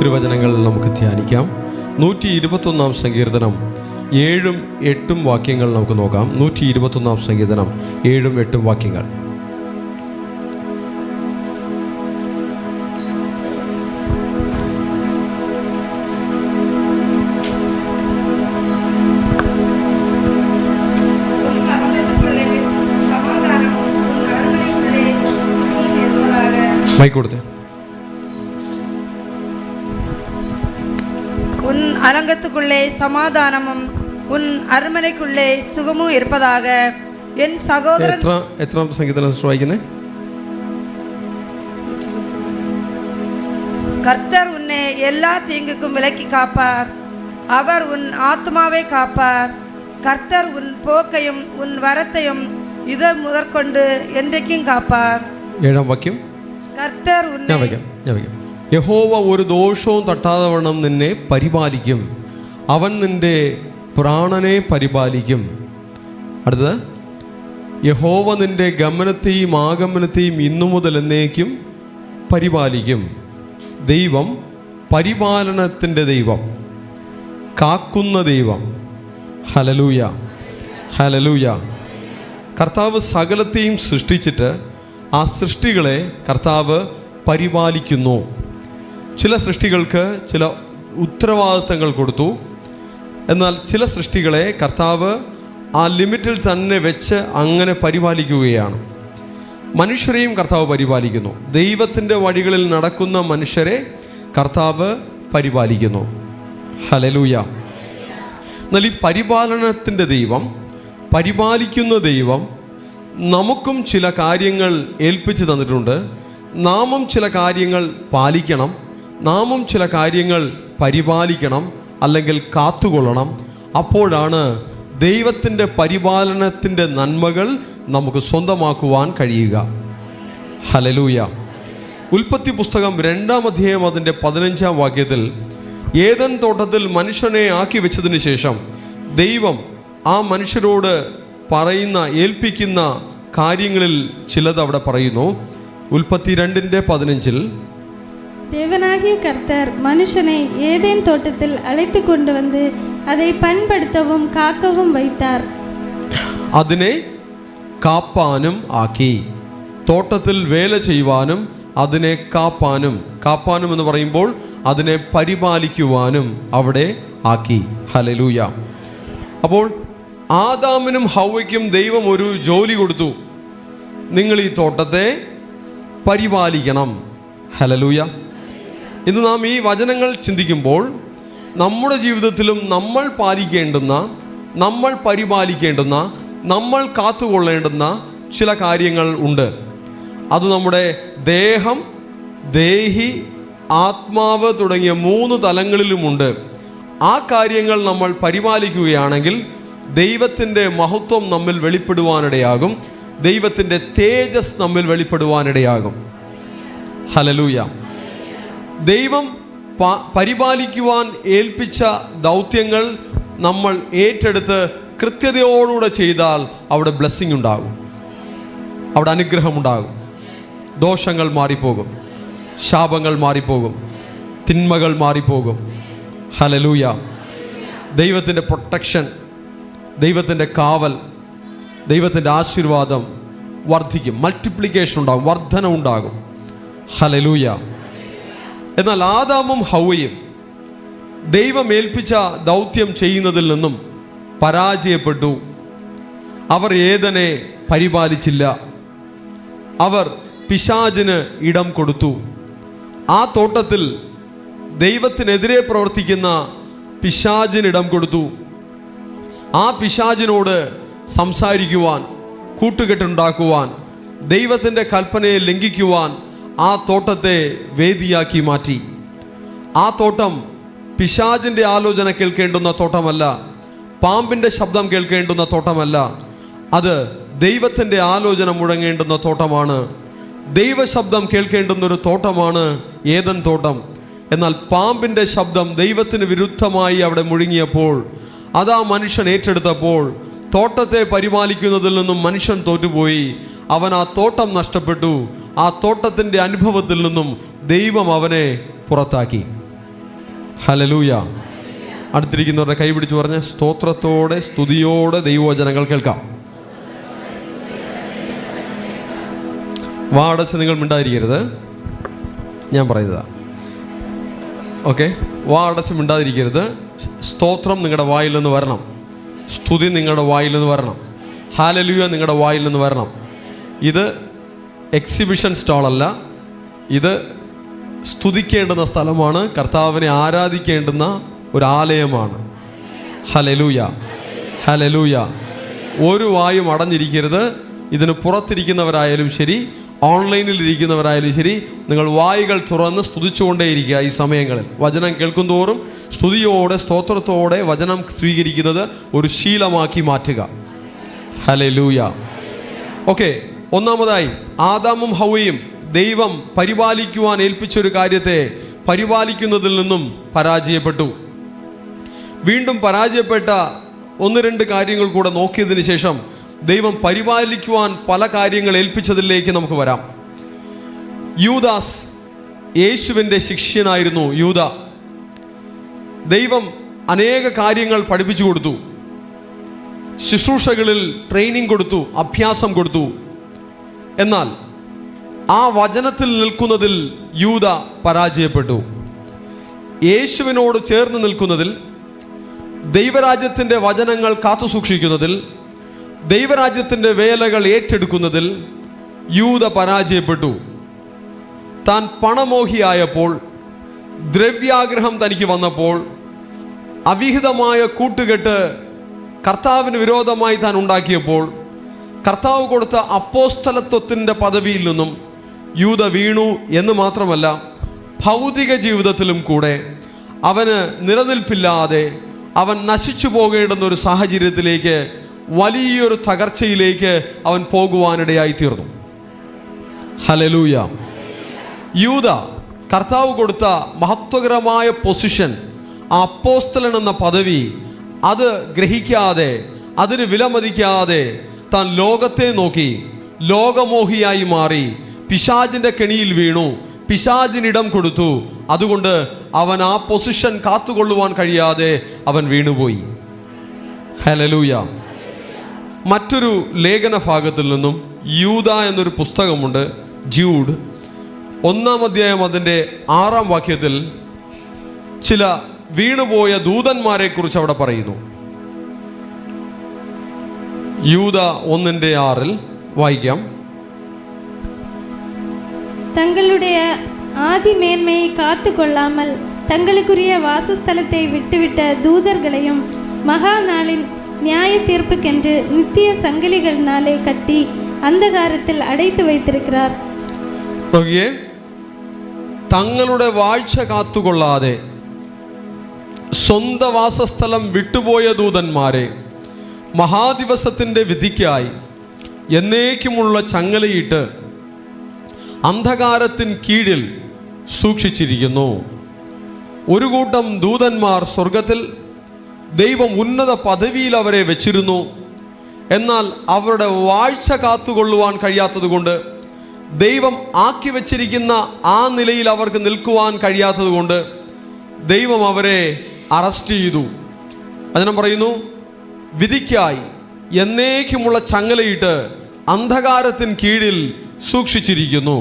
തിരുവചനങ്ങൾ നമുക്ക് ധ്യാനിക്കാം. 121 സങ്കീർത്തനം 7ഉം 8ഉം വാക്യങ്ങൾ നമുക്ക് നോക്കാം. 121 സങ്കീർത്തനം 7ഉം 8ഉം വാക്യങ്ങൾ. മൈക്ക് കൊടുത്തേ. உன் அரங்கத்துக்குள்ளே சமாதானமும் உன் அரண்மனைக்குள்ளே சுகமும் இருப்பதாக. என் சகோதரன் എത്രാം സംഗീതം വായിക്കുന്നേ? கர்த்தர் உன்னை எல்லா தீங்குக்கும் விலக்கி காப்பார். அவர் உன் ஆத்மாவை காப்பார். கர்த்தர் உன் போக்கையும் உன் வரத்தையும் இது முதற்கொண்டு என்றைக்கும் காப்பார். 7ാം വാക്യം. கர்த்தர் உன்னை യഹോവ ഒരു ദോഷവും തട്ടാതെ വണ്ണം നിന്നെ പരിപാലിക്കും. അവൻ നിന്റെ പ്രാണനെ പരിപാലിക്കും. അടുത്തത്, യഹോവ നിന്റെ ഗമനത്തെയും ആഗമനത്തെയും ഇന്നു മുതൽ എന്നേക്കും പരിപാലിക്കും. ദൈവം പരിപാലനത്തിൻ്റെ ദൈവം, കാക്കുന്ന ദൈവം. Hallelujah, hallelujah. കർത്താവ് സകലത്തെയും സൃഷ്ടിച്ചിട്ട് ആ സൃഷ്ടികളെ കർത്താവ് പരിപാലിക്കുന്നു. ചില സൃഷ്ടികൾക്ക് ചില ഉത്തരവാദിത്തങ്ങൾ കൊടുത്തു. എന്നാൽ ചില സൃഷ്ടികളെ കർത്താവ് ആ ലിമിറ്റിൽ തന്നെ വെച്ച് അങ്ങനെ പരിപാലിക്കുകയാണ്. മനുഷ്യരെയും കർത്താവ് പരിപാലിക്കുന്നു. ദൈവത്തിൻ്റെ വഴികളിൽ നടക്കുന്ന മനുഷ്യരെ കർത്താവ് പരിപാലിക്കുന്നു. ഹല്ലേലൂയ. എന്നാൽ ഈ പരിപാലനത്തിൻ്റെ ദൈവം, പരിപാലിക്കുന്ന ദൈവം നമുക്കും ചില കാര്യങ്ങൾ ഏൽപ്പിച്ചു തന്നിട്ടുണ്ട്. നാമും ചില കാര്യങ്ങൾ പാലിക്കണം, നാമും ചില കാര്യങ്ങൾ പരിപാലിക്കണം, അല്ലെങ്കിൽ കാത്തുകൊള്ളണം. അപ്പോഴാണ് ദൈവത്തിൻ്റെ പരിപാലനത്തിൻ്റെ നന്മകൾ നമുക്ക് സ്വന്തമാക്കുവാൻ കഴിയുക. ഹല്ലേലൂയ. ഉൽപ്പത്തി പുസ്തകം 2-ാം അധ്യായം അതിൻ്റെ 15-ാം വാക്യത്തിൽ ഏദൻ തോട്ടത്തിൽ മനുഷ്യനെ ആക്കി വെച്ചതിന് ശേഷം ദൈവം ആ മനുഷ്യരോട് പറയുന്ന, ഏൽപ്പിക്കുന്ന കാര്യങ്ങളിൽ ചിലത് അവിടെ പറയുന്നു. ഉൽപ്പത്തി 2:15 தேவனாகிய கர்த்தர் மனுஷனை ஏதேன் தோட்டத்தில் அழைத்து கொண்டு வந்து அதை பண்படுத்தவும் காக்கவும் வைத்தார். അതിനെ കാപ്പാനും ആക്കി. തോട്ടത്തിൽ വേല ചെയ്യുവാനും അതിനെ കാപ്പാനും, കാപ്പാനും എന്ന് പറയുമ്പോൾ അതിനെ പരിപാലിക്കുവാനും അവിടെ ആക്കി. ഹല്ലേലൂയ. അപ്പോൾ ആദാമിനും ഹവ്വയ്ക്കും ദൈവം ഒരു ജോലി കൊടുത്തു. നിങ്ങൾ ഈ തോട്ടത്തെ പരിപാലിക്കണം. ഹല്ലേലൂയ. ഇന്ന് നാം ഈ വചനങ്ങൾ ചിന്തിക്കുമ്പോൾ നമ്മുടെ ജീവിതത്തിലും നമ്മൾ പാലിക്കേണ്ടുന്ന, നമ്മൾ പരിപാലിക്കേണ്ടുന്ന, നമ്മൾ കാത്തുകൊള്ളേണ്ടുന്ന ചില കാര്യങ്ങൾ ഉണ്ട്. അത് നമ്മുടെ ദേഹം, ദേഹി, ആത്മാവ് തുടങ്ങിയ 3 തലങ്ങളിലുമുണ്ട്. ആ കാര്യങ്ങൾ നമ്മൾ പരിപാലിക്കുകയാണെങ്കിൽ ദൈവത്തിൻ്റെ മഹത്വം നമ്മിൽ വെളിപ്പെടുവാനിടയാകും. ദൈവത്തിൻ്റെ തേജസ് നമ്മിൽ വെളിപ്പെടുവാനിടയാകും. ഹല്ലേലൂയ. ദൈവം പരിപാലിക്കുവാൻ ഏൽപ്പിച്ച ദൗത്യങ്ങൾ നമ്മൾ ഏറ്റെടുത്ത് കൃത്യതയോടുകൂടെ ചെയ്താൽ അവിടെ ബ്ലെസ്സിങ് ഉണ്ടാകും, അവിടെ അനുഗ്രഹമുണ്ടാകും. ദോഷങ്ങൾ മാറിപ്പോകും, ശാപങ്ങൾ മാറിപ്പോകും, തിന്മകൾ മാറിപ്പോകും. ഹല്ലേലൂയ. ദൈവത്തിൻ്റെ പ്രൊട്ടക്ഷൻ, ദൈവത്തിൻ്റെ കാവൽ, ദൈവത്തിൻ്റെ ആശീർവാദം വർദ്ധിക്കും. മൾട്ടിപ്ലിക്കേഷൻ ഉണ്ടാകും, വർധന ഉണ്ടാകും. ഹല്ലേലൂയ. എന്നാൽ ആദാമും ഹവ്വയും ദൈവം ഏൽപ്പിച്ച ദൗത്യം ചെയ്യുന്നതിൽ നിന്നും പരാജയപ്പെട്ടു. അവർ ഏദനെ പരിപാലിച്ചില്ല. അവർ പിശാചിന് ഇടം കൊടുത്തു. ആ തോട്ടത്തിൽ ദൈവത്തിനെതിരെ പ്രവർത്തിക്കുന്ന പിശാചിന് ഇടം കൊടുത്തു. ആ പിശാചിനോട് സംസാരിക്കുവാൻ, കൂട്ടുകെട്ടുണ്ടാക്കുവാൻ, ദൈവത്തിൻ്റെ കൽപ്പനയെ ലംഘിക്കുവാൻ ആ തോട്ടത്തെ വേദിയാക്കി മാറ്റി. ആ തോട്ടം പിശാചിൻ്റെ ആലോചന കേൾക്കേണ്ടുന്ന തോട്ടമല്ല, പാമ്പിൻ്റെ ശബ്ദം കേൾക്കേണ്ടുന്ന തോട്ടമല്ല. അത് ദൈവത്തിൻ്റെ ആലോചന മുഴങ്ങേണ്ടുന്ന തോട്ടമാണ്. ദൈവശബ്ദം കേൾക്കേണ്ടുന്നൊരു തോട്ടമാണ് ഏദൻ തോട്ടം. എന്നാൽ പാമ്പിൻ്റെ ശബ്ദം ദൈവത്തിന് വിരുദ്ധമായി അവിടെ മുഴങ്ങിയപ്പോൾ, അതാ മനുഷ്യൻ ഏറ്റെടുത്തപ്പോൾ തോട്ടത്തെ പരിപാലിക്കുന്നതിൽ നിന്നും മനുഷ്യൻ തോറ്റുപോയി. അവൻ ആ തോട്ടം നഷ്ടപ്പെട്ടു. ആ തോട്ടത്തിൻ്റെ അനുഭവത്തിൽ നിന്നും ദൈവം അവനെ പുറത്താക്കി. ഹല്ലേലൂയ. അടുത്തിരിക്കുന്നവരുടെ കൈ പിടിച്ച് പറഞ്ഞ് സ്തോത്രത്തോടെ സ്തുതിയോടെ ദൈവവചനങ്ങൾ കേൾക്കാം. വാടച്ച് നിങ്ങൾ മിണ്ടാതിരിക്കരുത്, ഞാൻ പറയുന്നതാ. ഓക്കെ, വാടച്ച് മിണ്ടാതിരിക്കരുത്. സ്തോത്രം നിങ്ങളുടെ വായിൽ നിന്ന് വരണം, സ്തുതി നിങ്ങളുടെ വായിൽ നിന്ന് വരണം, ഹല്ലേലൂയ നിങ്ങളുടെ വായിൽ നിന്ന് വരണം. ഇത് എക്സിബിഷൻ സ്റ്റാളല്ല, ഇത് സ്തുതിക്കേണ്ടുന്ന സ്ഥലമാണ്, കർത്താവിനെ ആരാധിക്കേണ്ടുന്ന ഒരു ആലയമാണ്. Hallelujah, hallelujah. ഒരു വായും അടഞ്ഞിരിക്കരുത്. ഇതിന് പുറത്തിരിക്കുന്നവരായാലും ശരി, ഓൺലൈനിൽ ഇരിക്കുന്നവരായാലും ശരി, നിങ്ങൾ വായുകൾ തുറന്ന് സ്തുതിച്ചുകൊണ്ടേയിരിക്കുക. ഈ സമയങ്ങളിൽ വചനം കേൾക്കും തോറും സ്തുതിയോടെ സ്തോത്രത്തോടെ വചനം സ്വീകരിക്കുന്നത് ഒരു ശീലമാക്കി മാറ്റുക. ഹല്ലേലൂയ. ഓക്കെ, ഒന്നാമതായി ആദാമും ഹവ്വയും ദൈവം പരിപാലിക്കുവാൻ ഏൽപ്പിച്ചൊരു കാര്യത്തെ പരിപാലിക്കുന്നതിൽ നിന്നും പരാജയപ്പെട്ടു. വീണ്ടും പരാജയപ്പെട്ട ഒന്ന് രണ്ട് കാര്യങ്ങൾ കൂടെ നോക്കിയതിന് ശേഷം ദൈവം പരിപാലിക്കുവാൻ പല കാര്യങ്ങൾ ഏൽപ്പിച്ചതിലേക്ക് നമുക്ക് വരാം. യൂദാസ് യേശുവിൻ്റെ ശിഷ്യനായിരുന്നു. യൂദ ദൈവം അനേക കാര്യങ്ങൾ പഠിപ്പിച്ചു കൊടുത്തു, ശുശ്രൂഷകളിൽ ട്രെയിനിങ് കൊടുത്തു, അഭ്യാസം കൊടുത്തു. എന്നാൽ ആ വചനത്തിൽ നിൽക്കുന്നതിൽ യൂദ പരാജയപ്പെട്ടു. യേശുവിനോട് ചേർന്ന് നിൽക്കുന്നതിൽ, ദൈവരാജ്യത്തിൻ്റെ വചനങ്ങൾ കാത്തു സൂക്ഷിക്കുന്നതിൽ, ദൈവരാജ്യത്തിൻ്റെ വേലകൾ ഏറ്റെടുക്കുന്നതിൽ യൂദ പരാജയപ്പെട്ടു. താൻ പണമോഹിയായപ്പോൾ, ദ്രവ്യാഗ്രഹം തനിക്ക് വന്നപ്പോൾ, അവിഹിതമായ കൂട്ടുകെട്ട് കർത്താവിന് വിരോധമായി താൻ ഉണ്ടാക്കിയപ്പോൾ, കർത്താവ് കൊടുത്ത അപ്പോസ്തലത്വത്തിൻ്റെ പദവിയിൽ നിന്നും യൂദ വീണു എന്ന് മാത്രമല്ല, ഭൗതിക ജീവിതത്തിലും കൂടെ അവന് നിലനിൽപ്പില്ലാതെ അവൻ നശിച്ചു പോകേണ്ടുന്ന ഒരു സാഹചര്യത്തിലേക്ക്, വലിയൊരു തകർച്ചയിലേക്ക് അവൻ പോകുവാനിടയായി തീർന്നു. ഹല്ലേലൂയ. യൂദ കർത്താവ് കൊടുത്ത മഹത്വകരമായ പൊസിഷൻ, ആ അപ്പോസ്തലൻ എന്ന പദവി, അത് ഗ്രഹിക്കാതെ, അതിന് വിലമതിക്കാതെ താൻ ലോകത്തെ നോക്കി ലോകമോഹിയായി മാറി, പിശാചിൻ്റെ കെണിയിൽ വീണു, പിശാചിനിടം കൊടുത്തു. അതുകൊണ്ട് അവൻ ആ പൊസിഷൻ കാത്തുകൊള്ളുവാൻ കഴിയാതെ അവൻ വീണുപോയി. ഹല്ലേലൂയ. മറ്റൊരു ലേഖന ഭാഗത്തിൽ നിന്നും യൂദ എന്നൊരു പുസ്തകമുണ്ട്, ജൂഡ്, 1-ാം അധ്യായം അതിൻ്റെ 6-ാം വാക്യത്തിൽ ചില വീണുപോയ ദൂതന്മാരെ കുറിച്ച് അവിടെ പറയുന്നു. യൂദ 1:6 വായിക്കാം. தங்களுடைய ஆதி மேன்மையை காத்து கொள்ளாமல் தங்களுக்குரிய வாசஸ்தலத்தை விட்டுவிட்ட தூதர்களையும் மகா நாளின் நியாய தீர்ப்புக்கென்று நித்திய சங்கிலிகளினாலே கட்டி അന്ധകാരത്തിൽ അടയ്ത്തു வைத்திருக்கிறார். തങ്ങളുടെ വാഴ്ച കാത്തുകൊള്ളാതെ സ്വന്തം വാസസ്ഥലം വിട്ടുപോയ ദൂതന്മാരെ മഹാദിവസത്തിൻ്റെ വിധിക്കായി എന്നേക്കുമുള്ള ചങ്ങലയിട്ട് അന്ധകാരത്തിൻ കീഴിൽ സൂക്ഷിച്ചിരിക്കുന്നു. ഒരു കൂട്ടം ദൂതന്മാർ സ്വർഗത്തിൽ ദൈവം ഉന്നത പദവിയിൽ അവരെ വെച്ചിരുന്നു. എന്നാൽ അവരുടെ വാഴ്ച കാത്തുകൊള്ളുവാൻ കഴിയാത്തത് കൊണ്ട്, ദൈവം ആക്കി വച്ചിരിക്കുന്ന ആ നിലയിൽ അവർക്ക് നിൽക്കുവാൻ കഴിയാത്തത് കൊണ്ട് ദൈവം അവരെ അറസ്റ്റ് ചെയ്തു. അതിനെ പറയുന്നു, വിധിക്കായി എന്നേക്കുമുള്ള ചങ്ങലയിട്ട് അന്ധകാരത്തിൻ കീഴിൽ സൂക്ഷിച്ചിരിക്കുന്നു.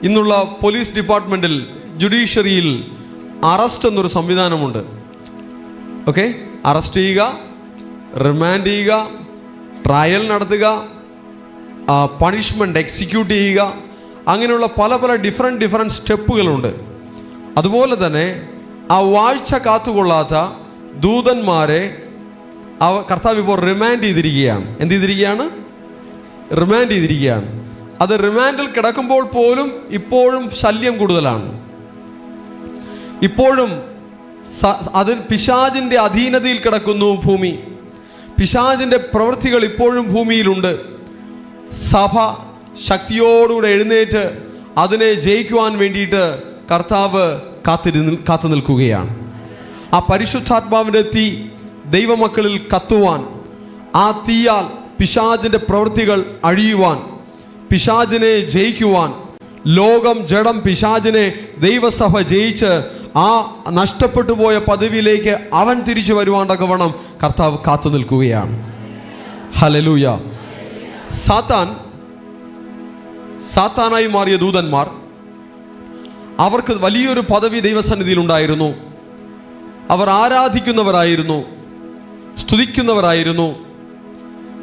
ഇന്നുള്ള പോലീസ് ഡിപ്പാർട്ട്മെൻറ്റിൽ, ജുഡീഷ്യറിയിൽ അറസ്റ്റ് എന്നൊരു സംവിധാനമുണ്ട്. ഓക്കെ, അറസ്റ്റ് ചെയ്യുക, റിമാൻഡ് ചെയ്യുക, ട്രയൽ നടത്തുക, പണിഷ്മെൻ്റ് എക്സിക്യൂട്ട് ചെയ്യുക, അങ്ങനെയുള്ള പല പല ഡിഫറെൻറ്റ് സ്റ്റെപ്പുകളുണ്ട്. അതുപോലെ തന്നെ ആ വാഴ്ച കാത്തുകൊള്ളാത്ത ദൂതന്മാരെ കർത്താവ് ഇപ്പോൾ റിമാൻഡ് ചെയ്തിരിക്കുകയാണ്. എന്ത് ചെയ്തിരിക്കുകയാണ്? റിമാൻഡ് ചെയ്തിരിക്കുകയാണ്. അത് റിമാൻഡിൽ കിടക്കുമ്പോൾ പോലും ഇപ്പോഴും ശല്യം കൂടുതലാണ്. ഇപ്പോഴും അതിൽ പിശാചിൻ്റെ അധീനതയിൽ കിടക്കുന്നു ഭൂമി. പിശാചിൻ്റെ പ്രവൃത്തികൾ ഇപ്പോഴും ഭൂമിയിലുണ്ട്. സഭ ശക്തിയോടുകൂടെ എഴുന്നേറ്റ് അതിനെ ജയിക്കുവാൻ വേണ്ടിയിട്ട് കർത്താവ് കാത്തു നിൽക്കുകയാണ്. ആ പരിശുദ്ധാത്മാവിൻ്റെ തീ ദൈവമക്കളിൽ കത്തുവാൻ, ആ തീയാൽ പിശാചിൻ്റെ പ്രവൃത്തികൾ അഴിയുവാൻ, പിശാചിനെ ജയിക്കുവാൻ, ലോകം ജഡം പിശാചിനെ ദൈവസഭ ജയിച്ച് ആ നഷ്ടപ്പെട്ടു പോയ പദവിയിലേക്ക് അവൻ തിരിച്ചു വരുവാൻ തക്കവണ്ണം കർത്താവ് കാത്തു നിൽക്കുകയാണ്. ഹല്ലേലൂയ. സാത്താനായി മാറിയ ദൂതന്മാർ, അവർക്ക് വലിയൊരു പദവി ദൈവസന്നിധിയിൽ ഉണ്ടായിരുന്നു. അവർ ആരാധിക്കുന്നവരായിരുന്നു, സ്തുതിക്കുന്നവരായിരുന്നു.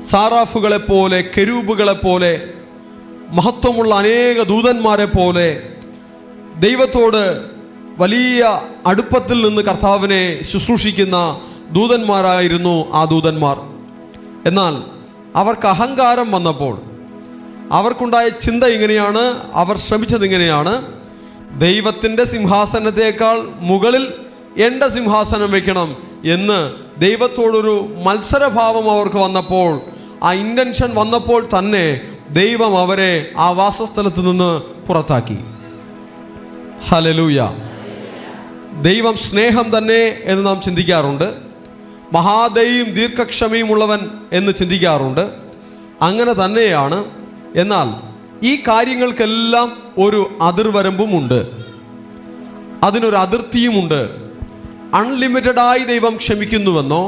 സാറാഫുകളെ പോലെ, കെരൂബുകളെ പോലെ, മഹത്വമുള്ള അനേക ദൂതന്മാരെ പോലെ ദൈവത്തോട് വലിയ അടുപ്പത്തിൽ നിന്ന് കർത്താവിനെ ശുശ്രൂഷിക്കുന്ന ദൂതന്മാരായിരുന്നു ആ ദൂതന്മാർ. എന്നാൽ അവർക്ക് അഹങ്കാരം വന്നപ്പോൾ അവർക്കുണ്ടായ ചിന്ത ഇങ്ങനെയാണ്, അവർ ശ്രമിച്ചത് ഇങ്ങനെയാണ്: ദൈവത്തിൻ്റെ സിംഹാസനത്തേക്കാൾ മുകളിൽ എൻ്റെ സിംഹാസനം വെക്കണം എന്ന് ദൈവത്തോടൊരു മത്സരഭാവം അവർക്ക് വന്നപ്പോൾ, ആ ഇൻറ്റൻഷൻ വന്നപ്പോൾ തന്നെ ദൈവം അവരെ ആ വാസസ്ഥലത്ത് നിന്ന് പുറത്താക്കി. ഹല്ലേലൂയ. ദൈവം സ്നേഹം തന്നെ എന്ന് നാം ചിന്തിക്കാറുണ്ട്, മഹാദയും ദീർഘക്ഷമയും ഉള്ളവൻ എന്ന് ചിന്തിക്കാറുണ്ട്. അങ്ങനെ തന്നെയാണ്. എന്നാൽ ഈ കാര്യങ്ങൾക്കെല്ലാം ഒരു അതിർവരമ്പുമുണ്ട്, അതിനൊരു അതിർത്തിയുമുണ്ട്. അൺലിമിറ്റഡായി ദൈവം ക്ഷമിക്കുന്നുവെന്നോ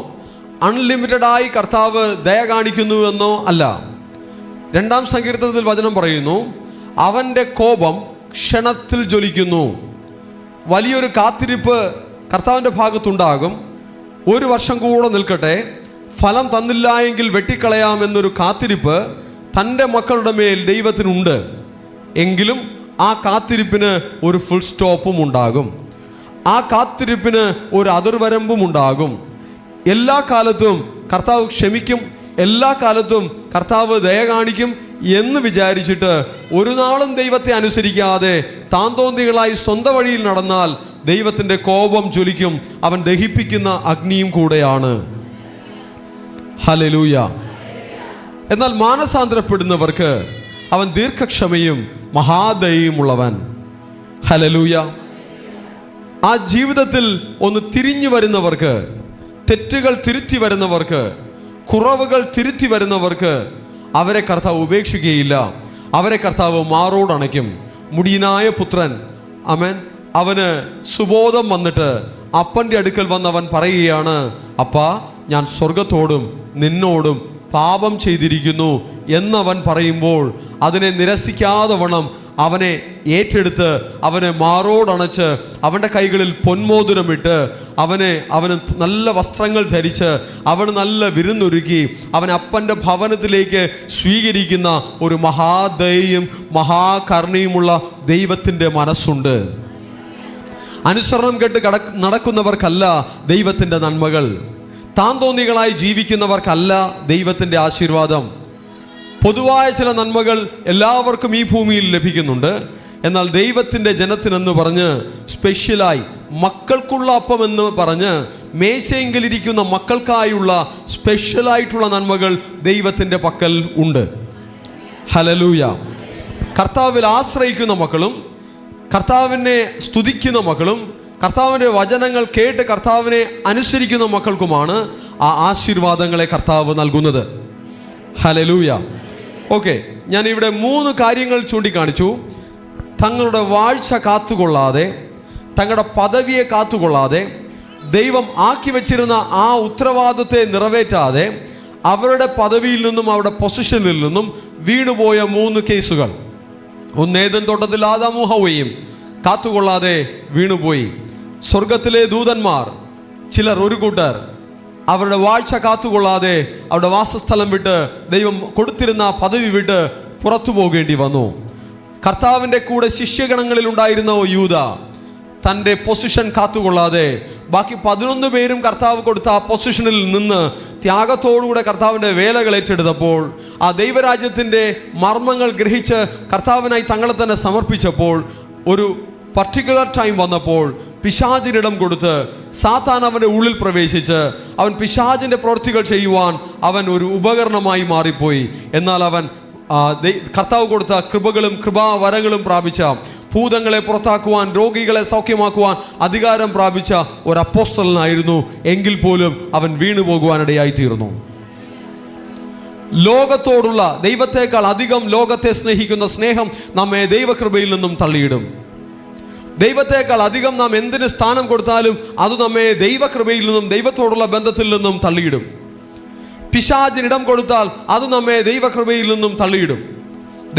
അൺലിമിറ്റഡായി കർത്താവ് ദയ കാണിക്കുന്നുവെന്നോ അല്ല. 2-ാം സങ്കീർത്തനത്തിൽ വചനം പറയുന്നു, അവൻ്റെ കോപം ക്ഷണത്തിൽ ജ്വലിക്കുന്നു. വലിയൊരു കാത്തിരിപ്പ് കർത്താവിൻ്റെ ഭാഗത്തുണ്ടാകും. 1 വർഷം കൂടെ നിൽക്കട്ടെ, ഫലം തന്നില്ല എങ്കിൽ വെട്ടിക്കളയാമെന്നൊരു കാത്തിരിപ്പ് തൻ്റെ മക്കളുടെ മേൽ ദൈവത്തിനുണ്ട്. എങ്കിലും ആ കാത്തിരിപ്പിന് ഒരു ഫുൾ സ്റ്റോപ്പും ഉണ്ടാകും. ആ കാത്തിരിപ്പിന് ഒരു അതിർവരമ്പും ഉണ്ടാകും. എല്ലാ കാലത്തും കർത്താവ് ക്ഷമിക്കും, എല്ലാ കാലത്തും കർത്താവ് ദയ കാണിക്കും എന്ന് വിചാരിച്ചിട്ട് ഒരു നാളും ദൈവത്തെ അനുസരിക്കാതെ താന്തോന്നികളായി സ്വന്തം വഴിയിൽ നടന്നാൽ ദൈവത്തിൻ്റെ കോപം ജ്വലിക്കും. അവൻ ദഹിപ്പിക്കുന്ന അഗ്നിയും കൂടെയാണ്. ഹല്ലേലൂയ. എന്നാൽ മാനസാന്തരപ്പെടുന്നവർക്ക് അവൻ ദീർഘക്ഷമയും മഹാദയയും ഉള്ളവൻ. ഹല്ലേലൂയ. ആ ജീവിതത്തിൽ ഒന്ന് തിരിഞ്ഞു വരുന്നവർക്ക്, തെറ്റുകൾ തിരുത്തി വരുന്നവർക്ക്, കുറവുകൾ തിരുത്തി വരുന്നവർക്ക് അവരെ കർത്താവ് ഉപേക്ഷിക്കുകയില്ല. അവരെ കർത്താവ് മാറോടണയ്ക്കും. മുടിയനായ പുത്രൻ, ആമേൻ, അവന് സുബോധം വന്നിട്ട് അപ്പൻ്റെ അടുക്കൽ വന്നവൻ പറയുകയാണ്, അപ്പാ, ഞാൻ സ്വർഗത്തോടും നിന്നോടും പാപം ചെയ്തിരിക്കുന്നു എന്നവൻ പറയുമ്പോൾ അതിനെ നിരസിക്കാതെ വണ്ണം അവനെ ഏറ്റെടുത്ത് അവനെ മാറോടണച്ച് അവൻ്റെ കൈകളിൽ പൊന്മോതിരമിട്ട് അവന് നല്ല വസ്ത്രങ്ങൾ ധരിച്ച് അവന് നല്ല വിരുന്നൊരുക്കി അവൻ അപ്പൻ്റെ ഭവനത്തിലേക്ക് സ്വീകരിക്കുന്ന ഒരു മഹാദയയും മഹാകരുണയുമുള്ള ദൈവത്തിൻ്റെ മനസ്സുണ്ട്. അനുസരണം കേട്ട് നടക്കുന്നവർക്കല്ല ദൈവത്തിൻ്റെ നന്മകൾ, താന്തോന്നികളായി ജീവിക്കുന്നവർക്കല്ല ദൈവത്തിൻ്റെ ആശീർവാദം. പൊതുവായ ചില നന്മകൾ എല്ലാവർക്കും ഈ ഭൂമിയിൽ ലഭിക്കുന്നുണ്ട്. എന്നാൽ ദൈവത്തിൻ്റെ ജനത്തിനെന്ന് പറഞ്ഞ് സ്പെഷ്യലായി മക്കൾക്കുള്ള അപ്പം എന്ന് പറഞ്ഞ് മേശയെങ്കിലിരിക്കുന്ന മക്കൾക്കായുള്ള സ്പെഷ്യലായിട്ടുള്ള നന്മകൾ ദൈവത്തിൻ്റെ പക്കൽ ഉണ്ട്. ഹല്ലേലൂയ. കർത്താവിൽ ആശ്രയിക്കുന്ന മക്കളും കർത്താവിനെ സ്തുതിക്കുന്ന മക്കളും കർത്താവിൻ്റെ വചനങ്ങൾ കേട്ട് കർത്താവിനെ അനുസരിക്കുന്ന മക്കൾക്കുമാണ് ആ ആശീർവാദങ്ങളെ കർത്താവ് നൽകുന്നത്. ഹല്ലേലൂയ. ഓക്കെ, ഞാൻ ഇവിടെ 3 കാര്യങ്ങൾ ചൂണ്ടിക്കാണിച്ചു. തങ്ങളുടെ വാഴ്ച കാത്തുകൊള്ളാതെ, തങ്ങളുടെ പദവിയെ കാത്തുകൊള്ളാതെ, ദൈവം ആക്കി വെച്ചിരുന്ന ആ ഉത്തരവാദിത്തത്തെ നിറവേറ്റാതെ അവരുടെ പദവിയിൽ നിന്നും അവരുടെ പൊസിഷനിൽ നിന്നും വീണുപോയ 3 കേസുകൾ. ഒന്ന്, ഏദൻ തോട്ടത്തിൽ ആദാമും ഹവ്വയും കാത്തുകൊള്ളാതെ വീണുപോയി. സ്വർഗത്തിലെ ദൂതന്മാർ ചിലർ, ഒരു കൂട്ടർ, അവരുടെ വാഴ്ച കാത്തുകൊള്ളാതെ അവരുടെ വാസസ്ഥലം വിട്ട് ദൈവം കൊടുത്തിരുന്ന പദവി വിട്ട് പുറത്തു പോകേണ്ടി വന്നു. കർത്താവിൻ്റെ കൂടെ ശിഷ്യഗണങ്ങളിൽ ഉണ്ടായിരുന്ന യൂദ തൻ്റെ പൊസിഷൻ കാത്തുകൊള്ളാതെ ബാക്കി 11 പേരും കർത്താവ് കൊടുത്ത ആ പൊസിഷനിൽ നിന്ന് ത്യാഗത്തോടുകൂടെ കർത്താവിൻ്റെ വേലകൾ ഏറ്റെടുത്തപ്പോൾ, ആ ദൈവരാജ്യത്തിൻ്റെ മർമ്മങ്ങൾ ഗ്രഹിച്ച് കർത്താവിനായി തങ്ങളെ തന്നെ സമർപ്പിച്ചപ്പോൾ, ഒരു പർട്ടിക്കുലർ ടൈം വന്നപ്പോൾ പിശാചിനിടം കൊടുത്ത് സാത്താൻ അവൻ്റെ ഉള്ളിൽ പ്രവേശിച്ച് അവൻ പിശാചിൻ്റെ പ്രവൃത്തികൾ ചെയ്യുവാൻ അവൻ ഒരു ഉപകരണമായി മാറിപ്പോയി. എന്നാൽ അവൻ കർത്താവ് കൊടുത്ത കൃപകളും കൃപാവരങ്ങളും പ്രാപിച്ച, ഭൂതങ്ങളെ പുറത്താക്കുവാൻ, രോഗികളെ സൗഖ്യമാക്കുവാൻ അധികാരം പ്രാപിച്ച ഒരു അപ്പോസ്തലനായിരുന്നു. എങ്കിൽ പോലും അവൻ വീണുപോകുവാനിടയായി തീർന്നു. ലോകത്തോടുള്ള ദൈവത്തെക്കാൾ അധികം ലോകത്തെ സ്നേഹിക്കുന്ന സ്നേഹം നമ്മെ ദൈവകൃപയിൽ നിന്നും തള്ളിയിടും. ദൈവത്തെക്കാൾ അധികം നാം എന്തിന് സ്ഥാനം കൊടുത്താലും അത് നമ്മെ ദൈവകൃപയിൽ നിന്നും ദൈവത്തോടുള്ള ബന്ധത്തിൽ നിന്നും തള്ളിയിടും. പിശാചിന് ഇടം കൊടുത്താൽ അത് നമ്മെ ദൈവകൃപയിൽ നിന്നും തള്ളിയിടും.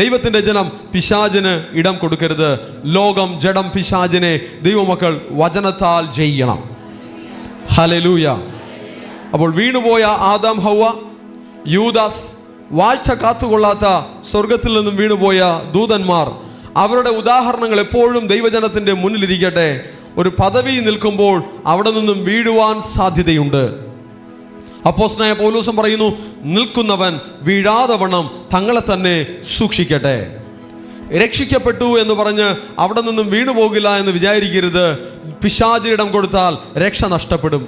ദൈവത്തിൻ്റെ ജനം പിശാചിന് ഇടം കൊടുക്കരുത്. ലോകം, ജഡം, പിശാചിനെ ദൈവമക്കൾ വചനത്താൽ ജയിക്കണം. ഹല്ലേലൂയ. അപ്പോൾ വീണുപോയ ആദാം, ഹൗവ, യൂദാസ്, വാഴ്ച കാത്തുകൊള്ളാത്ത സ്വർഗത്തിൽ നിന്നും വീണുപോയ ദൂതന്മാർ, അവരുടെ ഉദാഹരണങ്ങൾ എപ്പോഴും ദൈവജനത്തിൻ്റെ മുന്നിലിരിക്കട്ടെ. ഒരു പദവി നിൽക്കുമ്പോൾ അവിടെ നിന്നും വീഴുവാൻ സാധ്യതയുണ്ട്. അപ്പോസ്തലനായ പൗലോസും പറയുന്നു, നിൽക്കുന്നവൻ വീഴാതെ വണ്ണം തങ്ങളെ തന്നെ സൂക്ഷിക്കട്ടെ. രക്ഷിക്കപ്പെട്ടു എന്ന് പറഞ്ഞ് അവിടെ നിന്നും വീണുപോകില്ല എന്ന് വിചാരിക്കരുത്. പിശാചിനിടം കൊടുത്താൽ രക്ഷ നഷ്ടപ്പെടും.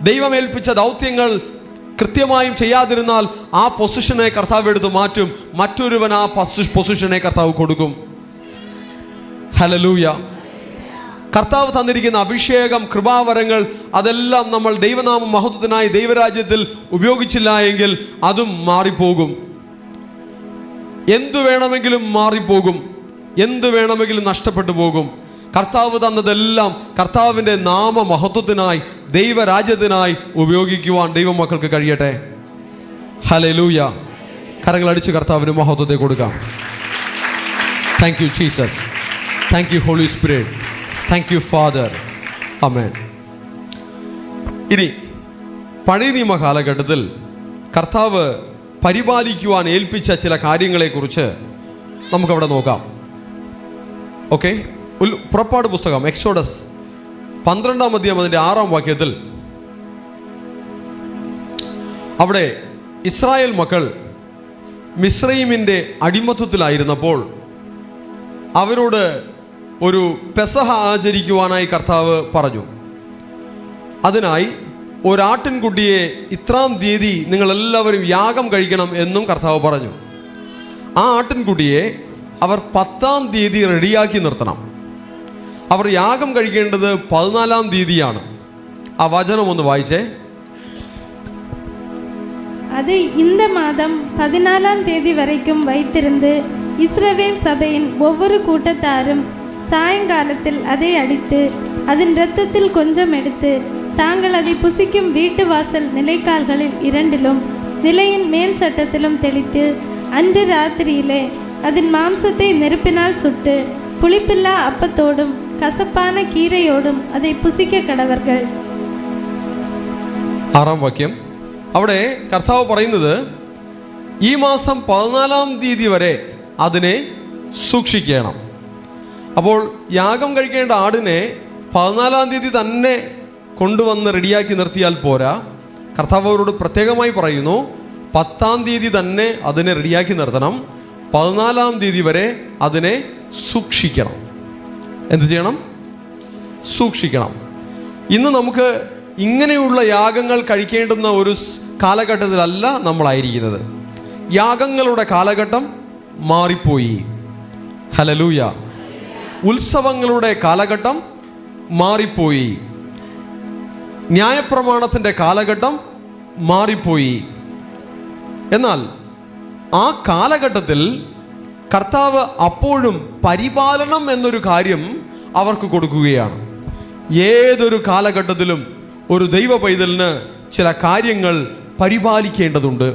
ദൈവമേൽപ്പിച്ച ദൗത്യങ്ങൾ കൃത്യമായും ചെയ്യാതിരുന്നാൽ ആ പൊസിഷനെ കർത്താവ് എടുത്ത് മാറ്റും. മറ്റൊരുവൻ ആ പൊസിഷനെ കർത്താവ് കൊടുക്കും. ഹല്ലേലൂയ. കർത്താവ് തന്നിരിക്കുന്ന അഭിഷേകം, കൃപാവരങ്ങൾ, അതെല്ലാം നമ്മൾ ദൈവനാമ മഹത്വത്തിനായി ദൈവരാജ്യത്തിൽ ഉപയോഗിച്ചില്ല എങ്കിൽ അതും മാറിപ്പോകും. എന്തു വേണമെങ്കിലും മാറിപ്പോകും, എന്തു വേണമെങ്കിലും നഷ്ടപ്പെട്ടു പോകും. കർത്താവ് തന്നതെല്ലാം കർത്താവിൻ്റെ നാമ മഹത്വത്തിനായി ദൈവരാജ്യത്തിനായി ഉപയോഗിക്കുവാൻ ദൈവമക്കൾക്ക് കഴിയട്ടെ. ഹല്ലേലൂയ. കരങ്ങളടിച്ച് കർത്താവിന് മഹത്വത്തെ കൊടുക്കാം. Thank you Jesus. Thank you Holy Spirit. Thank you Father. Amen. ഇനി പഴയ നിയമ കാലഘട്ടത്തിൽ കർത്താവ് പരിപാലിക്കുവാൻ ഏൽപ്പിച്ച ചില കാര്യങ്ങളെക്കുറിച്ച് നമുക്കവിടെ നോക്കാം. ഓക്കെ. പുറപ്പാട് പുസ്തകം എക്സോഡസ് 12-ാം അധ്യായം അതിൻ്റെ 6-ാം വാക്യത്തിൽ അവിടെ ഇസ്രായേൽ മക്കൾ മിസ്രയീമിൻ്റെ അടിമത്വത്തിലായിരുന്നപ്പോൾ അവരോട് ഒരു പെസഹ ആചരിക്കുവാനായി കർത്താവ് പറഞ്ഞു. അതിനായി ഒരാട്ടിൻകുട്ടിയെ ഇത്രാം തീയതി നിങ്ങളെല്ലാവരും യാഗം കഴിക്കണം എന്നും കർത്താവ് പറഞ്ഞു. ആ ആട്ടിൻകുട്ടിയെ അവർ 10-ാം തീയതി റെഡിയാക്കി നിർത്തണം. അവർ യാഗം കഴിക്കേണ്ടത് 14-ാം തീയതിയാണ്. ആ വചനം ഒന്ന് വായിച്ചേ. அது இந்த மாதம் 14ஆம் தேதி வரைக்கும் வைத்திருந்து இஸ்ரவேல் சபையின் ஒவ்வொரு கூட்டத்தாரும் சாயங்காலத்தில் அதை அடித்து அதன் இரத்தத்தில் கொஞ்சம் எடுத்து தாங்கள் அதை புசிக்கும் வீட்டு வாசல் நிலைக்கால்களில் 2லும் நிலையின் மேல் சட்டத்திலும் தெளித்து அன்று ராத்திரியிலே அதன் மாംസത്തെ நெருப்பினால் சுட்டு புளிப்பில்லா அப்பத்தோடும் കസപ്പാന കീരയോടും அதை പുസിക്ക കടവർകൾ. 6-ാം വാക്യം. അവിടെ കർത്താവ് പറയുന്നത് ഈ മാസം 14-ാം തീയതി വരെ അതിനെ സൂക്ഷിക്കണം. അപ്പോൾ യാഗം കഴിക്കേണ്ട ആടിനെ 14-ാം തീയതി തന്നെ കൊണ്ടുവന്ന് റെഡിയാക്കി നിർത്തിയാൽ പോരാ. കർത്താവ് അവരോട് പ്രത്യേകമായി പറയുന്നു, 10-ാം തീയതി തന്നെ അതിനെ റെഡിയാക്കി നിർത്തണം. 14-ാം തീയതി വരെ അതിനെ സൂക്ഷിക്കണം. എന്ത് ചെയ്യണം? സൂക്ഷിക്കണം. ഇന്ന് നമുക്ക് ഇങ്ങനെയുള്ള യാഗങ്ങൾ കഴിക്കേണ്ടുന്ന ഒരു കാലഘട്ടത്തിലല്ല നമ്മളായിരിക്കുന്നത്. യാഗങ്ങളുടെ കാലഘട്ടം മാറിപ്പോയി. ഹല്ലേലൂയ. ഉത്സവങ്ങളുടെ കാലഘട്ടം മാറിപ്പോയി. ന്യായപ്രമാണത്തിൻ്റെ കാലഘട്ടം മാറിപ്പോയി. എന്നാൽ ആ കാലഘട്ടത്തിൽ കർത്താവ് അപ്പോഴും പരിപാലനം എന്നൊരു കാര്യം അവർക്ക് കൊടുക്കുകയാണ്. ഏതൊരു കാലഘട്ടത്തിലും ഒരു ദൈവ പൈതലിന് ചില കാര്യങ്ങൾ പരിപാലിക്കേണ്ടതുണ്ട്.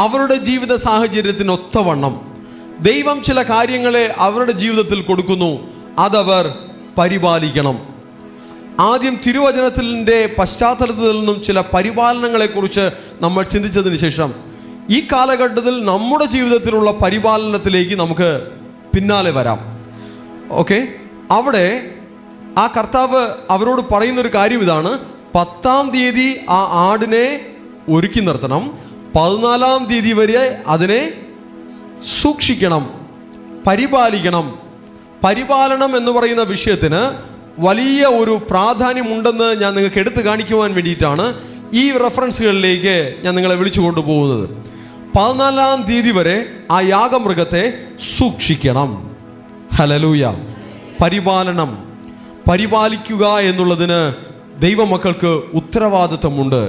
അവരുടെ ജീവിത സാഹചര്യത്തിനൊത്തവണ്ണം ദൈവം ചില കാര്യങ്ങളെ അവരുടെ ജീവിതത്തിൽ കൊടുക്കുന്നു, അതവർ പരിപാലിക്കണം. ആദ്യം തിരുവചനത്തിൻ്റെ പശ്ചാത്തലത്തിൽ നിന്നും ചില പരിപാലനങ്ങളെക്കുറിച്ച് നമ്മൾ ചിന്തിച്ചതിന് ശേഷം ഈ കാലഘട്ടത്തിൽ നമ്മുടെ ജീവിതത്തിലുള്ള പരിപാലനത്തിലേക്ക് നമുക്ക് പിന്നാലെ വരാം. ഓക്കെ. അവിടെ ആ കർത്താവ് അവരോട് പറയുന്നൊരു കാര്യം ഇതാണ്: 10-ാം തീയതി ആ ആടിനെ ഒരുക്കി നിർത്തണം, 14-ാം തീയതി വരെ അതിനെ സൂക്ഷിക്കണം, പരിപാലിക്കണം. പരിപാലനം എന്ന് പറയുന്ന വിഷയത്തിന് വലിയ ഒരു പ്രാധാന്യമുണ്ടെന്ന് ഞാൻ നിങ്ങൾക്ക് എടുത്തു കാണിക്കുവാൻ വേണ്ടിയിട്ടാണ് ഈ റെഫറൻസുകളിലേക്ക് ഞാൻ നിങ്ങളെ വിളിച്ചു കൊണ്ടുപോകുന്നത്. 14-ാം തീയതി വരെ ആ യാഗമൃഗത്തെ സൂക്ഷിക്കണം. ഹല്ലേലൂയ. പരിപാലനം, പരിപാലിക്കുക എന്നുള്ളതിന് ദൈവമക്കൾക്ക് ഉത്തരവാദിത്വമുണ്ട്.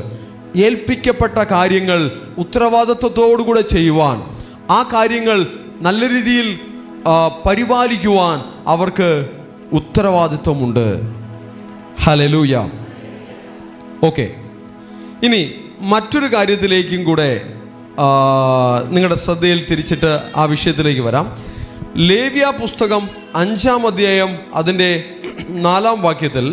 ഏൽപ്പിക്കപ്പെട്ട കാര്യങ്ങൾ ഉത്തരവാദിത്വത്തോടുകൂടെ ചെയ്യുവാൻ, ആ കാര്യങ്ങൾ നല്ല രീതിയിൽ പരിപാലിക്കുവാൻ അവർക്ക് ഉത്തരവാദിത്വമുണ്ട്. ഹല്ലേലൂയ. ഓക്കെ, ഇനി മറ്റൊരു കാര്യത്തിലേക്കും കൂടെ നിങ്ങളുടെ ശ്രദ്ധയിൽ തിരിച്ചിട്ട് ആ വിഷയത്തിലേക്ക് വരാം. ലേവ്യ പുസ്തകം 5-ാം അധ്യായം അതിൻ്റെ 4-ാം വാക്യത്തിൽ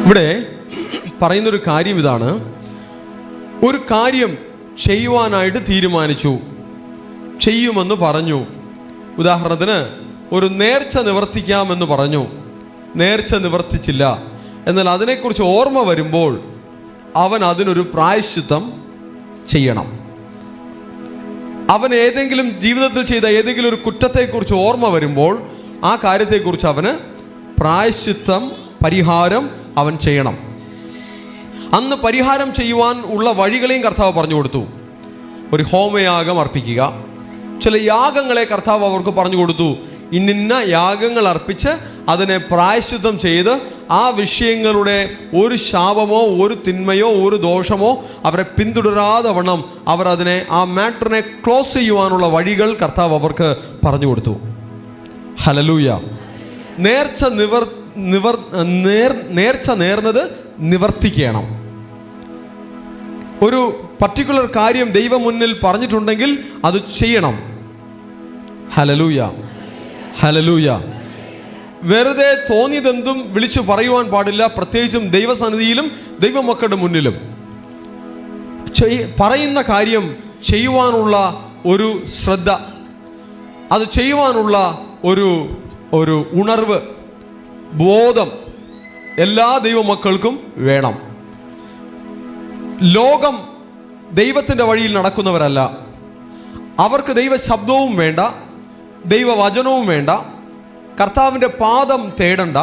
ഇവിടെ പറയുന്നൊരു കാര്യം ഇതാണ്. ഒരു കാര്യം ചെയ്യുവാനായിട്ട് തീരുമാനിച്ചു, ചെയ്യുമെന്ന് പറഞ്ഞു. ഉദാഹരണത്തിന് ഒരു നേർച്ച നിവർത്തിക്കാമെന്ന് പറഞ്ഞു, നേർച്ച നിവർത്തിച്ചില്ല. എന്നാൽ അതിനെക്കുറിച്ച് ഓർമ്മ വരുമ്പോൾ അവൻ അതിനൊരു പ്രായശ്ചിത്തം ചെയ്യണം. അവൻ ഏതെങ്കിലും ജീവിതത്തിൽ ചെയ്ത ഏതെങ്കിലും ഒരു കുറ്റത്തെക്കുറിച്ച് ഓർമ്മ വരുമ്പോൾ ആ കാര്യത്തെക്കുറിച്ച് അവന് പ്രായശ്ചിത്തം, പരിഹാരം അവൻ ചെയ്യണം. അന്ന് പരിഹാരം ചെയ്യുവാൻ ഉള്ള വഴികളെയും കർത്താവ് പറഞ്ഞു കൊടുത്തു. ഒരു ഹോമയാഗം അർപ്പിക്കുക, ചില യാഗങ്ങളെ കർത്താവ് അവർക്ക് പറഞ്ഞു കൊടുത്തു. ഇന്നിന്ന യാഗങ്ങൾ അർപ്പിച്ച് അതിനെ പ്രായശ്ചിത്തം ചെയ്ത് ആ വിഷയങ്ങളുടെ ഒരു ശാപമോ ഒരു തിന്മയോ ഒരു ദോഷമോ അവരെ പിന്തുടരാതെ വണ്ണം അവർ അതിനെ, ആ മാറ്ററിനെ ക്ലോസ് ചെയ്യുവാനുള്ള വഴികൾ കർത്താവ് അവർക്ക് പറഞ്ഞു കൊടുത്തു. ഹല്ലേലൂയ. നേർച്ച നേർന്നത് നിവർത്തിക്കണം. ഒരു പർട്ടിക്കുലർ കാര്യം ദൈവം മുന്നിൽ പറഞ്ഞിട്ടുണ്ടെങ്കിൽ അത് ചെയ്യണം. Hallelujah, hallelujah. വെറുതെ തോന്നിയതെന്തും വിളിച്ചു പറയുവാൻ പാടില്ല, പ്രത്യേകിച്ചും ദൈവസന്നിധിയിലും ദൈവമക്കളുടെ മുന്നിലും. പറയുന്ന കാര്യം ചെയ്യുവാനുള്ള ഒരു ശ്രദ്ധ, അത് ചെയ്യുവാനുള്ള ഒരു ഉണർവ്, ബോധം എല്ലാ ദൈവമക്കൾക്കും വേണം. ലോകം ദൈവത്തിൻ്റെ വഴിയിൽ നടക്കുന്നവരല്ല. അവർക്ക് ദൈവ ശബ്ദവും വേണ്ട, ദൈവവചനവും വേണ്ട, കർത്താവിൻ്റെ പാദം തേടണ്ട,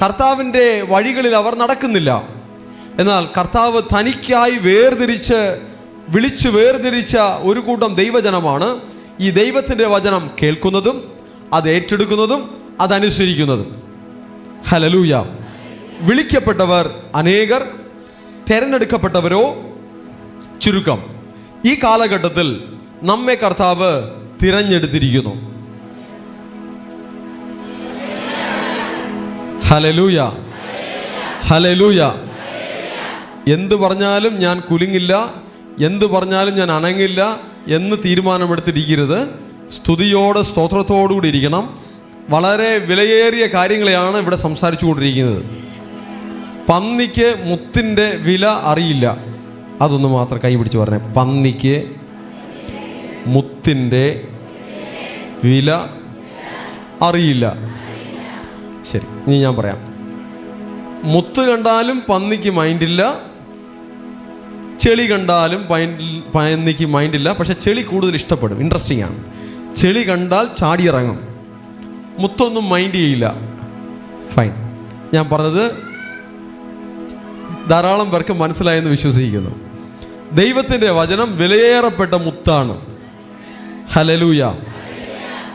കർത്താവിൻ്റെ വഴികളിൽ അവർ നടക്കുന്നില്ല. എന്നാൽ കർത്താവ് തനിക്കായി വിളിച്ചു വേർതിരിച്ച ഒരു കൂട്ടം ദൈവജനമാണ് ഈ ദൈവത്തിൻ്റെ വചനം കേൾക്കുന്നതും അത് ഏറ്റെടുക്കുന്നതും അതനുസരിക്കുന്നതും. ഹല്ലേലൂയ. വിളിക്കപ്പെട്ടവർ അനേകർ, തിരഞ്ഞെടുക്കപ്പെട്ടവരോ ചുരുക്കം. ഈ കാലഘട്ടത്തിൽ നമ്മെ കർത്താവ് തിരഞ്ഞെടുത്തിരിക്കുന്നു. Hallelujah, hallelujah. എന്ത് പറഞ്ഞാലും ഞാൻ കുലുങ്ങില്ല, എന്ത് പറഞ്ഞാലും ഞാൻ അനങ്ങില്ല എന്ന് തീരുമാനമെടുത്തിരിക്കരുത്. സ്തുതിയോടെ സ്തോത്രത്തോടുകൂടി ഇരിക്കണം. വളരെ വിലയേറിയ കാര്യങ്ങളെയാണ് ഇവിടെ സംസാരിച്ചു കൊണ്ടിരിക്കുന്നത്. പന്നിക്ക് മുത്തിൻ്റെ വില അറിയില്ല. അതൊന്ന് മാത്രം കൈ പിടിച്ച് പറഞ്ഞേ. പന്നിക്ക് മുത്തിൻ്റെ വില അറിയില്ല. ശരി, ഇനി ഞാൻ പറയാം. മുത്ത് കണ്ടാലും പന്നിക്ക് മൈൻഡില്ല, ചെളി കണ്ടാലും പന്നിക്ക് മൈൻഡില്ല. പക്ഷെ ചെളി കൂടുതൽ ഇഷ്ടപ്പെടും. ഇൻട്രസ്റ്റിംഗ് ആണ്. ചെളി കണ്ടാൽ ചാടിയിറങ്ങും, മുത്തൊന്നും മൈൻഡ് ചെയ്യില്ല. ഫൈൻ. ഞാൻ പറഞ്ഞത് ധാരാളം പേർക്ക് മനസ്സിലായെന്ന് വിശ്വസിക്കുന്നു. ദൈവത്തിൻ്റെ വചനം വിലയേറപ്പെട്ട മുത്താണ്. ഹല്ലേലൂയ.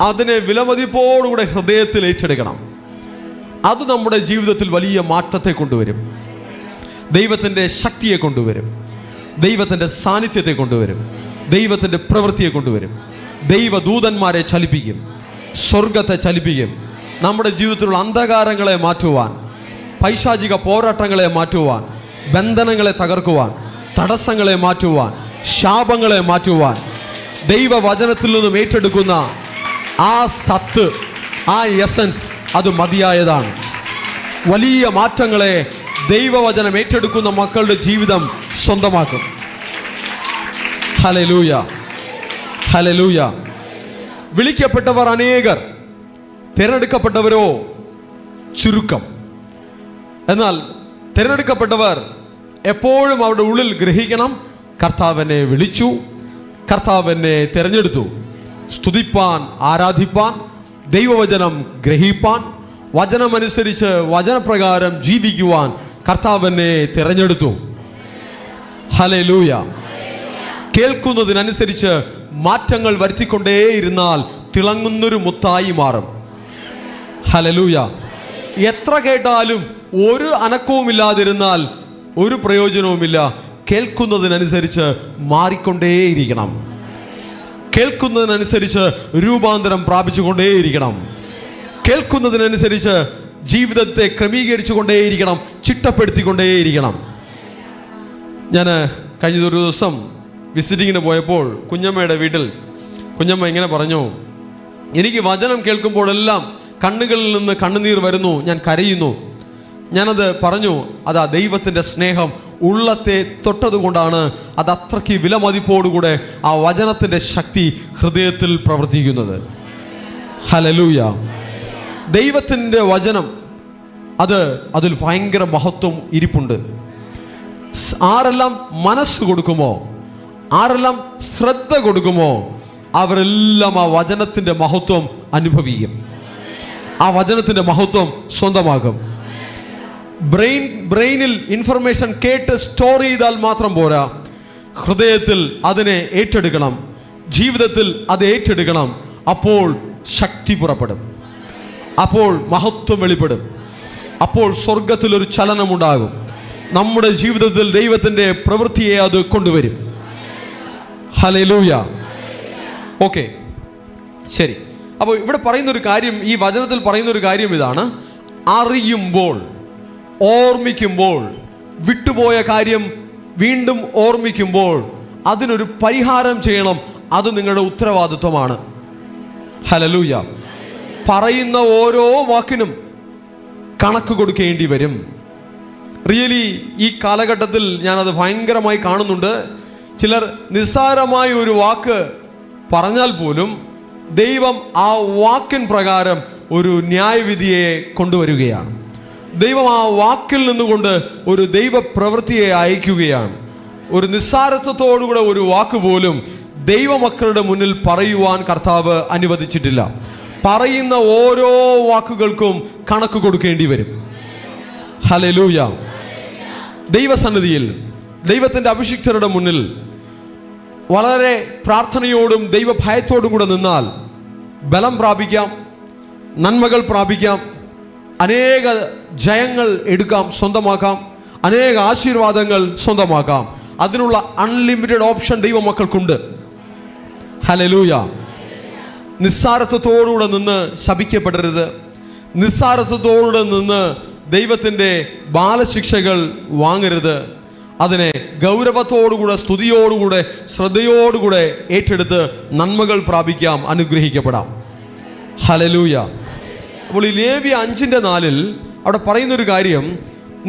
അതിനെ വിലമതിപ്പോടുകൂടെ ഹൃദയത്തിൽ ഏറ്റെടുക്കണം. അത് നമ്മുടെ ജീവിതത്തിൽ വലിയ മാറ്റത്തെ കൊണ്ടുവരും. ദൈവത്തിൻ്റെ ശക്തിയെ കൊണ്ടുവരും, ദൈവത്തിൻ്റെ സാന്നിധ്യത്തെ കൊണ്ടുവരും, ദൈവത്തിൻ്റെ പ്രവൃത്തിയെ കൊണ്ടുവരും. ദൈവദൂതന്മാരെ ചലിപ്പിക്കും, സ്വർഗത്തെ ചലിപ്പിക്കും. നമ്മുടെ ജീവിതത്തിലുള്ള അന്ധകാരങ്ങളെ മാറ്റുവാൻ, പൈശാചിക പോരാട്ടങ്ങളെ മാറ്റുവാൻ, ബന്ധനങ്ങളെ തകർക്കുവാൻ, തടസ്സങ്ങളെ മാറ്റുവാൻ, ശാപങ്ങളെ മാറ്റുവാൻ ദൈവവചനത്തിൽ നിന്നും ഏറ്റെടുക്കുന്ന ആ സത്ത്, ആ എസൻസ്, അത് മതിയായതാണ്. വലിയ മാറ്റങ്ങളെ ദൈവവചനം ഏറ്റെടുക്കുന്ന മക്കളുടെ ജീവിതം സ്വന്തമാക്കും. Hallelujah, hallelujah. വിളിക്കപ്പെട്ടവർ അനേകർ, തിരഞ്ഞെടുക്കപ്പെട്ടവരോ ചുരുക്കം. എന്നാൽ തിരഞ്ഞെടുക്കപ്പെട്ടവർ എപ്പോഴും അവരുടെ ഉള്ളിൽ ഗ്രഹിക്കണം, കർത്താവിനെ വിളിച്ചു, കർത്താവിനെ തിരഞ്ഞെടുത്തു. സ്തുതിപ്പാൻ, ആരാധിപ്പാൻ, ദൈവവചനം ഗ്രഹിപ്പാൻ, വചനമനുസരിച്ച് വചനപ്രകാരം ജീവിക്കുവാൻ കർത്താവിനെ തിരഞ്ഞെടുത്തു. ഹല്ലേലൂയ. കേൾക്കുന്നതിനനുസരിച്ച് മാറ്റങ്ങൾ വരുത്തിക്കൊണ്ടേയിരുന്നാൽ തിളങ്ങുന്നൊരു മുത്തായി മാറും. ഹല്ലേലൂയ. എത്ര കേട്ടാലും ഒരു അനക്കവുമില്ലാതിരുന്നാൽ ഒരു പ്രയോജനവുമില്ല. കേൾക്കുന്നതിനനുസരിച്ച് മാറിക്കൊണ്ടേയിരിക്കണം. കേൾക്കുന്നതിനനുസരിച്ച് രൂപാന്തരം പ്രാപിച്ചുകൊണ്ടേയിരിക്കണം. കേൾക്കുന്നതിനനുസരിച്ച് ജീവിതത്തെ ക്രമീകരിച്ചു കൊണ്ടേയിരിക്കണം, ചിട്ടപ്പെടുത്തിക്കൊണ്ടേയിരിക്കണം. ഞാൻ കഴിഞ്ഞ ഒരു ദിവസം വിസിറ്റിങ്ങിന് പോയപ്പോൾ കുഞ്ഞമ്മയുടെ വീട്ടിൽ കുഞ്ഞമ്മ ഇങ്ങനെ പറഞ്ഞു, എനിക്ക് വചനം കേൾക്കുമ്പോഴെല്ലാം കണ്ണുകളിൽ നിന്ന് കണ്ണുനീർ വരുന്നു, ഞാൻ കരയുന്നു. ഞാനത് പറഞ്ഞു, അതാ ദൈവത്തിൻ്റെ സ്നേഹം ഉള്ളത്തെ തൊട്ടതുകൊണ്ടാണ്. അത് അത്രയ്ക്ക് വിലമതിപ്പോടുകൂടെ ആ വചനത്തിൻ്റെ ശക്തി ഹൃദയത്തിൽ പ്രവർത്തിക്കുന്നത്. ഹല്ലേലൂയ. ദൈവത്തിൻ്റെ വചനം അതിൽ ഭയങ്കര മഹത്വം ഇരിപ്പുണ്ട്. ആരെല്ലാം മനസ്സ് കൊടുക്കുമോ, ആരെല്ലാം ശ്രദ്ധ കൊടുക്കുമോ, അവരെല്ലാം ആ വചനത്തിൻ്റെ മഹത്വം അനുഭവിക്കും. ആ വചനത്തിൻ്റെ മഹത്വം സ്വന്തമാകും. ബ്രെയിനിൽ ഇൻഫർമേഷൻ കേട്ട് സ്റ്റോർ ചെയ്താൽ മാത്രം പോരാ, ഹൃദയത്തിൽ അതിനെ ഏറ്റെടുക്കണം, ജീവിതത്തിൽ അത് ഏറ്റെടുക്കണം. അപ്പോൾ ശക്തി പുറപ്പെടും, അപ്പോൾ മഹത്വം വെളിപ്പെടും, അപ്പോൾ സ്വർഗത്തിലൊരു ചലനമുണ്ടാകും. നമ്മുടെ ജീവിതത്തിൽ ദൈവത്തിൻ്റെ പ്രവൃത്തിയെ അത് കൊണ്ടുവരും. ഹല്ലേലൂയ. ഓക്കെ, ശരി. അപ്പോൾ ഇവിടെ പറയുന്നൊരു കാര്യം, ഈ വചനത്തിൽ പറയുന്നൊരു കാര്യം ഇതാണ്: അറിയുമ്പോൾ, ഓർമ്മിക്കുമ്പോൾ, വിട്ടുപോയ കാര്യം വീണ്ടും ഓർമ്മിക്കുമ്പോൾ അതിനൊരു പരിഹാരം ചെയ്യണം. അത് നിങ്ങളുടെ ഉത്തരവാദിത്വമാണ്. ഹല്ലേലൂയ. പറയുന്ന ഓരോ വാക്കിനും കണക്ക് കൊടുക്കേണ്ടി വരും. റിയലി ഈ കാലഘട്ടത്തിൽ ഞാനത് ഭയങ്കരമായി കാണുന്നുണ്ട്. ചിലർ നിസ്സാരമായ ഒരു വാക്ക് പറഞ്ഞാൽ പോലും ദൈവം ആ വാക്കിൻ പ്രകാരം ഒരു ന്യായവിധിയെ കൊണ്ടുവരികയാണ്. ദൈവം ആ വാക്കിൽ നിന്നുകൊണ്ട് ഒരു ദൈവ പ്രവൃത്തിയെ അയക്കുകയാണ്. ഒരു നിസ്സാരത്വത്തോടുകൂടെ ഒരു വാക്ക് പോലും ദൈവമക്കളുടെ മുന്നിൽ പറയുവാൻ കർത്താവ് അനുവദിച്ചിട്ടില്ല. പറയുന്ന ഓരോ വാക്കുകൾക്കും കണക്ക് കൊടുക്കേണ്ടി വരും. ഹല്ലേലൂയ. ദൈവസന്നിധിയിൽ ദൈവത്തിൻ്റെ അഭിഷിക്തരുടെ മുന്നിൽ വളരെ പ്രാർത്ഥനയോടും ദൈവഭയത്തോടും കൂടെ നിന്നാൽ ബലം പ്രാപിക്കാം, നന്മകൾ പ്രാപിക്കാം, അനേക ജയങ്ങൾ എടുക്കാം, സ്വന്തമാക്കാം, അനേക ആശീർവാദങ്ങൾ സ്വന്തമാക്കാം. അതിനുള്ള അൺലിമിറ്റഡ് ഓപ്ഷൻ ദൈവമക്കൾക്കുണ്ട്. ഹല്ലേലൂയ. നിസ്സാരത്വത്തോടുകൂടെ നിന്ന് ശപിക്കപ്പെടരുത്. നിസ്സാരത്വത്തോടുകൂടെ നിന്ന് ദൈവത്തിൻ്റെ ബാലശിക്ഷകൾ വാങ്ങരുത്. അതിനെ ഗൗരവത്തോടുകൂടെ, സ്തുതിയോടുകൂടെ, ശ്രദ്ധയോടുകൂടെ ഏറ്റെടുത്ത് നന്മകൾ പ്രാപിക്കാം, അനുഗ്രഹിക്കപ്പെടാം. ഹല്ലേലൂയ. അപ്പോൾ ഈ ലേവ്യ 5:4 അവിടെ പറയുന്നൊരു കാര്യം,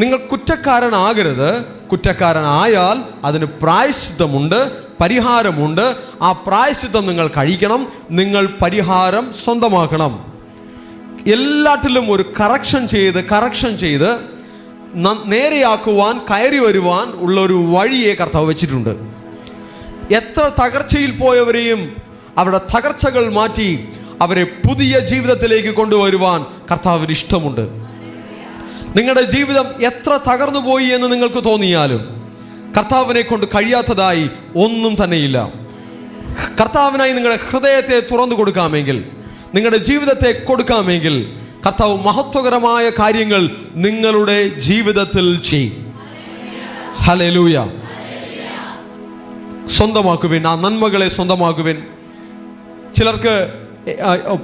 നിങ്ങൾ കുറ്റക്കാരനാകരുത്. കുറ്റക്കാരനായാൽ അതിന് പ്രായശ്ചിത്തമുണ്ട്, പരിഹാരമുണ്ട്. ആ പ്രായശ്ചിത്തം നിങ്ങൾ കഴിക്കണം, നിങ്ങൾ പരിഹാരം സ്വന്തമാക്കണം. എല്ലാറ്റിലും ഒരു കറക്ഷൻ ചെയ്ത് നേരെയാക്കുവാൻ, കയറി വരുവാൻ ഉള്ള ഒരു വഴിയെ കർത്താവ് വെച്ചിട്ടുണ്ട്. എത്ര തകർച്ചയിൽ പോയവരെയും അവരുടെ തകർച്ചകൾ മാറ്റി അവരെ പുതിയ ജീവിതത്തിലേക്ക് കൊണ്ടുവരുവാൻ കർത്താവിന് ഇഷ്ടമുണ്ട്. നിങ്ങളുടെ ജീവിതം എത്ര തകർന്നു പോയി എന്ന് നിങ്ങൾക്ക് തോന്നിയാലും കർത്താവിനെ കൊണ്ട് കഴിയാത്തതായി ഒന്നും തന്നെയില്ല. കർത്താവിനായി നിങ്ങളുടെ ഹൃദയത്തെ തുറന്നു കൊടുക്കാമെങ്കിൽ, നിങ്ങളുടെ ജീവിതത്തെ കൊടുക്കാമെങ്കിൽ, കർത്താവ് മഹത്വകരമായ കാര്യങ്ങൾ നിങ്ങളുടെ ജീവിതത്തിൽ ചെയ്യും. ഹല്ലേലൂയ. സ്വന്തമാക്കുവിൻ, ആ നന്മകളെ സ്വന്തമാക്കുവിൻ. ചിലർക്ക്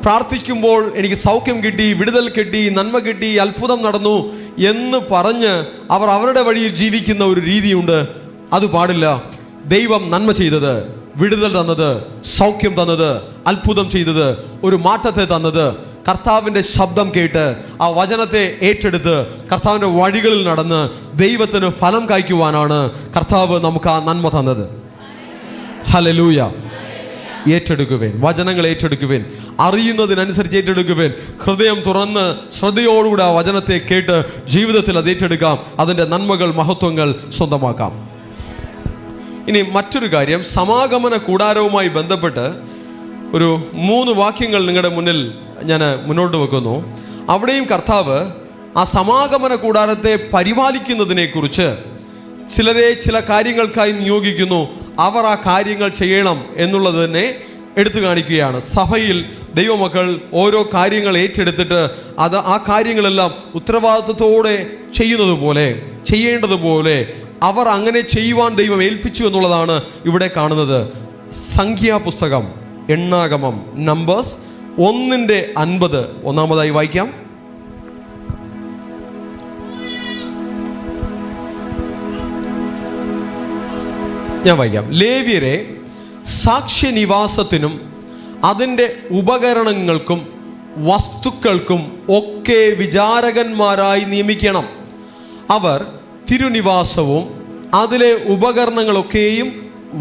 പ്രാർത്ഥിക്കുമ്പോൾ എനിക്ക് സൗഖ്യം കിട്ടി, വിടുതൽ കിട്ടി, നന്മ കിട്ടി, അത്ഭുതം നടന്നു എന്ന് പറഞ്ഞ് അവർ അവരുടെ വഴിയിൽ ജീവിക്കുന്ന ഒരു രീതിയുണ്ട്. അത് പാടില്ല. ദൈവം നന്മ ചെയ്തത്, വിടുതൽ തന്നത്, സൗഖ്യം തന്നത്, അത്ഭുതം ചെയ്തത്, ഒരു മാറ്റത്തെ തന്നത്, കർത്താവിൻ്റെ ശബ്ദം കേട്ട് ആ വചനത്തെ ഏറ്റെടുത്ത് കർത്താവിൻ്റെ വഴികളിൽ നടന്ന് ദൈവത്തിന് ഫലം കായ്ക്കുവാനാണ് കർത്താവ് നമുക്ക് ആ നന്മ തന്നത്. ഹല്ലേലൂയ. ഏറ്റെടുക്കുവേൻ, വചനങ്ങൾ ഏറ്റെടുക്കുവേൻ, അറിയുന്നതിനനുസരിച്ച് ഏറ്റെടുക്കുവേൻ. ഹൃദയം തുറന്ന് ശ്രദ്ധയോടുകൂടി ആ വചനത്തെ കേട്ട് ജീവിതത്തിൽ അത് ഏറ്റെടുക്കാം. അതിൻ്റെ നന്മകൾ, മഹത്വങ്ങൾ സ്വന്തമാക്കാം. ഇനി മറ്റൊരു കാര്യം, സമാഗമന കൂടാരവുമായി ബന്ധപ്പെട്ട് ഒരു 3 വാക്യങ്ങൾ നിങ്ങളുടെ മുന്നിൽ ഞാൻ മുന്നോട്ട് വെക്കുന്നു. അവിടെയും കർത്താവ് ആ സമാഗമന കൂടാരത്തെ പരിപാലിക്കുന്നതിനെ കുറിച്ച് ചിലരെ ചില കാര്യങ്ങൾക്കായി നിയോഗിക്കുന്നു. അവർ ആ കാര്യങ്ങൾ ചെയ്യണം എന്നുള്ളത് തന്നെ എടുത്തു കാണിക്കുകയാണ്. സഭയിൽ ദൈവമക്കൾ ഓരോ കാര്യങ്ങൾ ഏറ്റെടുത്തിട്ട് ആ കാര്യങ്ങളെല്ലാം ഉത്തരവാദിത്വത്തോടെ ചെയ്യേണ്ടതുപോലെ അവർ അങ്ങനെ ചെയ്യുവാൻ ദൈവം ഏൽപ്പിച്ചു എന്നുള്ളതാണ് ഇവിടെ കാണുന്നത്. സംഖ്യാപുസ്തകം, എണ്ണാഗമം, നമ്പേഴ്സ് 1:50 ഒന്നാമതായി വായിക്കാം. ഞാൻ വായിക്കാം. ലേവ്യരെ സാക്ഷ്യനിവാസത്തിനും അതിൻ്റെ ഉപകരണങ്ങൾക്കും വസ്തുക്കൾക്കും ഒക്കെ വിചാരകന്മാരായി നിയമിക്കണം. അവർ തിരുനിവാസവും അതിലെ ഉപകരണങ്ങളൊക്കെയും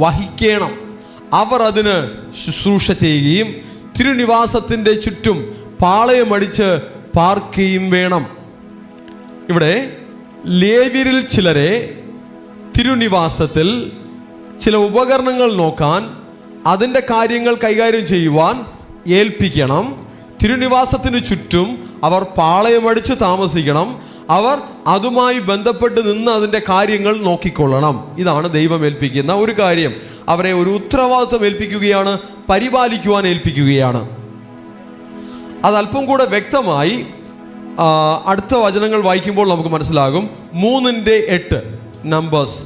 വഹിക്കണം. അവർ അതിന് ശുശ്രൂഷ ചെയ്യുകയും തിരുനിവാസത്തിൻ്റെ ചുറ്റും പാളയമടിച്ച് പാർക്കുകയും വേണം. ഇവിടെ ലേവ്യരിൽ ചിലരെ തിരുനിവാസത്തിൽ ചില ഉപകരണങ്ങൾ നോക്കാൻ, അതിൻ്റെ കാര്യങ്ങൾ കൈകാര്യം ചെയ്യുവാൻ ഏൽപ്പിക്കണം. തിരുനിവാസത്തിന് ചുറ്റും അവർ പാളയമടിച്ച് താമസിക്കണം. അവർ അതുമായി ബന്ധപ്പെട്ട് നിന്ന് അതിൻ്റെ കാര്യങ്ങൾ നോക്കിക്കൊള്ളണം. ഇതാണ് ദൈവം ഏൽപ്പിക്കുന്ന ഒരു കാര്യം. അവരെ ഒരു ഉത്തരവാദിത്വം ഏൽപ്പിക്കുകയാണ്, പരിപാലിക്കുവാൻ ഏൽപ്പിക്കുകയാണ്. അതല്പം കൂടെ വ്യക്തമായി അടുത്ത വചനങ്ങൾ വായിക്കുമ്പോൾ നമുക്ക് മനസ്സിലാകും. 3:8 നമ്പേഴ്സ്,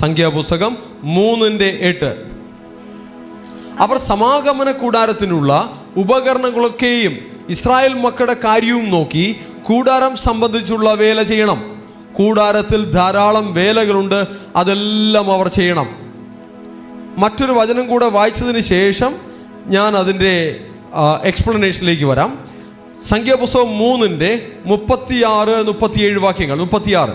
സംഖ്യാപുസ്തകം 3:8. അവർ സമാഗമന കൂടാരത്തിനുള്ള ഉപകരണങ്ങളൊക്കെയും ഇസ്രായേൽ മക്കളുടെ കാര്യവും നോക്കി കൂടാരം സംബന്ധിച്ചുള്ള വേല ചെയ്യണം. കൂടാരത്തിൽ ധാരാളം വേലകളുണ്ട്, അതെല്ലാം അവർ ചെയ്യണം. മറ്റൊരു വചനം കൂടെ വായിച്ചതിന് ശേഷം ഞാൻ അതിൻ്റെ എക്സ്പ്ലനേഷനിലേക്ക് വരാം. സംഖ്യാപുസ്തകം 3:36-37 വാക്യങ്ങൾ. 36.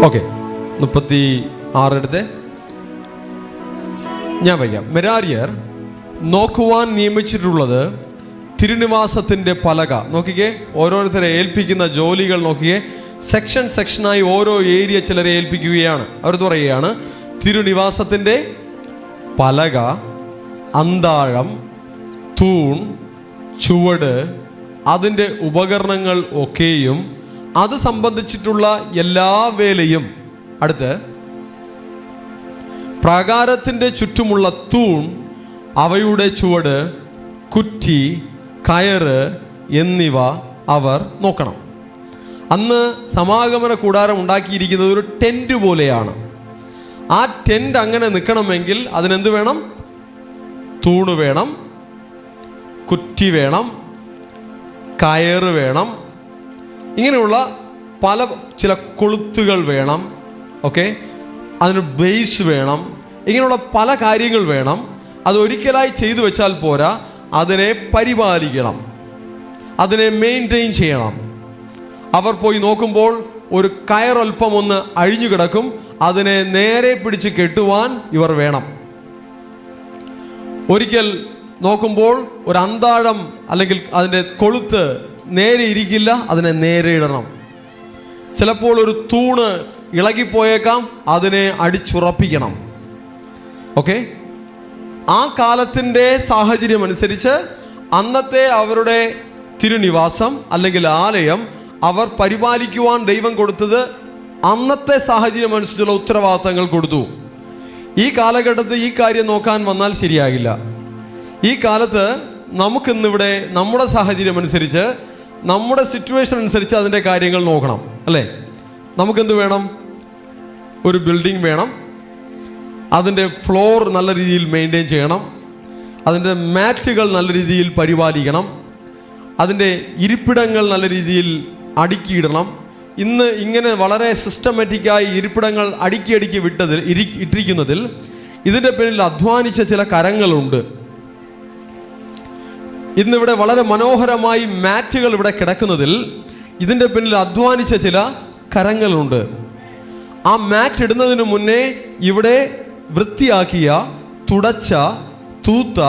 ഓക്കെ, 36 എടുത്ത് ഞാൻ വയ്ക്കാം. മെരാരിയർ നോക്കുവാൻ നിയമിച്ചിട്ടുള്ളത് തിരുനിവാസത്തിൻ്റെ പലക. നോക്കിക്കേ, ഓരോരുത്തരെ ഏൽപ്പിക്കുന്ന ജോലികൾ നോക്കിക്കേ. സെക്ഷനായി ഓരോ ഏരിയ ചിലരെ ഏൽപ്പിക്കുകയാണ്. അവർ പറയുകയാണ്, തിരുനിവാസത്തിൻ്റെ പലക, അന്താഴം, തൂൺ, ചുവട്, അതിൻ്റെ ഉപകരണങ്ങൾ ഒക്കെയും അത് സംബന്ധിച്ചിട്ടുള്ള എല്ലാ വേലയും. അടുത്ത് പ്രാകാരത്തിൻ്റെ ചുറ്റുമുള്ള തൂൺ, അവയുടെ ചുവട്, കുറ്റി, കയറ് എന്നിവ അവർ നോക്കണം. അന്ന് സമാഗമന കൂടാരം ഉണ്ടാക്കിയിരിക്കുന്നത് ഒരു ടെൻറ്റ് പോലെയാണ്. ആ ടെൻറ്റ് അങ്ങനെ നിൽക്കണമെങ്കിൽ അതിനെന്ത് വേണം? തൂണ് വേണം, കുറ്റി വേണം, കയറ് വേണം, ഇങ്ങനെയുള്ള ചില കൊളുത്തുകൾ വേണം. ഓക്കെ, അതിന് ബേസ് വേണം. ഇങ്ങനെയുള്ള പല കാര്യങ്ങൾ വേണം. അത് ഒരിക്കലായി ചെയ്തു വെച്ചാൽ പോരാ, അതിനെ പരിപാലിക്കണം, അതിനെ മെയിൻറ്റെയിൻ ചെയ്യണം. അവർ പോയി നോക്കുമ്പോൾ ഒരു കയറൽപ്പം ഒന്ന് അഴിഞ്ഞു കിടക്കും, അതിനെ നേരെ പിടിച്ച് കെട്ടുവാൻ ഇവർ വേണം. ഒരിക്കൽ നോക്കുമ്പോൾ ഒരു അന്താഴം അല്ലെങ്കിൽ അതിൻ്റെ കൊളുത്ത് നേരെ ഇരിക്കില്ല, അതിനെ നേരെ ഇടണം. ചിലപ്പോൾ ഒരു തൂണ് ഇളകിപ്പോയേക്കാം, അതിനെ അടിച്ചുറപ്പിക്കണം. ഓക്കെ, ആ കാലത്തിൻ്റെ സാഹചര്യം അനുസരിച്ച് അന്നത്തെ അവരുടെ തിരുനിവാസം അല്ലെങ്കിൽ ആലയം അവർ പരിപാലിക്കുവാൻ ദൈവം കൊടുത്തത് അന്നത്തെ സാഹചര്യം അനുസരിച്ചുള്ള ഉത്തരവാദിത്തങ്ങൾ കൊടുത്തു. ഈ കാലഘട്ടത്തിൽ ഈ കാര്യം നോക്കാൻ വന്നാൽ ശരിയാകില്ല. ഈ കാലത്ത് നമുക്കിന്നിവിടെ നമ്മുടെ സാഹചര്യം അനുസരിച്ച്, നമ്മുടെ സിറ്റുവേഷൻ അനുസരിച്ച് അതിൻ്റെ കാര്യങ്ങൾ നോക്കണം, അല്ലേ? നമുക്കെന്ത് വേണം? ഒരു ബിൽഡിംഗ് വേണം, അതിൻ്റെ ഫ്ലോർ നല്ല രീതിയിൽ മെയിൻറ്റെയിൻ ചെയ്യണം, അതിൻ്റെ മാറ്റുകൾ നല്ല രീതിയിൽ പരിപാലിക്കണം, അതിൻ്റെ ഇരിപ്പിടങ്ങൾ നല്ല രീതിയിൽ അടുക്കിയിടണം. ഇന്ന് ഇങ്ങനെ വളരെ സിസ്റ്റമാറ്റിക്കായി ഇരിപ്പിടങ്ങൾ അടുക്കി ഇട്ടിരിക്കുന്നതിൽ ഇതിൻ്റെ പിന്നിൽ അധ്വാനിച്ച ചില കരങ്ങളുണ്ട്. ഇന്നിവിടെ വളരെ മനോഹരമായി മാറ്റുകൾ ഇവിടെ കിടക്കുന്നതിൽ ഇതിൻ്റെ പിന്നിൽ അധ്വാനിച്ച ചില കരങ്ങളുണ്ട്. ആ മാറ്റ് ഇടുന്നതിന് മുന്നേ ഇവിടെ വൃത്തിയാക്കിയ, തുടച്ച, തൂത്ത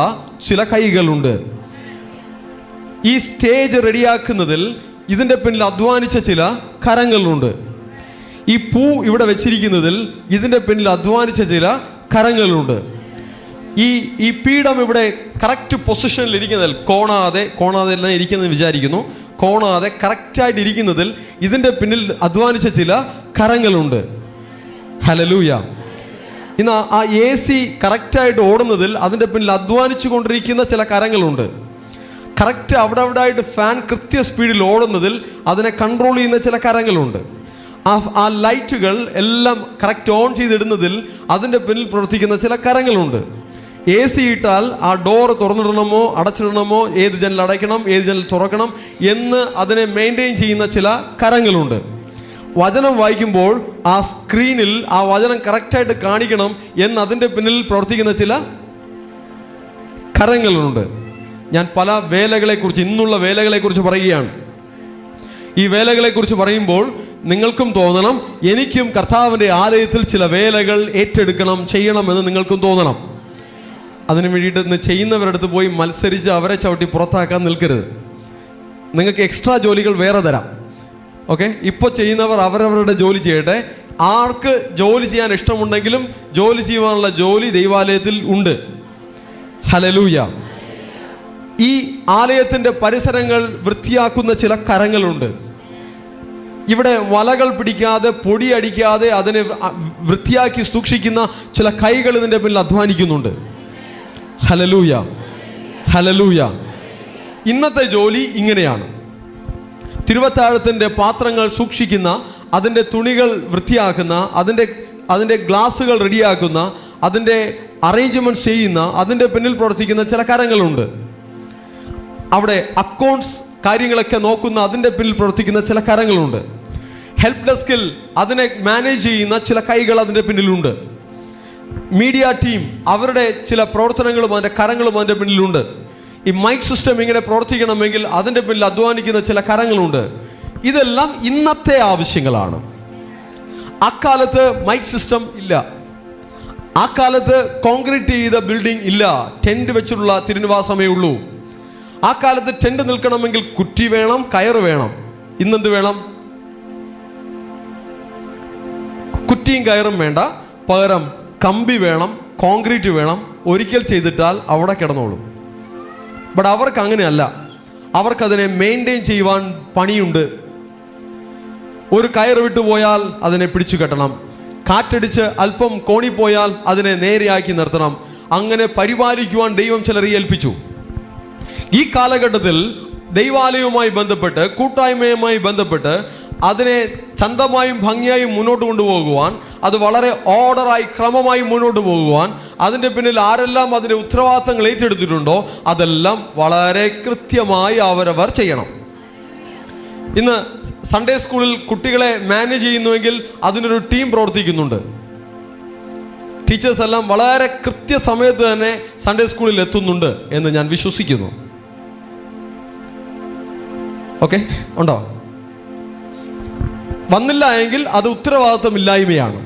ചില കൈകളുണ്ട്. ഈ സ്റ്റേജ് റെഡിയാക്കുന്നതിൽ ഇതിൻ്റെ പിന്നിൽ അധ്വാനിച്ച ചില കരങ്ങളുണ്ട്. ഈ പൂ ഇവിടെ വെച്ചിരിക്കുന്നതിൽ ഇതിൻ്റെ പിന്നിൽ അധ്വാനിച്ച ചില കരങ്ങളുണ്ട്. ഈ പീഠം ഇവിടെ കറക്റ്റ് പൊസിഷനിൽ ഇരിക്കുന്നതിൽ കോണാതെ എല്ലാം ഇരിക്കുന്നത് വിചാരിക്കുന്നു, കോണാതെ കറക്റ്റായിട്ട് ഇരിക്കുന്നതിൽ ഇതിൻ്റെ പിന്നിൽ അധ്വാനിച്ച ചില കരങ്ങളുണ്ട്. ഹല്ലേലൂയ. ഇന്ന് ആ AC കറക്റ്റായിട്ട് ഓടുന്നതിൽ അതിൻ്റെ പിന്നിൽ അധ്വാനിച്ചു കൊണ്ടിരിക്കുന്ന ചില കരങ്ങളുണ്ട്. കറക്റ്റ് അവിടെ ആയിട്ട് ഫാൻ കൃത്യ സ്പീഡിൽ ഓടുന്നതിൽ അതിനെ കൺട്രോൾ ചെയ്യുന്ന ചില കരങ്ങളുണ്ട്. ആ ലൈറ്റുകൾ എല്ലാം കറക്റ്റ് ഓൺ ചെയ്തിടുന്നതിൽ അതിൻ്റെ പിന്നിൽ പ്രവർത്തിക്കുന്ന ചില കരങ്ങളുണ്ട്. AC ഇട്ടാൽ ആ ഡോറ് തുറന്നിടണമോ അടച്ചിടണമോ, ഏത് ജനൽ അടയ്ക്കണം ഏത് ജനൽ തുറക്കണം എന്ന് അതിനെ മെയിൻറ്റെയിൻ ചെയ്യുന്ന ചില കരങ്ങളുണ്ട്. വചനം വായിക്കുമ്പോൾ ആ സ്ക്രീനിൽ ആ വചനം കറക്റ്റായിട്ട് കാണിക്കണം എന്ന് അതിൻ്റെ പിന്നിൽ പ്രവർത്തിക്കുന്ന ചില കരങ്ങളുണ്ട്. ഞാൻ പല വേലകളെക്കുറിച്ച്, ഇന്നുള്ള വേലകളെക്കുറിച്ച് പറയുകയാണ്. ഈ വേലകളെക്കുറിച്ച് പറയുമ്പോൾ നിങ്ങൾക്കും തോന്നണം, എനിക്കും കർത്താവിൻ്റെ ആലയത്തിൽ ചില വേലകൾ ഏറ്റെടുക്കണം, ചെയ്യണമെന്ന് നിങ്ങൾക്കും തോന്നണം. അതിനു വേണ്ടിയിട്ട് ഇന്ന് ചെയ്യുന്നവരുടെ അടുത്ത് പോയി മത്സരിച്ച് അവരെ ചവിട്ടി പുറത്താക്കാൻ നിൽക്കരുത്. നിങ്ങൾക്ക് എക്സ്ട്രാ ജോലികൾ വേറെ തരാം. ഓക്കെ, ഇപ്പോൾ ചെയ്യുന്നവർ അവരവരുടെ ജോലി ചെയ്യട്ടെ. ആർക്ക് ജോലി ചെയ്യാൻ ഇഷ്ടമുണ്ടെങ്കിലും ജോലി ചെയ്യുവാനുള്ള ജോലി ദൈവാലയത്തിൽ ഉണ്ട്. ഹല്ലേലൂയ. ഈ ആലയത്തിൻ്റെ പരിസരങ്ങൾ വൃത്തിയാക്കുന്ന ചില കരങ്ങളുണ്ട്. ഇവിടെ വലകൾ പിടിക്കാതെ പൊടി അടിക്കാതെ അതിനെ വൃത്തിയാക്കി സൂക്ഷിക്കുന്ന ചില കൈകൾ ഇതിൻ്റെ പിന്നിൽ അധ്വാനിക്കുന്നുണ്ട്. Hallelujah, hallelujah. ഇന്നത്തെ ജോലി ഇങ്ങനെയാണ്. തിരുവത്താഴത്തിൻ്റെ പാത്രങ്ങൾ സൂക്ഷിക്കുന്ന, അതിൻ്റെ തുണികൾ വൃത്തിയാക്കുന്ന, അതിൻ്റെ ഗ്ലാസുകൾ റെഡിയാക്കുന്ന, അതിൻ്റെ അറേഞ്ച്മെൻറ്റ്സ് ചെയ്യുന്ന, അതിൻ്റെ പിന്നിൽ പ്രവർത്തിക്കുന്ന ചില കരങ്ങളുണ്ട്. അവിടെ അക്കൗണ്ട്സ് കാര്യങ്ങളൊക്കെ നോക്കുന്ന, അതിൻ്റെ പിന്നിൽ പ്രവർത്തിക്കുന്ന ചില കരങ്ങളുണ്ട്. ഹെൽപ്പ് ഡെസ്കിൽ അതിനെ മാനേജ് ചെയ്യുന്ന ചില കൈകൾ അതിൻ്റെ പിന്നിലുണ്ട്. മീഡിയ ടീം അവരുടെ ചില പ്രവർത്തനങ്ങളും അതിൻ്റെ കരങ്ങളും അതിൻ്റെ പിന്നിലുണ്ട്. ഈ മൈക്ക് സിസ്റ്റം ഇങ്ങനെ പ്രവർത്തിക്കണമെങ്കിൽ അതിൻ്റെ പിന്നിൽ അധ്വാനിക്കുന്ന ചില കരങ്ങളുണ്ട്. ഇതെല്ലാം ഇന്നത്തെ ആവശ്യങ്ങളാണ്. അക്കാലത്ത് മൈക്ക് സിസ്റ്റം ഇല്ല. ആ കാലത്ത് കോൺക്രീറ്റ് ചെയ്ത ബിൽഡിംഗ് ഇല്ല, ടെൻറ്റ് വെച്ചിട്ടുള്ള തിരുനിവാസമേ ഉള്ളൂ. ആ കാലത്ത് ടെൻറ്റ് നിൽക്കണമെങ്കിൽ കുറ്റി വേണം, കയറ് വേണം. ഇന്നെന്ത് വേണം? കുറ്റിയും കയറും വേണ്ട, പകരം കമ്പി വേണം, കോൺക്രീറ്റ് വേണം. ഒരിക്കൽ ചെയ്തിട്ടാൽ അവിടെ കിടന്നോളും. ബട്ട് അവർക്ക് അങ്ങനെയല്ല. അവർക്കതിനെ മെയിൻറ്റെയിൻ ചെയ്യുവാൻ പണിയുണ്ട്. ഒരു കയറ് വിട്ടുപോയാൽ അതിനെ പിടിച്ചു കെട്ടണം. കാറ്റടിച്ച് അല്പം കോണിപ്പോയാൽ അതിനെ നേരെയാക്കി നിർത്തണം. അങ്ങനെ പരിപാലിക്കുവാൻ ദൈവം ചിലരെ ഏൽപ്പിച്ചു. ഈ കാലഘട്ടത്തിൽ ദൈവാലയവുമായി ബന്ധപ്പെട്ട്, കൂട്ടായ്മയുമായി ബന്ധപ്പെട്ട് അതിനെ ചന്തമായും ഭംഗിയായും മുന്നോട്ട് കൊണ്ടുപോകുവാൻ, അത് വളരെ ഓർഡറായി ക്രമമായി മുന്നോട്ട് പോകുവാൻ, അതിൻ്റെ പിന്നിൽ ആരെല്ലാം അതിൻ്റെ ഉത്തരവാദിത്തങ്ങൾ ഏറ്റെടുത്തിട്ടുണ്ടോ അതെല്ലാം വളരെ കൃത്യമായി അവരവർ ചെയ്യണം. ഇന്ന് സൺഡേ സ്കൂളിൽ കുട്ടികളെ മാനേജ് ചെയ്യുന്നുവെങ്കിൽ അതിനൊരു ടീം പ്രവർത്തിക്കുന്നുണ്ട്. ടീച്ചേഴ്സ് എല്ലാം വളരെ കൃത്യസമയത്ത് തന്നെ സൺഡേ സ്കൂളിൽ എത്തുന്നുണ്ട് എന്ന് ഞാൻ വിശ്വസിക്കുന്നു. ഓക്കെ, ഉണ്ടോ? വന്നില്ല എങ്കിൽ അത് ഉത്തരവാദിത്തമില്ലായ്മയാണ്.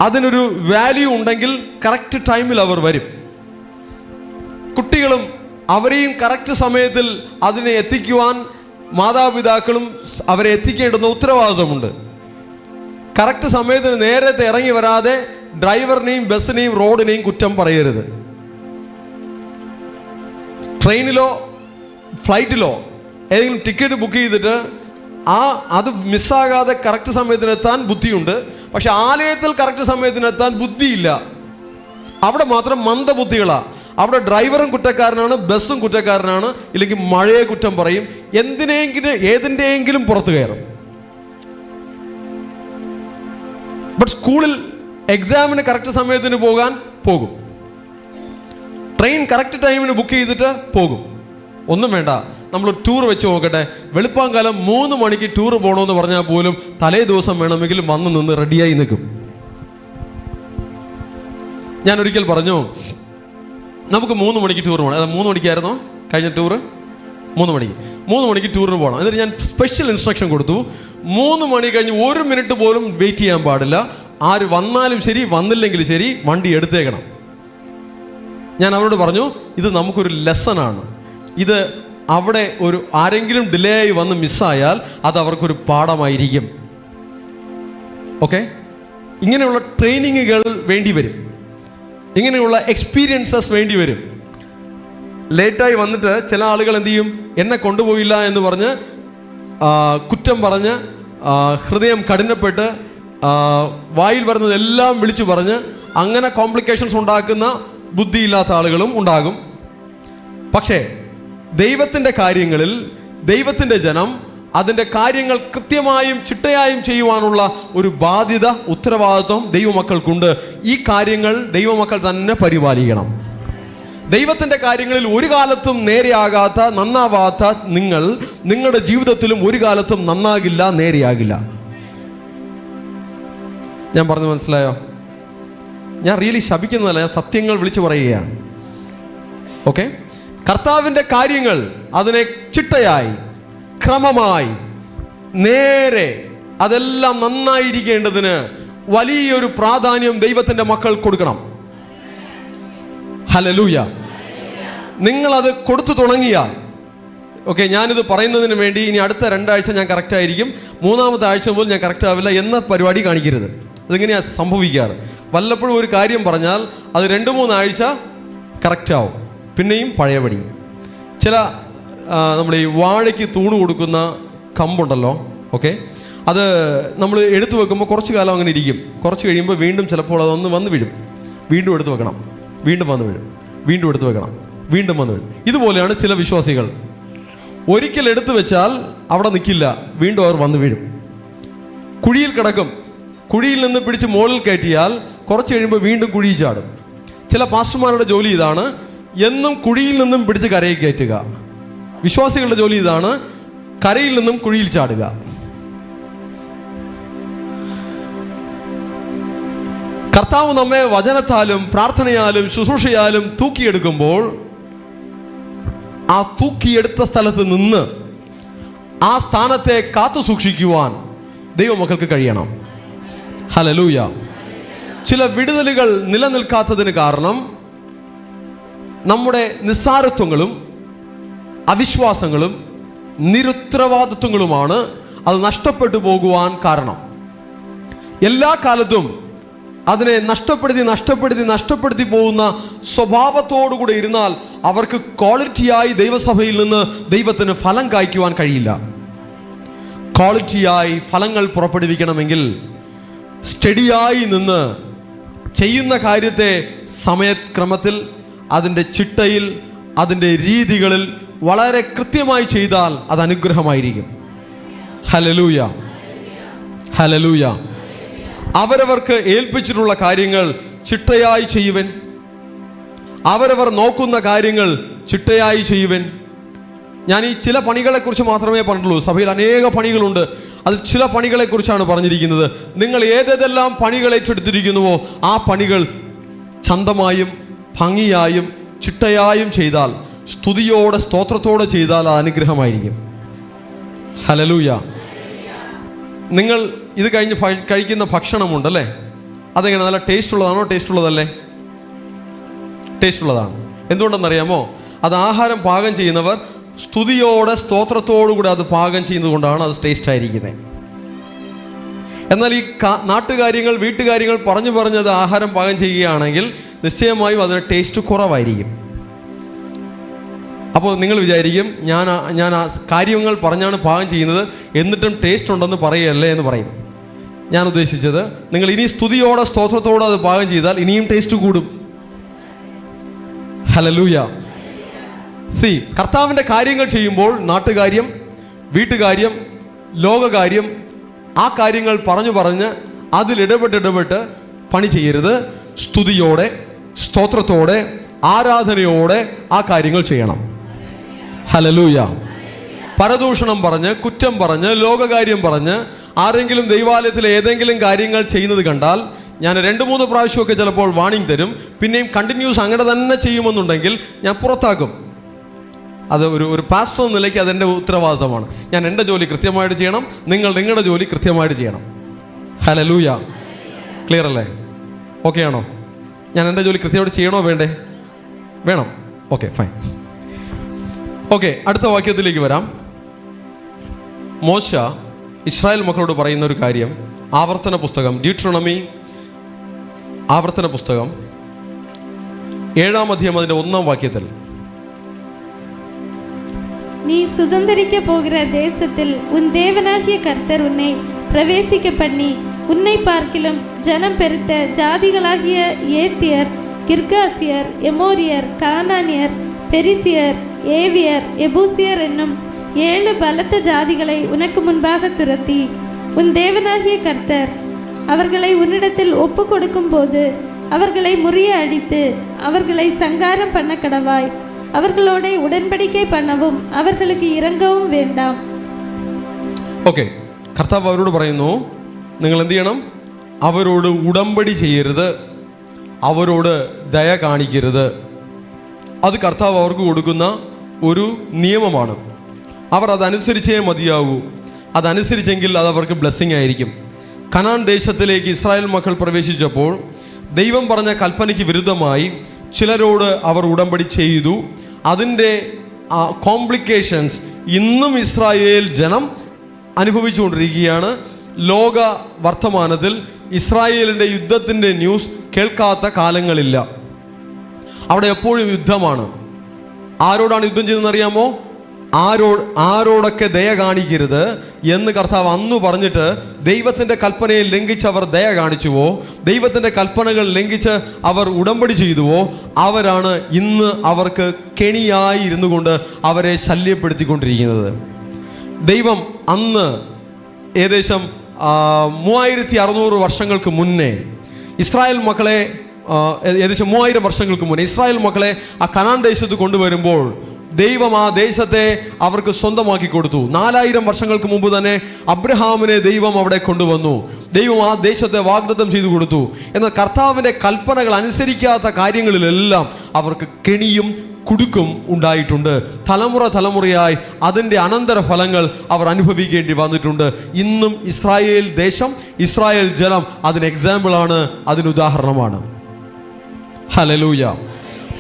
അതിനൊരു വാല്യൂ ഉണ്ടെങ്കിൽ കറക്റ്റ് ടൈമിൽ അവർ വരും. കുട്ടികളും അവരെയും കറക്റ്റ് സമയത്തിൽ അതിനെ എത്തിക്കുവാൻ മാതാപിതാക്കളും അവരെ എത്തിക്കേണ്ടുന്ന ഉത്തരവാദിത്തമുണ്ട്. കറക്റ്റ് സമയത്തിന് നേരത്തെ ഇറങ്ങി വരാതെ ഡ്രൈവറിനെയും ബസ്സിനെയും റോഡിനെയും കുറ്റം പറയരുത്. ട്രെയിനിലോ ഫ്ലൈറ്റിലോ ഏതെങ്കിലും ടിക്കറ്റ് ബുക്ക് ചെയ്തിട്ട് അത് മിസ്സാകാതെ കറക്റ്റ് സമയത്തിനെത്താൻ ബുദ്ധിയുണ്ട്. പക്ഷെ ആലയത്തിൽ കറക്റ്റ് സമയത്തിനെത്താൻ ബുദ്ധിയില്ല. അവിടെ മാത്രം മന്ദബുദ്ധികളാണ്. അവിടെ ഡ്രൈവറും കുറ്റക്കാരനാണ്, ബസ്സും കുറ്റക്കാരനാണ്, ഇല്ലെങ്കിൽ മഴയെ കുറ്റം പറയും, ഏതിൻ്റെയെങ്കിലും പുറത്തു കയറും. ബട്ട് സ്കൂളിൽ എക്സാമിന് കറക്റ്റ് സമയത്തിന് പോകും. ട്രെയിൻ കറക്റ്റ് ടൈമിന് ബുക്ക് ചെയ്തിട്ട് പോകും. ഒന്നും വേണ്ട, നമ്മൾ ടൂർ വെച്ച് നോക്കട്ടെ. വെളുപ്പാങ്കാലം 3 മണിക്ക് ടൂർ പോകണമെന്ന് പറഞ്ഞാൽ പോലും തലേ ദിവസം വേണമെങ്കിലും വന്ന് നിന്ന് റെഡിയായി നിൽക്കും. ഞാൻ ഒരിക്കൽ പറഞ്ഞു, നമുക്ക് 3 മണിക്ക് ടൂർ പോകണം. 3 മണിക്കായിരുന്നോ കഴിഞ്ഞ ടൂറ്? 3 മണിക്ക് ടൂറിന് പോകണം. എന്നിട്ട് ഞാൻ സ്പെഷ്യൽ ഇൻസ്ട്രക്ഷൻ കൊടുത്തു, 3 മണി കഴിഞ്ഞ് 1 മിനിറ്റ് പോലും വെയിറ്റ് ചെയ്യാൻ പാടില്ല. ആര് വന്നാലും ശരി വന്നില്ലെങ്കിലും ശരി വണ്ടി എടുത്തേക്കണം. ഞാൻ അവരോട് പറഞ്ഞു, ഇത് നമുക്കൊരു ലെസണാണ്. ഇത് അവിടെ ആരെങ്കിലും ഡിലേ ആയി വന്ന് മിസ്സായാൽ അത് അവർക്കൊരു പാഠമായിരിക്കും. ഓക്കെ, ഇങ്ങനെയുള്ള ട്രെയിനിങ്ങുകൾ വേണ്ടി വരും, ഇങ്ങനെയുള്ള എക്സ്പീരിയൻസസ് വേണ്ടി വരും. ലേറ്റായി വന്നിട്ട് ചില ആളുകൾ എന്ത് ചെയ്യും, എന്നെ കൊണ്ടുപോയില്ല എന്ന് പറഞ്ഞ് കുറ്റം പറഞ്ഞ് ഹൃദയം കഠിനപ്പെട്ട് വായിൽ വരുന്നതെല്ലാം വിളിച്ചു പറഞ്ഞ് അങ്ങനെ കോംപ്ലിക്കേഷൻസ് ഉണ്ടാക്കുന്ന ബുദ്ധിയില്ലാത്ത ആളുകളും ഉണ്ടാകും. പക്ഷേ ദൈവത്തിൻ്റെ കാര്യങ്ങളിൽ ദൈവത്തിൻ്റെ ജനം അതിൻ്റെ കാര്യങ്ങൾ കൃത്യമായും ചിട്ടയായും ചെയ്യുവാനുള്ള ഒരു ബാധ്യത, ഉത്തരവാദിത്വം ദൈവമക്കൾക്കുണ്ട്. ഈ കാര്യങ്ങൾ ദൈവമക്കൾ തന്നെ പരിപാലിക്കണം. ദൈവത്തിൻ്റെ കാര്യങ്ങളിൽ ഒരു കാലത്തും നേരെയാകാത്ത, നന്നാവാത്ത നിങ്ങൾ നിങ്ങളുടെ ജീവിതത്തിലും ഒരു കാലത്തും നന്നാകില്ല, നേരെയാകില്ല. ഞാൻ പറഞ്ഞു മനസ്സിലായോ? ഞാൻ റിയലി ശപിക്കുന്നതല്ല, ഞാൻ സത്യങ്ങൾ വിളിച്ചു പറയുകയാണ്. ഓക്കെ, കർത്താവിൻ്റെ കാര്യങ്ങൾ അതിനെ ചിട്ടയായി, ക്രമമായി, നേരെ, അതെല്ലാം നന്നായിരിക്കേണ്ടതിന് വലിയൊരു പ്രാധാന്യം ദൈവത്തിൻ്റെ മക്കൾ കൊടുക്കണം. ഹല്ലേലൂയ. നിങ്ങളത് കൊടുത്തു തുടങ്ങിയാൽ, ഓക്കെ, ഞാനിത് പറയുന്നതിന് വേണ്ടി ഇനി അടുത്ത 2 ആഴ്ച ഞാൻ കറക്റ്റ് ആയിരിക്കും, 3-ാമത്തെ ആഴ്ച പോലും ഞാൻ കറക്റ്റ് ആവില്ല എന്ന പരിപാടി കാണിക്കരുത്. അതിങ്ങനെയാണ് സംഭവിക്കാറ്. വല്ലപ്പോഴും ഒരു കാര്യം പറഞ്ഞാൽ അത് 2-3 ആഴ്ച കറക്റ്റ് ആവും, പിന്നെയും പഴയപടി. ചില നമ്മൾ ഈ വാഴയ്ക്ക് തൂണ് കൊടുക്കുന്ന കമ്പുണ്ടല്ലോ, ഓക്കെ, അത് നമ്മൾ എടുത്തു വെക്കുമ്പോൾ കുറച്ച് കാലം അങ്ങനെ ഇരിക്കും. കുറച്ച് കഴിയുമ്പോൾ വീണ്ടും ചിലപ്പോൾ അതൊന്ന് വന്ന് വീഴും, വീണ്ടും എടുത്തു വെക്കണം, വീണ്ടും വന്ന് വീഴും, വീണ്ടും എടുത്തു വെക്കണം, വീണ്ടും വന്ന് വീഴും. ഇതുപോലെയാണ് ചില വിശ്വാസികൾ. ഒരിക്കൽ എടുത്തു വെച്ചാൽ അവിടെ നിൽക്കില്ല, വീണ്ടും അവർ വന്ന് വീഴും, കുഴിയിൽ കിടക്കും. കുഴിയിൽ നിന്ന് പിടിച്ച് മുകളിൽ കയറ്റിയാൽ കുറച്ച് കഴിയുമ്പോൾ വീണ്ടും കുഴിയിൽ ചാടും. ചില പാസ്റ്റർമാരുടെ ജോലി ഇതാണ്, എന്നും കുഴിയിൽ നിന്നും പിടിച്ച് കരയിൽ കയറ്റുക. വിശ്വാസികളുടെ ജോലി ഇതാണ്, കരയിൽ നിന്നും കുഴിയിൽ ചാടുക. കർത്താവ് നമ്മെ വചനത്താലും പ്രാർത്ഥനയാലും ശുശ്രൂഷയാലും തൂക്കിയെടുക്കുമ്പോൾ ആ തൂക്കിയെടുത്ത സ്ഥലത്ത് നിന്ന് ആ സ്ഥാനത്തെ കാത്തു സൂക്ഷിക്കുവാൻ ദൈവമക്കൾക്ക് കഴിയണം. ഹല്ലേലൂയ. ചില വിടുതലുകൾ നിലനിൽക്കാത്തതിന് കാരണം നമ്മുടെ നിസ്സാരത്വങ്ങളും അവിശ്വാസങ്ങളും നിരുത്തരവാദിത്വങ്ങളുമാണ് അത് നഷ്ടപ്പെട്ടു പോകുവാൻ കാരണം. എല്ലാ കാലത്തും അതിനെ നഷ്ടപ്പെടുത്തി പോകുന്ന സ്വഭാവത്തോടുകൂടെ ഇരുന്നാൽ അവർക്ക് ക്വാളിറ്റിയായി ദൈവസഭയിൽ നിന്ന് ദൈവത്തിന് ഫലം കായ്ക്കുവാൻ കഴിയില്ല. ക്വാളിറ്റിയായി ഫലങ്ങൾ പുറപ്പെടുവിക്കണമെങ്കിൽ സ്റ്റഡിയായി നിന്ന് ചെയ്യുന്ന കാര്യത്തെ സമയക്രമത്തിൽ, അതിൻ്റെ ചിട്ടയിൽ, അതിൻ്റെ രീതികളിൽ വളരെ കൃത്യമായി ചെയ്താൽ അത് അനുഗ്രഹമായിരിക്കും. Hallelujah, hallelujah. അവരവർക്ക് ഏൽപ്പിച്ചിട്ടുള്ള കാര്യങ്ങൾ ചിട്ടയായി ചെയ്യുവൻ, അവരവർ നോക്കുന്ന കാര്യങ്ങൾ ചിട്ടയായി ചെയ്യുവൻ. ഞാൻ ഈ ചില പണികളെക്കുറിച്ച് മാത്രമേ പറഞ്ഞുള്ളൂ. സഭയിൽ അനേക പണികളുണ്ട്, അതിൽ ചില പണികളെക്കുറിച്ചാണ് പറഞ്ഞിരിക്കുന്നത്. നിങ്ങൾ ഏതെല്ലാം പണികൾ ഏറ്റെടുത്തിരിക്കുന്നുവോ ആ പണികൾ ചന്തമായും ഭംഗിയായും ചിട്ടയായും ചെയ്താൽ, സ്തുതിയോടെ സ്തോത്രത്തോടെ ചെയ്താൽ അത് അനുഗ്രഹമായിരിക്കും. ഹല്ലേലൂയ. നിങ്ങൾ ഇത് കഴിഞ്ഞ് കഴിക്കുന്ന ഭക്ഷണമുണ്ടല്ലേ, അതെങ്ങനെ നല്ല ടേസ്റ്റ് ഉള്ളതാണോ? ടേസ്റ്റ് ഉള്ളതല്ലേ? ടേസ്റ്റ് ഉള്ളതാണ്. എന്തുകൊണ്ടെന്നറിയാമോ? അത് ആഹാരം പാകം ചെയ്യുന്നവർ സ്തുതിയോടെ സ്തോത്രത്തോടുകൂടി അത് പാകം ചെയ്യുന്നത് കൊണ്ടാണ് അത് ടേസ്റ്റ് ആയിരിക്കുന്നത്. എന്നാൽ ഈ നാട്ടുകാര്യങ്ങൾ, വീട്ടുകാര്യങ്ങൾ പറഞ്ഞത് ആഹാരം പാകം ചെയ്യുകയാണെങ്കിൽ നിശ്ചയമായും അതിന് ടേസ്റ്റ് കുറവായിരിക്കും. അപ്പോൾ നിങ്ങൾ വിചാരിക്കും ഞാൻ ആ കാര്യങ്ങൾ പറഞ്ഞാണ് പാകം ചെയ്യുന്നത്, എന്നിട്ടും ടേസ്റ്റ് ഉണ്ടെന്ന് പറയല്ലേ എന്ന് പറയും. ഞാൻ ഉദ്ദേശിച്ചത്, നിങ്ങൾ ഇനി സ്തുതിയോടെ സ്തോത്രത്തോടെ അത് പാകം ചെയ്താൽ ഇനിയും ടേസ്റ്റ് കൂടും. ഹല്ലേലൂയ. കർത്താവിൻ്റെ കാര്യങ്ങൾ ചെയ്യുമ്പോൾ നാട്ടുകാര്യം, വീട്ടുകാര്യം, ലോകകാര്യം, ആ കാര്യങ്ങൾ പറഞ്ഞ് അതിലിടപെട്ട് പണി ചെയ്യരുത്. സ്തുതിയോടെ സ്തോത്രത്തോടെ ആരാധനയോടെ ആ കാര്യങ്ങൾ ചെയ്യണം. ഹല്ലേലൂയ. പരദൂഷണം പറഞ്ഞ്, കുറ്റം പറഞ്ഞ്, ലോകകാര്യം പറഞ്ഞ് ആരെങ്കിലും ദൈവാലയത്തിൽ ഏതെങ്കിലും കാര്യങ്ങൾ ചെയ്യുന്നത് കണ്ടാൽ ഞാൻ 2-3 പ്രാവശ്യമൊക്കെ ചിലപ്പോൾ വാണിംഗ് തരും. പിന്നെയും കണ്ടിന്യൂസ് അങ്ങനെ തന്നെ ചെയ്യുമെന്നുണ്ടെങ്കിൽ ഞാൻ പുറത്താക്കും. അത് ഒരു പാസ്റ്റർ എന്ന നിലയ്ക്ക് അതെൻ്റെ ഉത്തരവാദിത്തമാണ്. ഞാൻ എൻ്റെ ജോലി കൃത്യമായിട്ട് ചെയ്യണം, നിങ്ങൾ നിങ്ങളുടെ ജോലി കൃത്യമായിട്ട് ചെയ്യണം. ഹല്ലേലൂയ. ക്ലിയർ അല്ലേ? ഓക്കെ ആണോ? ഞാൻ എൻ്റെ ജോലി കൃത്യമായിട്ട് ചെയ്യണോ വേണ്ടേ? വേണം. Okay, fine. ഓക്കെ, അടുത്ത വാക്യത്തിലേക്ക് വരാം. മോശ ഇസ്രായേൽ മക്കളോട് പറയുന്ന ഒരു കാര്യം ആവർത്തന പുസ്തകം, ഡ്യൂട്രോണമി ആവർത്തന പുസ്തകം 7-ാം അധ്യായം അതിൻ്റെ 1-ാം വാക്യത്തിൽ, நீ சுதந்தரிக்க போகிற தேசத்தில் உன் தேவனாகிய கர்த்தர் உன்னை பிரவேசிக்க பண்ணி உன்னை பார்க்கிலும் ஜனம் பெருத்த ஜாதிகளாகிய ஏத்தியர், கிர்காசியர், எமோரியர், கானானியர், பெரிசியர், ஏவியர், எபூசியர் என்னும் 7 பலத்த ஜாதிகளை உனக்கு முன்பாக துரத்தி உன் தேவனாகிய கர்த்தர் அவர்களை உன்னிடத்தில் ஒப்பு கொடுக்கும் போது அவர்களை முறிய அடித்து அவர்களை சங்காரம் பண்ண கடவாய். അവர்களോട് ഉടൻപടിക്കൈ പണവും അവർക്ക് ഇറങ്ങവും വേണ്ടാം. ഓക്കെ, കർത്താവ് അവരോട് പറയുന്നു, നിങ്ങൾ എന്ത് ചെയ്യണം? അവരോട് ഉടമ്പടി ചെയ്യരുത്, അവരോട് ദയ കാണിക്കരുത്. അത് കർത്താവ് അവർക്ക് കൊടുക്കുന്ന ഒരു നിയമമാണ്. അവർ അതനുസരിച്ചേ മതിയാകൂ. അതനുസരിച്ചെങ്കിൽ അത് അവർക്ക് ബ്ലെസ്സിങ് ആയിരിക്കും. കനാൻ ദേശത്തിലേക്ക് ഇസ്രായേൽ മക്കൾ പ്രവേശിച്ചപ്പോൾ ദൈവം പറഞ്ഞ കൽപ്പനയ്ക്ക് വിരുദ്ധമായി ചിലരോട് അവർ ഉടമ്പടി ചെയ്തു. അതിൻ്റെ കോംപ്ലിക്കേഷൻസ് ഇന്നും ഇസ്രായേൽ ജനം അനുഭവിച്ചുകൊണ്ടിരിക്കുകയാണ്. ലോക വർത്തമാനത്തിൽ ഇസ്രായേലിൻ്റെ യുദ്ധത്തിൻ്റെ ന്യൂസ് കേൾക്കാത്ത കാലങ്ങളില്ല. അവിടെ എപ്പോഴും യുദ്ധമാണ്. ആരോടാണ് യുദ്ധം ചെയ്തതെന്നറിയാമോ? ആരോടൊക്കെ ദയ കാണിക്കരുത് എന്ന് കർത്താവ് അന്ന് പറഞ്ഞിട്ട് ദൈവത്തിൻ്റെ കൽപ്പനയെ ലംഘിച്ച് അവർ ദയ കാണിച്ചുവോ, ദൈവത്തിൻ്റെ കൽപ്പനകൾ ലംഘിച്ച് അവർ ഉടമ്പടി ചെയ്തുവോ, അവരാണ് ഇന്ന് അവർക്ക് കെണിയായി ഇരുന്നു കൊണ്ട് അവരെ ശല്യപ്പെടുത്തിക്കൊണ്ടിരിക്കുന്നത്. ദൈവം അന്ന് ഏകദേശം 3600 വർഷങ്ങൾക്ക് മുന്നേ ഇസ്രായേൽ മക്കളെ, ഏകദേശം 3000 വർഷങ്ങൾക്ക് മുന്നേ ഇസ്രായേൽ മക്കളെ ആ കനാൻ ദേശത്ത് കൊണ്ടുവരുമ്പോൾ ദൈവം ആ ദേശത്തെ അവർക്ക് സ്വന്തമാക്കി കൊടുത്തു. 4000 വർഷങ്ങൾക്ക് മുമ്പ് തന്നെ അബ്രഹാമിനെ ദൈവം അവിടെ കൊണ്ടുവന്നു. ദൈവം ആ ദേശത്തെ വാഗ്ദത്തം ചെയ്തു കൊടുത്തു. എന്നാൽ കർത്താവിൻ്റെ കൽപ്പനകൾ അനുസരിക്കാത്ത കാര്യങ്ങളിലെല്ലാം അവർക്ക് കെണിയും കുടുക്കും ഉണ്ടായിട്ടുണ്ട്. തലമുറയായി അതിൻ്റെ അനന്തര ഫലങ്ങൾ അവർ അനുഭവിക്കേണ്ടി വന്നിട്ടുണ്ട്. ഇന്നും ഇസ്രായേൽ ദേശം, ഇസ്രായേൽ ജനം അതിന് എക്സാമ്പിളാണ്, അതിനുദാഹരണമാണ്. ഹല്ലേലൂയ.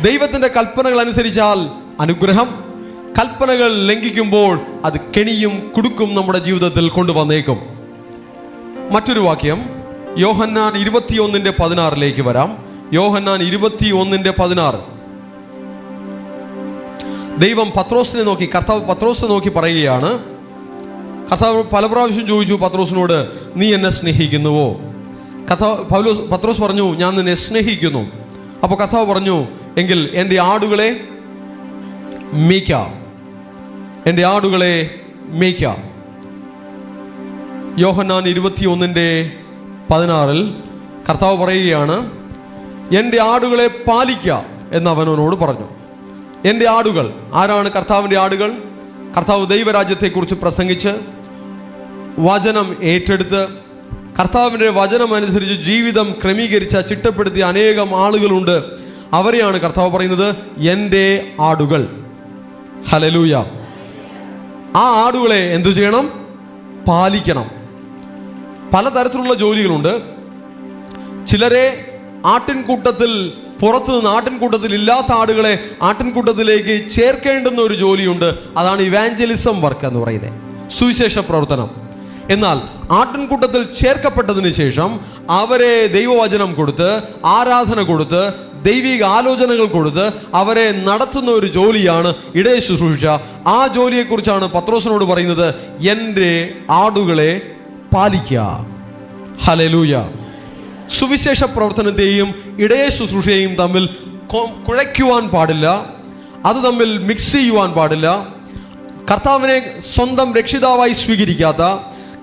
ദൈവത്തിൻ്റെ കൽപ്പനകൾ അനുസരിച്ചാൽ അനുഗ്രഹം, കൽപ്പനകൾ ലംഘിക്കുമ്പോൾ അത് കെണിയും കുടുക്കും നമ്മുടെ ജീവിതത്തിൽ കൊണ്ടുവന്നേക്കും. മറ്റൊരു വാക്യം യോഹന്നാൻ 21:16 വരാം. യോഹന്നാൻ 21:16. ദൈവം പത്രോസിനെ നോക്കി, കർത്താവ് പത്രോസിനെ നോക്കി പറയുകയാണ്. കർത്താവ് പല പ്രാവശ്യം ചോദിച്ചു പത്രോസിനോട്, നീ എന്നെ സ്നേഹിക്കുന്നുവോ? പത്രോസ് പറഞ്ഞു, ഞാൻ നിന്നെ സ്നേഹിക്കുന്നു. അപ്പോൾ കർത്താവ് പറഞ്ഞു, എങ്കിൽ എൻ്റെ ആടുകളെ മേയ്ക്കാം, എൻ്റെ ആടുകളെ മേയ്ക്കാം. യോഹന്നാൻ 21:16 കർത്താവ് പറയുകയാണ്, എൻ്റെ ആടുകളെ പാലിക്കാം എന്ന് അവനോട് പറഞ്ഞു. എൻ്റെ ആടുകൾ ആരാണ്? കർത്താവിൻ്റെ ആടുകൾ. കർത്താവ് ദൈവരാജ്യത്തെക്കുറിച്ച് പ്രസംഗിച്ച് വചനം ഏറ്റെടുത്ത് കർത്താവിൻ്റെ വചനം അനുസരിച്ച് ജീവിതം ക്രമീകരിച്ച ചിട്ടപ്പെടുത്തിയ അനേകം ആളുകളുണ്ട്. അവരെയാണ് കർത്താവ് പറയുന്നത് എൻ്റെ ആടുകൾ. ഹല്ലേലൂയ. ആ ആടുകളെ എന്തു ചെയ്യണം? പാലിക്കണം. പലതരത്തിലുള്ള ജോലികളുണ്ട്. ചിലരെ ആട്ടിൻകൂട്ടത്തിൽ പുറത്തുനിന്ന്, ആട്ടിൻകൂട്ടത്തിൽ ഇല്ലാത്ത ആടുകളെ ആട്ടിൻകൂട്ടത്തിലേക്ക് ചേർക്കേണ്ടുന്ന ഒരു ജോലിയുണ്ട്. അതാണ് ഇവാഞ്ചലിസം വർക്ക് എന്ന് പറയുന്നത്, സുവിശേഷ പ്രവർത്തനം. എന്നാൽ ആട്ടിൻകൂട്ടത്തിൽ ചേർക്കപ്പെട്ടതിന് ശേഷം അവരെ ദൈവവചനം കൊടുത്ത്, ആരാധന കൊടുത്ത്, ദൈവിക ആലോചനകൾ കൊടുത്ത് അവരെ നടത്തുന്ന ഒരു ജോലിയാണ് ഇടയ ശുശ്രൂഷ. ആ ജോലിയെക്കുറിച്ചാണ് പത്രോസിനോട് പറയുന്നത്, എൻ്റെ ആടുകളെ പാലിക്കുക. ഹല്ലേലൂയ. സുവിശേഷ പ്രവർത്തനത്തെയും ഇടയ ശുശ്രൂഷയെയും തമ്മിൽ കുഴയ്ക്കുവാൻ പാടില്ല, അത് തമ്മിൽ മിക്സ് ചെയ്യുവാൻ പാടില്ല. കർത്താവിനെ സ്വന്തം രക്ഷിതാവായി സ്വീകരിക്കാത്ത,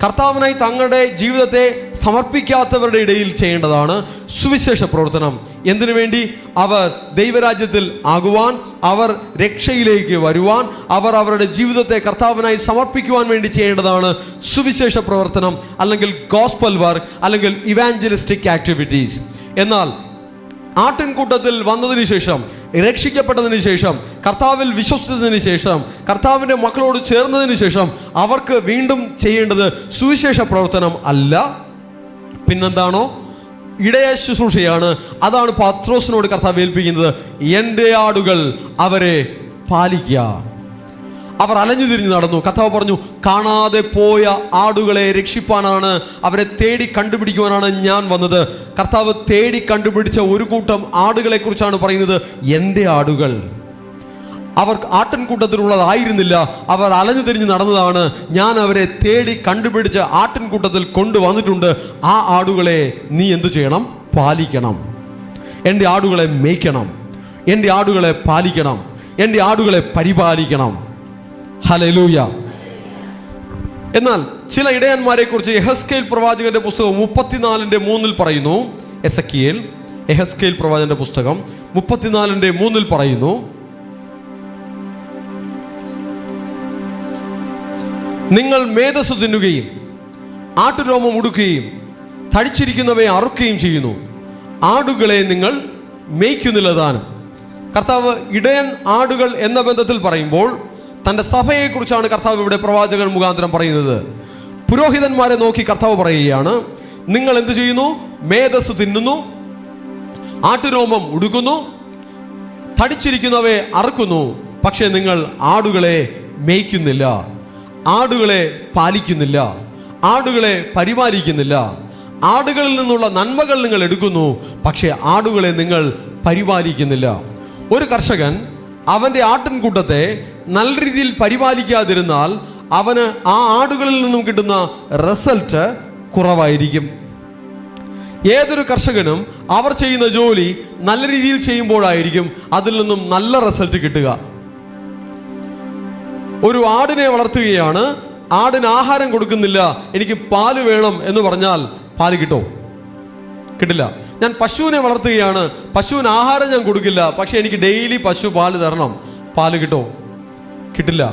കർത്താവിനായി തങ്ങളുടെ ജീവിതത്തെ സമർപ്പിക്കാത്തവരുടെ ഇടയിൽ ചെയ്യേണ്ടതാണ് സുവിശേഷ പ്രവർത്തനം. എന്തിനു വേണ്ടി? അവർ ദൈവരാജ്യത്തിൽ ആകുവാൻ, അവർ രക്ഷയിലേക്ക് വരുവാൻ, അവർ അവരുടെ ജീവിതത്തെ കർത്താവിനായി സമർപ്പിക്കുവാൻ വേണ്ടി ചെയ്യേണ്ടതാണ് സുവിശേഷ പ്രവർത്തനം, അല്ലെങ്കിൽ ഗോസ്പൽ വർക്ക്, അല്ലെങ്കിൽ ഇവാഞ്ചലിസ്റ്റിക് ആക്ടിവിറ്റീസ്. എന്നാൽ ആട്ടിൻകൂട്ടത്തിൽ വന്നതിന് ശേഷം, രക്ഷിക്കപ്പെട്ടതിന് ശേഷം, കർത്താവിൽ വിശ്വസിച്ചതിന് ശേഷം, കർത്താവിൻ്റെ മക്കളോട് ചേർന്നതിന് ശേഷം അവർക്ക് വീണ്ടും ചെയ്യേണ്ടത് സുവിശേഷ പ്രവർത്തനം അല്ല, പിന്നെന്താണോ? ഇടയ ശുശ്രൂഷയാണ്. അതാണ് പത്രോസിനോട് കർത്താവ് ഏൽപ്പിക്കുന്നത്, എൻ്റെ ആടുകൾ അവരെ പാലിക്കുക. അവർ അലഞ്ഞു തിരിഞ്ഞ് നടന്നു. കർത്താവ് പറഞ്ഞു, കാണാതെ പോയ ആടുകളെ രക്ഷിപ്പാനാണ്, അവരെ തേടി കണ്ടുപിടിക്കുവാനാണ് ഞാൻ വന്നത്. കർത്താവ് തേടി കണ്ടുപിടിച്ച ഒരു കൂട്ടം ആടുകളെ കുറിച്ചാണ് പറയുന്നത്. എൻ്റെ ആടുകൾ. അവർ ആട്ടിൻകൂട്ടത്തിലുള്ളതായിരുന്നില്ല, അവർ അലഞ്ഞു തിരിഞ്ഞ് നടന്നതാണ്. ഞാൻ അവരെ തേടി കണ്ടുപിടിച്ച് ആട്ടിൻകൂട്ടത്തിൽ കൊണ്ടുവന്നിട്ടുണ്ട്. ആ ആടുകളെ നീ എന്തു ചെയ്യണം? പാലിക്കണം. എൻ്റെ ആടുകളെ മേയ്ക്കണം, എൻ്റെ ആടുകളെ പാലിക്കണം, എൻ്റെ ആടുകളെ പരിപാലിക്കണം. ഹല്ലേലൂയ. എന്നാൽ ചില ഇടയന്മാരെ കുറിച്ച് യെഹെസ്കേൽ പ്രവാചകന്റെ പുസ്തകം 34:3 പറയുന്നു. യെഹെസ്കേൽ പ്രവാചകന്റെ പുസ്തകം 34:3 പറയുന്നു, നിങ്ങൾ മേധസ്സു തിന്നുകയും ആട്ടുരോമം ഉടുക്കുകയും തടിച്ചിരിക്കുന്നവയെ അറുക്കുകയും ചെയ്യുന്നു, ആടുകളെ നിങ്ങൾ മേയ്ക്കുന്നില്ലതാനും. കർത്താവ് ഇടയൻ ആടുകൾ എന്ന ബന്ധത്തിൽ പറയുമ്പോൾ തൻ്റെ സഭയെക്കുറിച്ചാണ് കർത്താവ് ഇവിടെ പ്രവാചകൻ മുഖാന്തരം പറയുന്നത്. പുരോഹിതന്മാരെ നോക്കി കർത്താവ് പറയുകയാണ്, നിങ്ങൾ എന്ത് ചെയ്യുന്നു? മേധസ്സു തിന്നുന്നു, ആട്ടുരോമം ഉടുക്കുന്നു, തടിച്ചിരിക്കുന്നവയെ അറുക്കുന്നു, പക്ഷേ നിങ്ങൾ ആടുകളെ മേയ്ക്കുന്നില്ല, ആടുകളെ പാലിക്കുന്നില്ല, ആടുകളെ പരിപാലിക്കുന്നില്ല. ആടുകളിൽ നിന്നുള്ള നന്മകൾ നിങ്ങൾ എടുക്കുന്നു, പക്ഷേ ആടുകളെ നിങ്ങൾ പരിപാലിക്കുന്നില്ല. ഒരു കർഷകൻ അവൻ്റെ ആട്ടിൻകൂട്ടത്തെ നല്ല രീതിയിൽ പരിപാലിക്കാതിരുന്നാൽ അവന് ആ ആടുകളിൽ നിന്നും കിട്ടുന്ന റിസൾട്ട് കുറവായിരിക്കും. ഏതൊരു കർഷകനും അവർ ചെയ്യുന്ന ജോലി നല്ല രീതിയിൽ ചെയ്യുമ്പോഴായിരിക്കും അതിൽ നിന്നും നല്ല റിസൾട്ട് കിട്ടുക. ഒരു ആടിനെ വളർത്തുകയാണ്, ആടിന് ആഹാരം കൊടുക്കുന്നില്ല, എനിക്ക് പാല് വേണം എന്ന് പറഞ്ഞാൽ പാല് കിട്ടോ? കിട്ടില്ല. ഞാൻ പശുവിനെ വളർത്തുകയാണ്, പശുവിന് ആഹാരം ഞാൻ കൊടുക്കില്ല, പക്ഷെ എനിക്ക് ഡെയിലി പശു പാല് തരണം, പാല് കിട്ടോ? കിട്ടില്ല.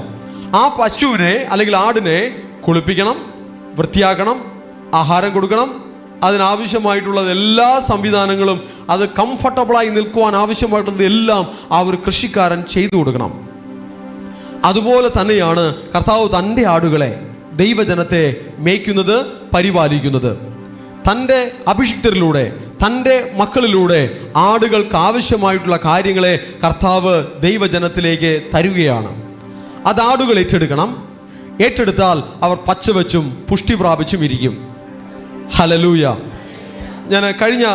ആ പശുവിനെ അല്ലെങ്കിൽ ആടിനെ കുളിപ്പിക്കണം, വൃത്തിയാക്കണം, ആഹാരം കൊടുക്കണം, അതിനാവശ്യമായിട്ടുള്ള എല്ലാ സംവിധാനങ്ങളും, അത് കംഫർട്ടബിളായി നിൽക്കുവാൻ ആവശ്യമായിട്ടുള്ളത് എല്ലാം ആ ഒരു കൃഷിക്കാരൻ ചെയ്തു കൊടുക്കണം. അതുപോലെ തന്നെയാണ് കർത്താവ് തൻ്റെ ആടുകളെ, ദൈവജനത്തെ മേയ്ക്കുന്നത്, പരിപാലിക്കുന്നത്. തൻ്റെ അഭിഷിക്തരിലൂടെ, തൻ്റെ മക്കളിലൂടെ ആടുകൾക്ക് ആവശ്യമായിട്ടുള്ള കാര്യങ്ങളെ കർത്താവ് ദൈവജനത്തിലേക്ക് തരുകയാണ്. അത് ആടുകൾ ഏറ്റെടുക്കണം. ഏറ്റെടുത്താൽ അവർ പച്ചവെച്ചും പുഷ്ടി പ്രാപിച്ചും ഇരിക്കും. ഹല്ലേലൂയ. ഞാൻ കഴിഞ്ഞ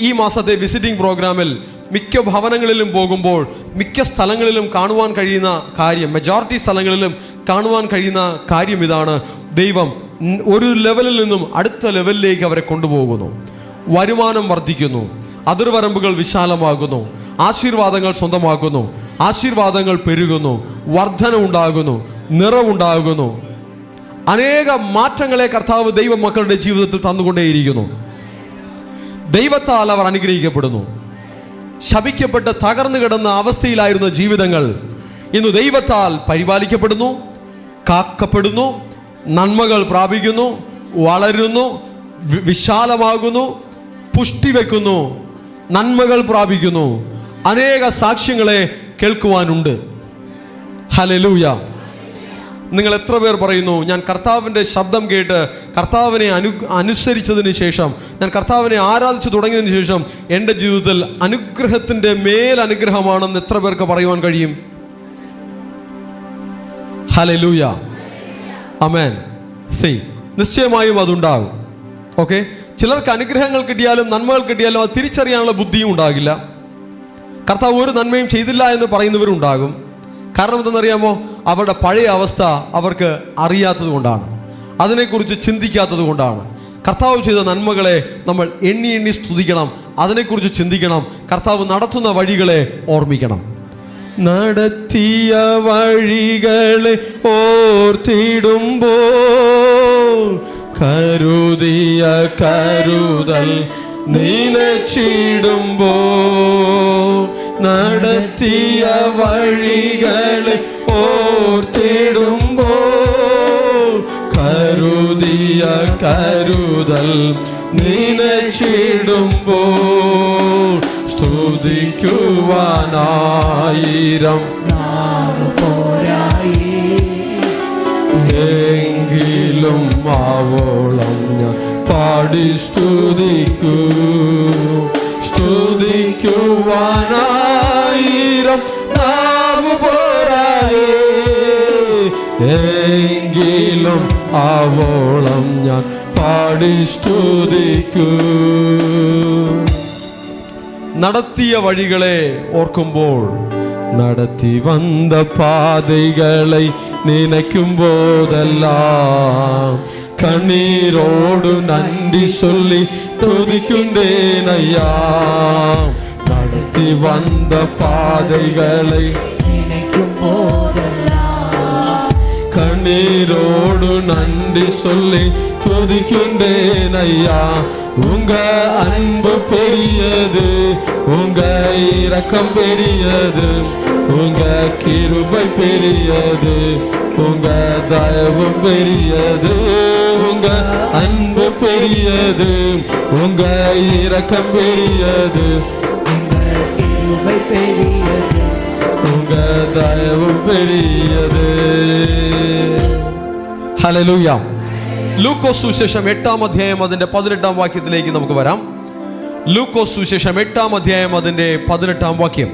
ഈ മാസത്തെ വിസിറ്റിംഗ് പ്രോഗ്രാമിൽ മിക്ക ഭവനങ്ങളിലും പോകുമ്പോൾ മിക്ക സ്ഥലങ്ങളിലും കാണുവാൻ കഴിയുന്ന കാര്യം, മെജോറിറ്റി സ്ഥലങ്ങളിലും കാണുവാൻ കഴിയുന്ന കാര്യം ഇതാണ്: ദൈവം ഒരു ലെവലിൽ നിന്നും അടുത്ത ലെവലിലേക്ക് അവരെ കൊണ്ടുപോകുന്നു. വരുമാനം വർദ്ധിക്കുന്നു, അതിർവരമ്പുകൾ വിശാലമാകുന്നു, ആശീർവാദങ്ങൾ സ്വന്തമാക്കുന്നു, ആശീർവാദങ്ങൾ പെരുകുന്നു, വർധന ഉണ്ടാകുന്നു, നിറവുണ്ടാകുന്നു. അനേക മാറ്റങ്ങളെ കർത്താവ് ദൈവ മക്കളുടെ ജീവിതത്തിൽ തന്നുകൊണ്ടേയിരിക്കുന്നു. ദൈവത്താൽ അവർ അനുഗ്രഹിക്കപ്പെടുന്നു. ശപിക്കപ്പെട്ട് തകർന്നു കിടന്ന അവസ്ഥയിലായിരുന്ന ജീവിതങ്ങൾ ഇന്ന് ദൈവത്താൽ പരിപാലിക്കപ്പെടുന്നു, കാക്കപ്പെടുന്നു, നന്മകൾ പ്രാപിക്കുന്നു, വളരുന്നു, വിശാലമാകുന്നു, പുഷ്ടി വെക്കുന്നു, നന്മകൾ പ്രാപിക്കുന്നു. അനേക സാക്ഷ്യങ്ങളെ കേൾക്കുവാനുണ്ട്. ഹല്ലേലൂയ. നിങ്ങൾ എത്ര പേർ പറയുന്നു, ഞാൻ കർത്താവിൻ്റെ ശബ്ദം കേട്ട് കർത്താവിനെ അനുസരിച്ചതിന് ശേഷം, ഞാൻ കർത്താവിനെ ആരാധിച്ചു തുടങ്ങിയതിന് ശേഷം എൻ്റെ ജീവിതത്തിൽ അനുഗ്രഹത്തിൻ്റെ മേൽ അനുഗ്രഹമാണെന്ന് എത്ര പേർക്ക് പറയുവാൻ കഴിയും? ഹല്ലേലൂയ. ആമേൻ. നിശ്ചയമായും അതുണ്ടാകും. ഓക്കെ. ചിലർക്ക് അനുഗ്രഹങ്ങൾ കിട്ടിയാലും നന്മകൾ കിട്ടിയാലും അത് തിരിച്ചറിയാനുള്ള ബുദ്ധിയും ഉണ്ടാകില്ല. കർത്താവ് ഒരു നന്മയും ചെയ്തില്ല എന്ന് പറയുന്നവരുണ്ടാകും. കാരണം എന്തെന്നറിയാമോ? അവരുടെ പഴയ അവസ്ഥ അവർക്ക് അറിയാത്തത് കൊണ്ടാണ്, അതിനെക്കുറിച്ച് ചിന്തിക്കാത്തത് കൊണ്ടാണ്. കർത്താവ് ചെയ്ത നന്മകളെ നമ്മൾ എണ്ണി എണ്ണി സ്തുതിക്കണം, അതിനെക്കുറിച്ച് ചിന്തിക്കണം, കർത്താവ് നടത്തുന്ന വഴികളെ ഓർമ്മിക്കണം. നടത്തിയ വഴികളെ ഓർത്തിടുമ്പോൾ കരുതിയ കരുതൽ നിലച്ചിടുമ്പോൾ, നടത്തിയ വഴികളെ ഓർത്തിടുമ്പോൾ കരുതിയ കരുതൽ നിലച്ചിടുമ്പോൾ, സ്തുതിക്കുവാനായിരം എങ്കിലും ആവോളം ഞാൻ പാടി സ്തുതിക്കൂ. സ്തുതിക്കുവാനായിരം നാവ് പോരായേ, എങ്കിലും ആവോളം ഞാൻ പാടി സ്തുതിക്കൂ. നടത്തിയ വഴികളെ ഓർക്കുമ്പോൾ, നടത്തി വന്ന പാതകളെ நினைக்கும்போதெல்லாம் கண்ணீரோடு நன்றி சொல்லி துதிக்கின்றேன் ஐயா. நடத்தி வந்த பாதைகளை நினைக்கும் போதெல்லாம் கண்ணீரோடு நன்றி சொல்லி துதிக்கின்றேன் ஐயா. உங்க அன்பு பெரியது, உங்க இரக்கம் பெரியது, உங்க கிருபை பெரியது, உங்க தயவு பெரியது. உங்க அன்பு பெரியது, உங்க இரக்கம் பெரியது, உங்க கிருபை பெரியது, உங்க தயவு பெரியது. ഹല്ലേലൂയ. ലൂക്കോസ് സുവിശേഷം 8-ാം അധ്യായം അതിന്റെ 18-ാം വാക്യത്തിലേക്ക് നമുക്ക് വരാം. ലൂക്കോസ് സുവിശേഷം 8-ാം അധ്യായം അതിന്റെ 18-ാം വാക്യം.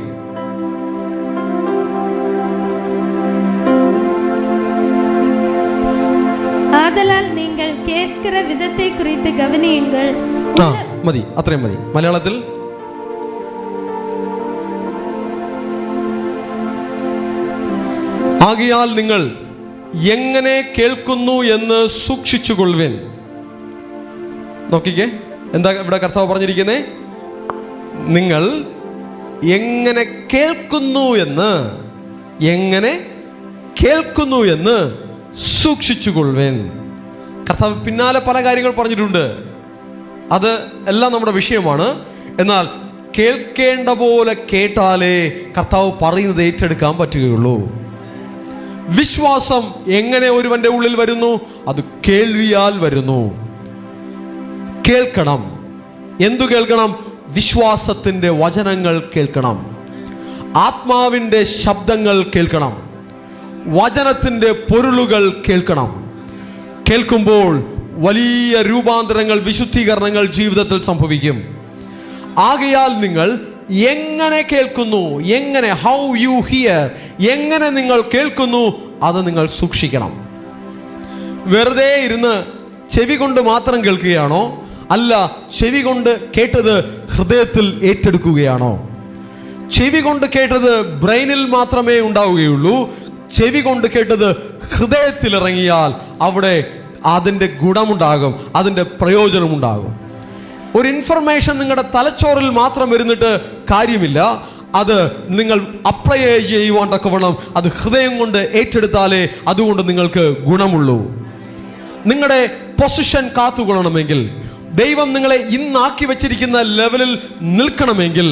ആദലാൽ നിങ്ങൾ കേൾക്കുന്ന വിധത്തെ കുറിച്ച് ഗവനിയുങ്ങൾ. മതി, അത്രയും മതി. മലയാളത്തിൽ ആകയാൽ നിങ്ങൾ എങ്ങനെ കേൾക്കുന്നു എന്ന് സൂക്ഷിച്ചുകൊള്ളുവിൻ. നോക്കിക്കേ, എന്താ ഇവിടെ കർത്താവ് പറഞ്ഞിരിക്കുന്നേ? നിങ്ങൾ എങ്ങനെ കേൾക്കുന്നു എന്ന് സൂക്ഷിച്ചുകൊള്ളുവിൻ. കർത്താവ് പിന്നാലെ പല കാര്യങ്ങൾ പറഞ്ഞിട്ടുണ്ട്. അത് എല്ലാം നമ്മുടെ വിഷയമാണ്. എന്നാൽ കേൾക്കേണ്ട പോലെ കേട്ടാലേ കർത്താവ് പറയുന്നത് ഏറ്റെടുക്കാൻ പറ്റുകയുള്ളൂ. വിശ്വാസം എങ്ങനെ ഒരുവന്റെ ഉള്ളിൽ വരുന്നു? അത് കേൾവിയാൽ വരുന്നു. കേൾക്കണം. എന്തു കേൾക്കണം? വിശ്വാസത്തിന്റെ വചനങ്ങൾ കേൾക്കണം. ആത്മാവിന്റെ ശബ്ദങ്ങൾ കേൾക്കണം. വചനത്തിന്റെ പൊരുളുകൾ കേൾക്കണം. കേൾക്കുമ്പോൾ വലിയ രൂപാന്തരങ്ങൾ, വിശുദ്ധീകരണങ്ങൾ ജീവിതത്തിൽ സംഭവിക്കും. ആകയാൽ നിങ്ങൾ എങ്ങനെ കേൾക്കുന്നു, ഹൗ യു ഹിയർ, എങ്ങനെ നിങ്ങൾ കേൾക്കുന്നു അത് നിങ്ങൾ സൂക്ഷിക്കണം. വെറുതെ ഇരുന്ന് ചെവി കൊണ്ട് മാത്രം കേൾക്കുകയാണോ? അല്ല, ചെവി കൊണ്ട് കേട്ടത് ഹൃദയത്തിൽ ഏറ്റെടുക്കുകയാണോ? ചെവി കൊണ്ട് കേട്ടത് ബ്രെയിനിൽ മാത്രമേ ഉണ്ടാവുകയുള്ളൂ. ചെവി കൊണ്ട് കേട്ടത് ഹൃദയത്തിൽ ഇറങ്ങിയാൽ അവിടെ അതിൻ്റെ ഗുണമുണ്ടാകും, അതിൻ്റെ പ്രയോജനമുണ്ടാകും. ഒരു ഇൻഫർമേഷൻ നിങ്ങളുടെ തലച്ചോറിൽ മാത്രം ഇരുന്നിട്ട് കാര്യമില്ല. അത് നിങ്ങൾ അപ്ലൈ ചെയ്യുവാൻ തക്കവണ്ണം അത് ഹൃദയം കൊണ്ട് ഏറ്റെടുത്താലേ അതുകൊണ്ട് നിങ്ങൾക്ക് ഗുണമുള്ളൂ. നിങ്ങളുടെ പൊസിഷൻ കാത്തുകൊള്ളണമെങ്കിൽ, ദൈവം നിങ്ങളെ ഇന്നാക്കി വെച്ചിരിക്കുന്ന ലെവലിൽ നിൽക്കണമെങ്കിൽ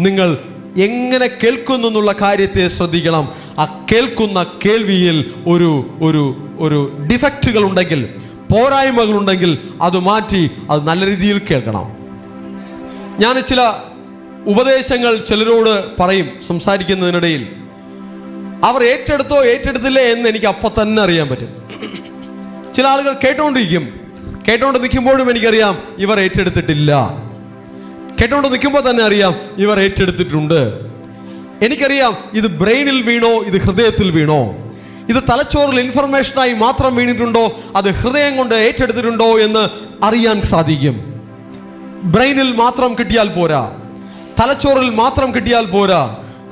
നിങ്ങൾ എങ്ങനെ കേൾക്കുന്നു എന്നുള്ള കാര്യത്തെ ശ്രദ്ധിക്കണം. ആ കേൾക്കുന്ന കേൾവിയിൽ ഒരു ഒരു ഒരു ഡിഫക്റ്റുകൾ ഉണ്ടെങ്കിൽ, പോരായ്മകളുണ്ടെങ്കിൽ അത് മാറ്റി അത് നല്ല രീതിയിൽ കേൾക്കണം. ഞാൻ ചില ഉപദേശങ്ങൾ ചിലരോട് പറയും സംസാരിക്കുന്നതിനിടയിൽ. അവർ ഏറ്റെടുത്തോ ഏറ്റെടുത്തില്ലേ എന്ന് എനിക്ക് അപ്പം തന്നെ അറിയാൻ പറ്റും. ചില ആളുകൾ കേട്ടോണ്ട് നിൽക്കുമ്പോഴും എനിക്കറിയാം ഇവർ ഏറ്റെടുത്തിട്ടില്ല. കേട്ടോണ്ട് നിൽക്കുമ്പോൾ തന്നെ അറിയാം ഇവർ ഏറ്റെടുത്തിട്ടുണ്ട്. എനിക്കറിയാം ഇത് ബ്രെയിനിൽ വീണോ, ഇത് ഹൃദയത്തിൽ വീണോ, ഇത് തലച്ചോറിൽ ഇൻഫർമേഷനായി മാത്രം വീണിട്ടുണ്ടോ, അത് ഹൃദയം കൊണ്ട് ഏറ്റെടുത്തിട്ടുണ്ടോ എന്ന് അറിയാൻ സാധിക്കും. ബ്രെയിനിൽ മാത്രം കിട്ടിയാൽ പോരാ, തലച്ചോറിൽ മാത്രം കിട്ടിയാൽ പോരാ.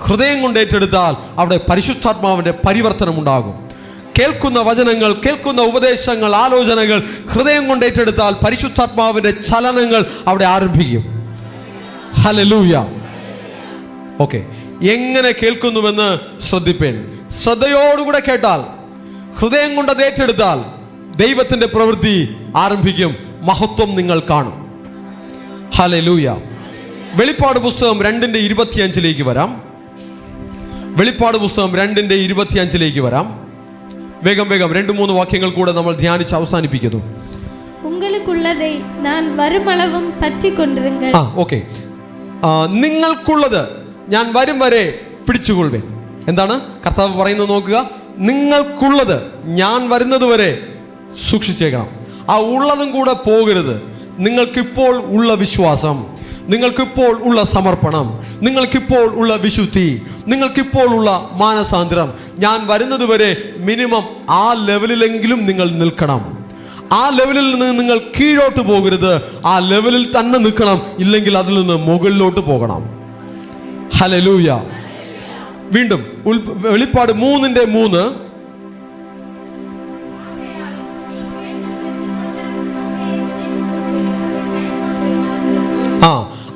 ഹൃദയം കൊണ്ട് ഏറ്റെടുത്താൽ അവിടെ പരിശുദ്ധാത്മാവിന്റെ പരിവർത്തനം ഉണ്ടാകും. കേൾക്കുന്ന വചനങ്ങൾ, കേൾക്കുന്ന ഉപദേശങ്ങൾ, ആലോചനകൾ ഹൃദയം കൊണ്ട് ഏറ്റെടുത്താൽ പരിശുദ്ധാത്മാവിന്റെ ചലനങ്ങൾ അവിടെ ആരംഭിക്കും. ഹല്ലേലൂയ. ഓക്കെ, എങ്ങനെ കേൾക്കുന്നുവെന്ന് ശ്രദ്ധിപ്പേൻ. ശ്രദ്ധയോടുകൂടെ കേട്ടാൽ, ഹൃദയം കൊണ്ട് അത് ഏറ്റെടുത്താൽ ദൈവത്തിന്റെ പ്രവൃത്തി ആരംഭിക്കും. മഹത്വം നിങ്ങൾ കാണും. ഹല്ലേലൂയ. വെളിപ്പാട് പുസ്തകം 2:25 വരാം. വെളിപ്പാട് പുസ്തകം 2:25 വരാം. വേഗം 2-3 വാക്യങ്ങൾ കൂടെ നമ്മൾ ധ്യാനിച്ച് അവസാനിപ്പിക്കുന്നു. ഉங்களுக்குள்ளதை நான் வருமளவும் பற்றிக்கொண்டிருங்கள். ഓക്കെ, നിങ്ങൾക്കുള്ളത് ഞാൻ വരും വരെ പിടിച്ചുകൊള്ളുവേൻ. എന്താണ് കർത്താവ് പറയുന്നത് നോക്കുക? നിങ്ങൾക്കുള്ളത് ഞാൻ വരുന്നത് വരെ സൂക്ഷിച്ചേക്കണം. ആ ഉള്ളതും കൂടെ പോകരുത്. നിങ്ങൾക്കിപ്പോൾ ഉള്ള വിശ്വാസം, നിങ്ങൾക്കിപ്പോൾ ഉള്ള സമർപ്പണം, നിങ്ങൾക്കിപ്പോൾ ഉള്ള വിശുദ്ധി, നിങ്ങൾക്കിപ്പോൾ ഉള്ള മാനസാന്തരം ഞാൻ വരുന്നത് വരെ മിനിമം ആ ലെവലിലെങ്കിലും നിങ്ങൾ നിൽക്കണം. ആ ലെവലിൽ നിന്ന് നിങ്ങൾ കീഴോട്ട് പോകരുത്, ആ ലെവലിൽ തന്നെ നിൽക്കണം. ഇല്ലെങ്കിൽ അതിൽ നിന്ന് മുകളിലോട്ട് പോകണം. ഹല്ലേലൂയ. വീണ്ടും വെളിപ്പാട് 3:3.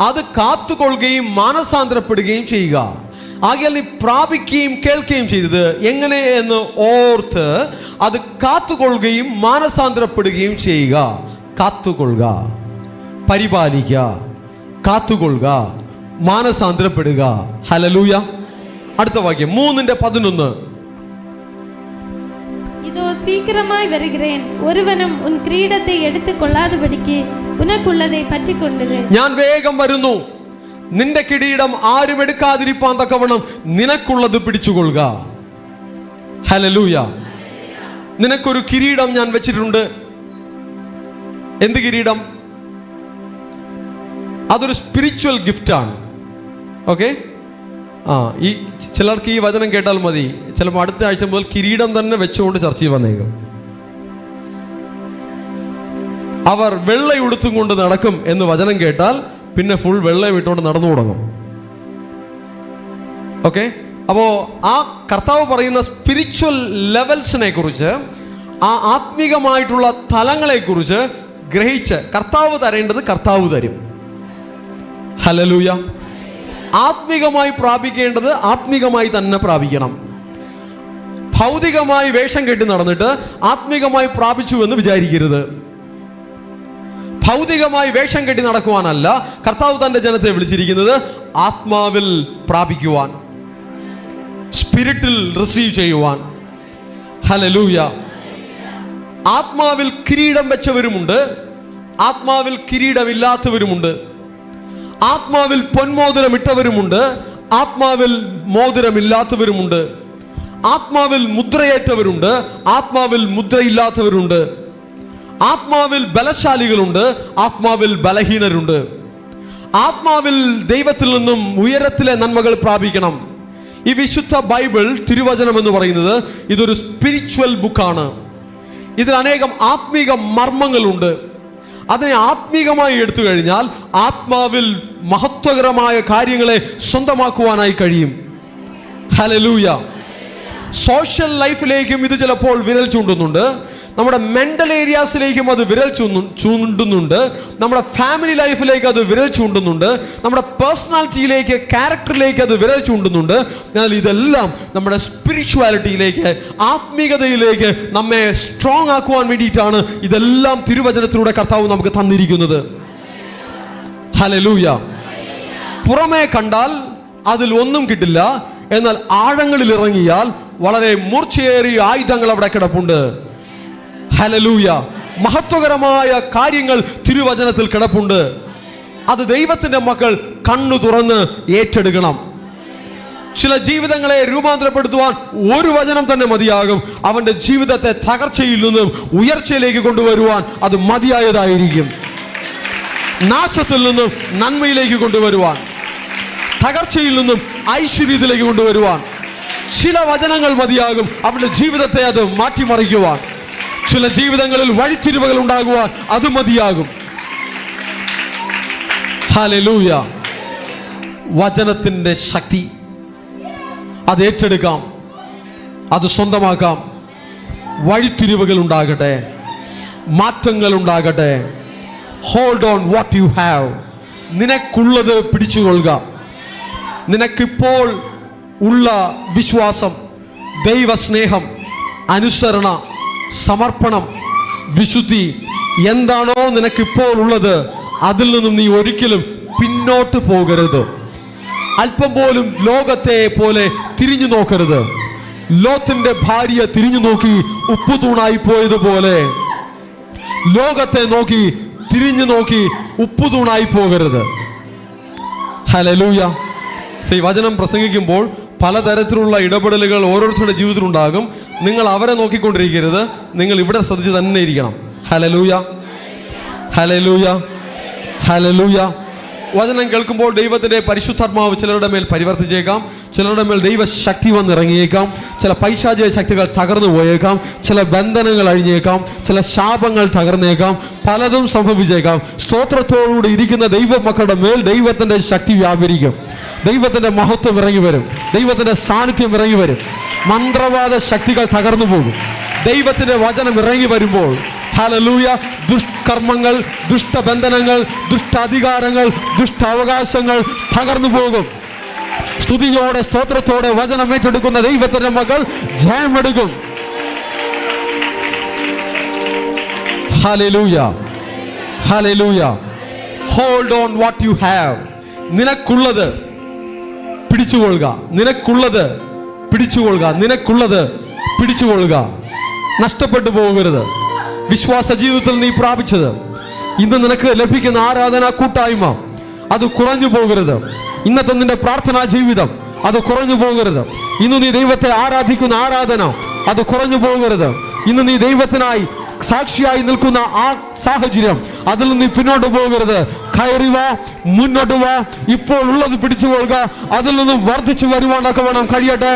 അത് കാത്തുകൊള്ളുകയും മാനസാന്തരപ്പെടുകയും ചെയ്യുക. ആകയാൽ നീ പ്രാപിക്കുകയും കേൾക്കുകയും ചെയ്തത് എങ്ങനെ എന്ന് ഓർത്ത് അത് കാത്തുകൊള്ളുകയും മാനസാന്തരപ്പെടുകയും ചെയ്യുക. കാത്തുകൊള്ളുക, പരിപാലിക്കുക, കാത്തുകൊള്ളുക, മാനസാന്തരപ്പെടുക. ഹല്ലേലൂയ. അടുത്ത വാക്യം 3:11. இதோ சீக்கிரமாய் வருகிறேன், ஒருவனும் உன் கிரீடத்தை எடுத்துக் கொள்ளாதபடிக்கு ഉനക്കുള്ളതേ പറ്റിക്കൊണ്ടത്. ഞാൻ വേഗം വരുന്നു, നിന്റെ കിരീടം ആരും എടുക്കാതിരിപ്പാൻ തക്കവണ്ണം നിനക്കുള്ളത് പിടിച്ചുകൊള്ളുക. ഹല്ലേലൂയ. നിനക്കൊരു കിരീടം ഞാൻ വെച്ചിട്ടുണ്ട്. എന്ത് കിരീടം? അതൊരു സ്പിരിച്വൽ ഗിഫ്റ്റാണ്. ഓക്കെ. ഈ ചിലർക്ക് ഈ വചനം കേട്ടാൽ മതി, ചിലപ്പോൾ അടുത്ത ആഴ്ച മുതൽ കിരീടം തന്നെ വെച്ചുകൊണ്ട് ചർച്ചയിൽ വന്നേക്കും. അവർ വെള്ളയുടുത്തും കൊണ്ട് നടക്കും എന്ന് വചനം കേട്ടാൽ പിന്നെ ഫുൾ വെള്ളം ഇട്ടുകൊണ്ട് നടന്നു തുടങ്ങും. ഓക്കെ. അപ്പോൾ ആ കർത്താവ് പറയുന്ന സ്പിരിച്വൽ ലെവൽസിനെ കുറിച്ച്, ആ ആത്മീകമായിട്ടുള്ള തലങ്ങളെ കുറിച്ച് ഗ്രഹിച്ച് കർത്താവ് തരേണ്ടത് കർത്താവ് തരും. ഹല്ലേലൂയ. ആത്മീകമായി പ്രാപിക്കേണ്ടത് ആത്മീകമായി തന്നെ പ്രാപിക്കണം. ഭൗതികമായി വേഷം കെട്ടി നടന്നിട്ട് ആത്മീകമായി പ്രാപിച്ചു എന്ന് വിചാരിക്കരുത്. ഭൗതികമായി വേഷം കെട്ടി നടക്കുവാനല്ല കർത്താവ് തന്റെ ജനത്തെ വിളിച്ചിരിക്കുന്നത്, ആത്മാവിൽ പ്രാപിക്കുവാൻ, സ്പിരിറ്റിൽ റിസീവ് ചെയ്യുവാൻ. ഹല്ലേലൂയ. ആത്മാവിൽ കിരീടം വെച്ചവരുമുണ്ട്, ആത്മാവിൽ കിരീടമില്ലാത്തവരുമുണ്ട്. ആത്മാവിൽ പൊന്മോതിരം ഇട്ടവരുമുണ്ട്, ആത്മാവിൽ മോതിരമില്ലാത്തവരുമുണ്ട്. ആത്മാവിൽ മുദ്രയേറ്റവരുണ്ട്, ആത്മാവിൽ മുദ്രയില്ലാത്തവരുണ്ട്. ആത്മാവിൽ ബലശാലികളുണ്ട്, ആത്മാവിൽ ബലഹീനരുണ്ട്. ആത്മാവിൽ ദൈവത്തിൽ നിന്നും ഉയരത്തിലെ നന്മകൾ പ്രാപിക്കണം. ഈ വിശുദ്ധ ബൈബിൾ, തിരുവചനം എന്ന് പറയുന്നത് ഇതൊരു സ്പിരിച്വൽ ബുക്കാണ്. ഇതിൽ അനേകം ആത്മീക മർമ്മങ്ങളുണ്ട്. അതിനെ ആത്മീകമായി എടുത്തു കഴിഞ്ഞാൽ ആത്മാവിൽ മഹത്വകരമായ കാര്യങ്ങളെ സ്വന്തമാക്കുവാനായി കഴിയും. ഹല്ലേലൂയ. സോഷ്യൽ ലൈഫിലേക്കും ഇത് ചിലപ്പോൾ വിരൽ ചൂണ്ടുന്നുണ്ട്, നമ്മുടെ മെന്റൽ ഏരിയാസിലേക്കും അത് വിരൽ ചൂണ്ടുന്നുണ്ട്, നമ്മുടെ ഫാമിലി ലൈഫിലേക്ക് അത് വിരൽ ചൂണ്ടുന്നുണ്ട്, നമ്മുടെ പേഴ്സണാലിറ്റിയിലേക്ക്, ക്യാരക്ടറിലേക്ക് അത് വിരൽ ചൂണ്ടുന്നുണ്ട്. എന്നാൽ ഇതെല്ലാം നമ്മുടെ സ്പിരിച്വാലിറ്റിയിലേക്ക്, ആത്മീകതയിലേക്ക് നമ്മെ സ്ട്രോങ് ആക്കുവാൻ വേണ്ടിയിട്ടാണ് ഇതെല്ലാം തിരുവചനത്തിലൂടെ കർത്താവ് നമുക്ക് തന്നിരിക്കുന്നത്. ഹല്ലേലൂയ. പുറമേ കണ്ടാൽ അതിൽ ഒന്നും കിട്ടില്ല, എന്നാൽ ആഴങ്ങളിൽ ഇറങ്ങിയാൽ വളരെ മൂർച്ചയേറിയ ആയുധങ്ങൾ അവിടെ കിടപ്പുണ്ട്. ഹല്ലേലൂയ. മഹത്വകരമായ കാര്യങ്ങൾ തിരുവചനത്തിൽ കിടപ്പുണ്ട്. അത് ദൈവത്തിന്റെ മക്കൾ കണ്ണു തുറന്ന് ഏറ്റെടുക്കണം. ചില ജീവിതങ്ങളെ രൂപാന്തരപ്പെടുത്തുവാൻ ഒരു വചനം തന്നെ മതിയാകും. അവന്റെ ജീവിതത്തെ തകർച്ചയിൽ നിന്നും ഉയർച്ചയിലേക്ക് കൊണ്ടുവരുവാൻ അത് മതിയായതായിരിക്കും. നാശത്തിൽ നിന്നും നന്മയിലേക്ക് കൊണ്ടുവരുവാൻ, തകർച്ചയിൽ നിന്നും ഐശ്വര്യത്തിലേക്ക് കൊണ്ടുവരുവാൻ ചില വചനങ്ങൾ മതിയാകും. അവന്റെ ജീവിതത്തെ അത് മാറ്റിമറിക്കുവാൻ. ചില ജീവിതങ്ങളിൽ വഴിത്തിരിവുകൾ ഉണ്ടാകുവാൻ അത് മതിയാകും. ഹല്ലേലൂയ. വചനത്തിന്റെ ശക്തി അത് ഏറ്റെടുക്കാം, അത് സ്വന്തമാക്കാം. വഴിത്തിരിവുകൾ ഉണ്ടാകട്ടെ, മാറ്റങ്ങൾ ഉണ്ടാകട്ടെ. Hold on what you have. നിനക്കുള്ളത് പിടിച്ചുകൊള്ളുക. നിനക്കിപ്പോൾ ഉള്ള വിശ്വാസം, ദൈവസ്നേഹം, അനുസരണ, സമർപ്പണം, വിശുദ്ധി എന്താണോ നിനക്കിപ്പോൾ ഉള്ളത്, അതിൽ നിന്നും നീ ഒരിക്കലും പിന്നോട്ട് പോകരുത്. അല്പം പോലും ലോകത്തെ പോലെ തിരിഞ്ഞു നോക്കരുത്. ലോത്തിന്റെ ഭാര്യ തിരിഞ്ഞു നോക്കി ഉപ്പുതൂണായി പോയതുപോലെ ലോകത്തെ നോക്കി തിരിഞ്ഞു നോക്കി ഉപ്പുതൂണായി പോകരുത്. ഹല്ലേലൂയ. ഈ വചനം പ്രസംഗിക്കുമ്പോൾ പലതരത്തിലുള്ള ഇടപെടലുകൾ ഓരോരുത്തരുടെ ജീവിതത്തിലുണ്ടാകും. നിങ്ങൾ അവരെ നോക്കിക്കൊണ്ടിരിക്കരുത്, നിങ്ങൾ ഇവിടെ ശ്രദ്ധിച്ച് തന്നെ ഇരിക്കണം. Hallelujah, hallelujah, hallelujah. വചനം കേൾക്കുമ്പോൾ ദൈവത്തിന്റെ പരിശുദ്ധാത്മാവ് ചിലരുടെ മേൽ പരിവർത്തിച്ചേക്കാം, ചിലരുടെ മേൽ ദൈവശക്തി വന്നിറങ്ങിയേക്കാം, ചില പൈശാചിക ശക്തികൾ തകർന്നു പോയേക്കാം, ചില ബന്ധനങ്ങൾ അഴിഞ്ഞേക്കാം, ചില ശാപങ്ങൾ തകർന്നേക്കാം, പലതും സംഭവിച്ചേക്കാം. സ്തോത്രത്തോടുകൂടി ഇരിക്കുന്ന ദൈവമക്കളുടെ മേൽ ദൈവത്തിൻ്റെ ശക്തി വ്യാപരിക്കും. ദൈവത്തിൻ്റെ മഹത്വം ഇറങ്ങി വരും. ദൈവത്തിൻ്റെ സാന്നിധ്യം ഇറങ്ങി വരും. മന്ത്രവാദ ശക്തികൾ തകർന്നു പോകും. ദൈവത്തിൻ്റെ വചനം ഇറങ്ങി വരുമ്പോൾ ഹല്ലേലൂയ, ദുഷ്കർമ്മങ്ങൾ, ദുഷ്ടബന്ധനങ്ങൾ, ദുഷ്ടാധികാരങ്ങൾ, ദുഷ്ടാവകാശങ്ങൾ തകർന്നു പോകും. സ്തുതിയോടെ സ്തോത്രത്തോടെ വചനം ഏറ്റെടുക്കുന്ന ദൈവത്തിന്റെ മക്കൾ ജയമെടുക്കും. Hallelujah, hallelujah. Hold on what you have. നിനക്കുള്ളത് പിടിച്ചുകൊള്ളുക, നിനക്കുള്ളത് പിടിച്ചുകൊള്ളുക, നിനക്കുള്ളത് പിടിച്ചുകൊള്ളുക. നഷ്ടപ്പെട്ടു പോകരുത്. വിശ്വാസ ജീവിതത്തിൽ നീ പ്രാപിച്ചത്, ഇന്ന് നിനക്ക് ലഭിക്കുന്ന ആരാധന കൂട്ടായ്മ, അത് കുറഞ്ഞു പോകരുത്. ഇന്നത്തെ നിന്റെ പ്രാർത്ഥനാ ജീവിതം അത് കുറഞ്ഞു പോകരുത്. ഇന്ന് നീ ദൈവത്തെ ആരാധിക്കുന്ന ആരാധന അത് കുറഞ്ഞു പോകരുത്. ഇന്ന് നീ ദൈവത്തിനായി സാക്ഷിയായി നിൽക്കുന്ന ആ സാഹചര്യം, അതിൽ നീ പിന്നോട്ട് പോകരുത്. കയറി വാ, മുന്നോട്ട് വാ. ഇപ്പോൾ ഉള്ളത് പിടിച്ചുകൊള്ളുക. അതിൽ നിന്നും വർദ്ധിച്ചു വരുവാനൊക്കെ വേണം കഴിയട്ടെ.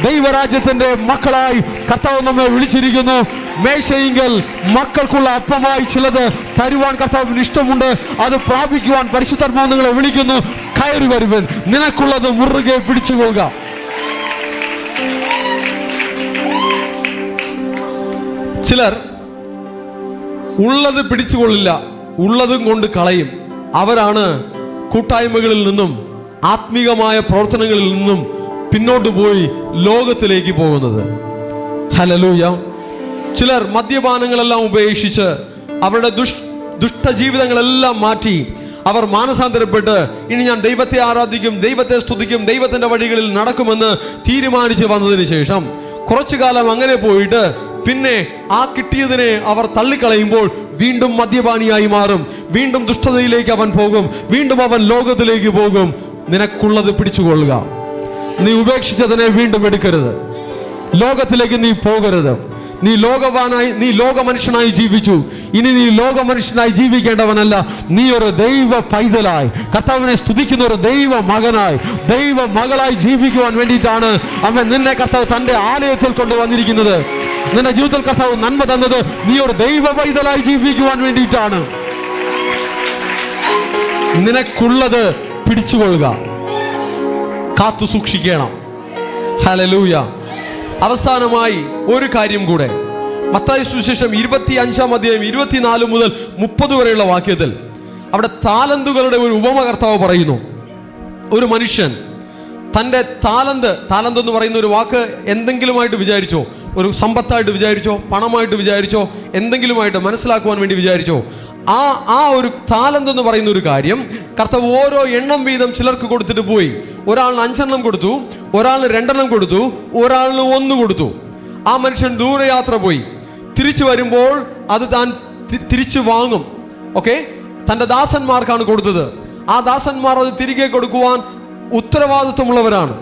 ദൈവരാജ്യത്തിന്റെ മക്കളായി കർത്താവ് നമ്മെ വിളിച്ചിരിക്കുന്നു. മേശയെങ്കിൽ മക്കൾക്കുള്ള അപ്പമായി ചിലത് തരുവാൻ കർത്താവിന് ഇഷ്ടമുണ്ട്. അത് പ്രാപിക്കുവാൻ പരിശുദ്ധാത്മാവ് നിങ്ങളെ വിളിക്കുന്നു. കയറി വരുവൻ, നിനക്കുള്ളത് മുറുകെ പിടിച്ചുകൊള്ളുക. ചിലർ ഉള്ളത് പിടിച്ചുകൊള്ളില്ല, ഉള്ളതും കൊണ്ട് കളയും. അവരാണ് കൂട്ടായ്മകളിൽ നിന്നും ആത്മീകമായ പ്രവർത്തനങ്ങളിൽ നിന്നും പിന്നോട്ട് പോയി ലോകത്തിലേക്ക് പോകുന്നത്. ഹല്ലേലൂയ. ചിലർ മദ്യപാനങ്ങളെല്ലാം ഉപേക്ഷിച്ച് അവരുടെ ദുഷ്ടജീവിതങ്ങളെല്ലാം മാറ്റി അവർ മാനസാന്തരപ്പെട്ട് ഇനി ഞാൻ ദൈവത്തെ ആരാധിക്കും, ദൈവത്തെ സ്തുതിക്കും, ദൈവത്തിന്റെ വഴികളിൽ നടക്കുമെന്ന് തീരുമാനിച്ച് വന്നതിന് ശേഷം കുറച്ചു കാലം അങ്ങനെ പോയിട്ട് പിന്നെ ആ കിട്ടിയതിനെ അവർ തള്ളിക്കളയുമ്പോൾ വീണ്ടും മദ്യപാനിയായി മാറും. വീണ്ടും ദുഷ്ടതയിലേക്ക് അവൻ പോകും. വീണ്ടും അവൻ ലോകത്തിലേക്ക് പോകും. നിനക്കുള്ളത് പിടിച്ചുകൊള്ളുക. നീ ഉപേക്ഷിച്ചതിനെ വീണ്ടും എടുക്കരുത്. ലോകത്തിലേക്ക് നീ പോകരുത്. നീ ലോക മനുഷ്യനായി ജീവിച്ചു. ഇനി നീ ലോക മനുഷ്യനായി ജീവിക്കേണ്ടവനല്ല. നീ ഒരു ദൈവ പൈതലായി, കർത്താവിനെ സ്തുതിക്കുന്ന ഒരു ദൈവ മകനായി, ദൈവ മകളായി ജീവിക്കുവാൻ വേണ്ടിയിട്ടാണ് അവൻ നിന്നെ കർത്താവ് തന്റെ ആലയത്തിൽ കൊണ്ടുവന്നിരിക്കുന്നത്. നിന്റെ ജീവിതത്തിൽ കർത്താവ് നന്മ തന്നത് നീ ഒരു ദൈവ പൈതലായി ജീവിക്കുവാൻ വേണ്ടിയിട്ടാണ്. നിനക്കുള്ളത് പിടിച്ചുകൊള്ളുക, കാത്തു സൂക്ഷിക്കണം. ഹല്ലേലൂയ. അവസാനമായി ഒരു കാര്യം കൂടെ, മത്തായി സുവിശേഷം 25-ാം അധ്യായം 24 മുതൽ 30 വരെയുള്ള വാക്യത്തിൽ അവിടെ താലന്തുകളുടെ ഒരു ഉപമ കർത്താവ് പറയുന്നു. ഒരു മനുഷ്യൻ തൻ്റെ താലന്ത് എന്ന് പറയുന്ന ഒരു വാക്ക് എന്തെങ്കിലുമായിട്ട് വിചാരിച്ചോ, ഒരു സമ്പത്തായിട്ട് വിചാരിച്ചോ, പണമായിട്ട് വിചാരിച്ചോ, എന്തെങ്കിലുമായിട്ട് മനസ്സിലാക്കുവാൻ വേണ്ടി വിചാരിച്ചോ, ആ ഒരു താലന്ത് എന്ന് പറയുന്ന ഒരു കാര്യം കർത്താവ് ഓരോ എണ്ണം വീതം ചിലർക്ക് കൊടുത്തിട്ട് പോയി. ഒരാളിന് 5 എണ്ണം കൊടുത്തു, ഒരാളിന് 2 എണ്ണം കൊടുത്തു, ഒരാളിന് 1 കൊടുത്തു. ആ മനുഷ്യൻ ദൂരയാത്ര പോയി. തിരിച്ചു വരുമ്പോൾ അത് താൻ തിരിച്ചു വാങ്ങും. ഓക്കെ, തൻ്റെ ദാസന്മാർക്കാണ് കൊടുത്തത്. ആ ദാസന്മാർ അത് തിരികെ കൊടുക്കുവാൻ ഉത്തരവാദിത്വമുള്ളവരാണ്.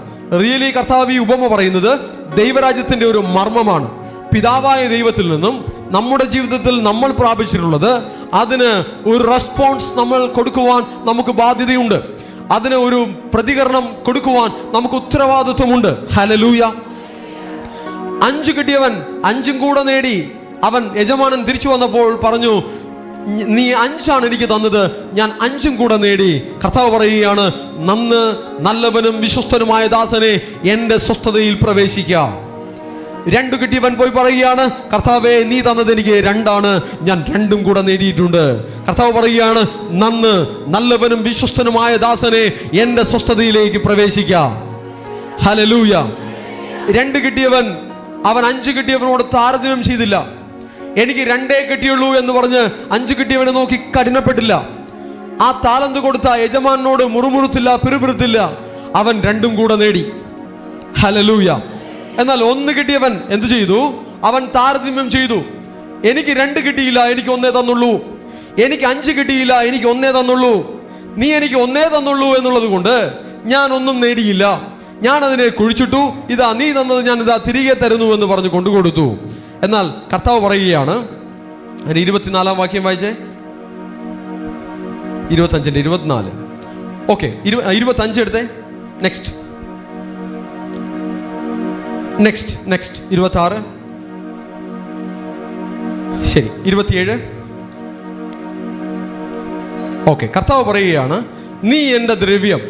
റിയലി കർത്താവ് ഈ ഉപമ പറയുന്നത് ദൈവരാജ്യത്തിൻ്റെ ഒരു മർമ്മമാണ്. പിതാവായ ദൈവത്തിൽ നിന്നും നമ്മുടെ ജീവിതത്തിൽ നമ്മൾ പ്രാപിച്ചിട്ടുള്ളത്, അതിന് ഒരു റെസ്പോൺസ് നമ്മൾ കൊടുക്കുവാൻ നമുക്ക് ബാധ്യതയുണ്ട്. അതിന് ഒരു പ്രതികരണം കൊടുക്കുവാൻ നമുക്ക് ഉത്തരവാദിത്വമുണ്ട്. ഹല്ലേലൂയ. 5 കിട്ടിയവൻ 5 കൂടെ നേടി. അവൻ യജമാനൻ തിരിച്ചു വന്നപ്പോൾ പറഞ്ഞു, നീ 5 എനിക്ക് തന്നത്, ഞാൻ 5 കൂടെ നേടി. കർത്താവ് പറയുകയാണ്, നന്ന് നല്ലവനും വിശ്വസ്തനുമായ ദാസനെ എൻ്റെ സ്വസ്ഥതയിൽ പ്രവേശിക്കാം. 2 കിട്ടിയവൻ പോയി പറയുകയാണ്, കർത്താവേ നീ തന്നത് എനിക്ക് 2, ഞാൻ 2 കൂടെ നേടിയിട്ടുണ്ട്. കർത്താവ് പറയുകയാണ്, നന്ന് നല്ലവനും വിശ്വസ്തനുമായ ദാസനെ എൻ്റെ സ്വസ്ഥതയിലേക്ക് പ്രവേശിക്കാം. ഹല്ലേലൂയ. 2 കിട്ടിയവൻ അവൻ 5 കിട്ടിയവനോട് താരതമ്യം ചെയ്തില്ല. എനിക്ക് 2 കിട്ടിയുള്ളൂ എന്ന് പറഞ്ഞ് 5 കിട്ടിയവനെ നോക്കി കഠിനപ്പെട്ടില്ല. ആ താലന്ത് കൊടുത്ത യജമാനോട് മുറുമുറുത്തില്ല, പിറുപിറുത്തില്ല. അവൻ 2 കൂടെ നേടി. ഹല്ലേലൂയ. എന്നാൽ 1 കിട്ടിയവൻ എന്തു ചെയ്തു? അവൻ താരതമ്യം ചെയ്തു. എനിക്ക് 2 കിട്ടിയില്ല, എനിക്ക് 1 തന്നുള്ളൂ. എനിക്ക് 5 കിട്ടിയില്ല, എനിക്ക് 1 തന്നുള്ളൂ. നീ എനിക്ക് 1 തന്നുള്ളൂ എന്നുള്ളത് കൊണ്ട് ഞാൻ ഒന്നും നേടിയില്ല. ഞാൻ അതിനെ കുഴിച്ചിട്ടു. ഇതാ നീ തന്നത് ഞാൻ ഇതാ തിരികെ തരുന്നു എന്ന് പറഞ്ഞു കൊണ്ടുകൊടുത്തു. എന്നാൽ കർത്താവ് പറയുകയാണ്, 24-ാം വാക്യം വായിച്ചേ. 25-ന്റെ 24. ഓക്കെ, 25 എടുത്തേ. നെക്സ്റ്റ്. നെക്സ്റ്റ് 26. ശരി, 27. ഓക്കെ, കർത്താവ് പറയുകയാണ്, നീ എൻ്റെ ദ്രവ്യം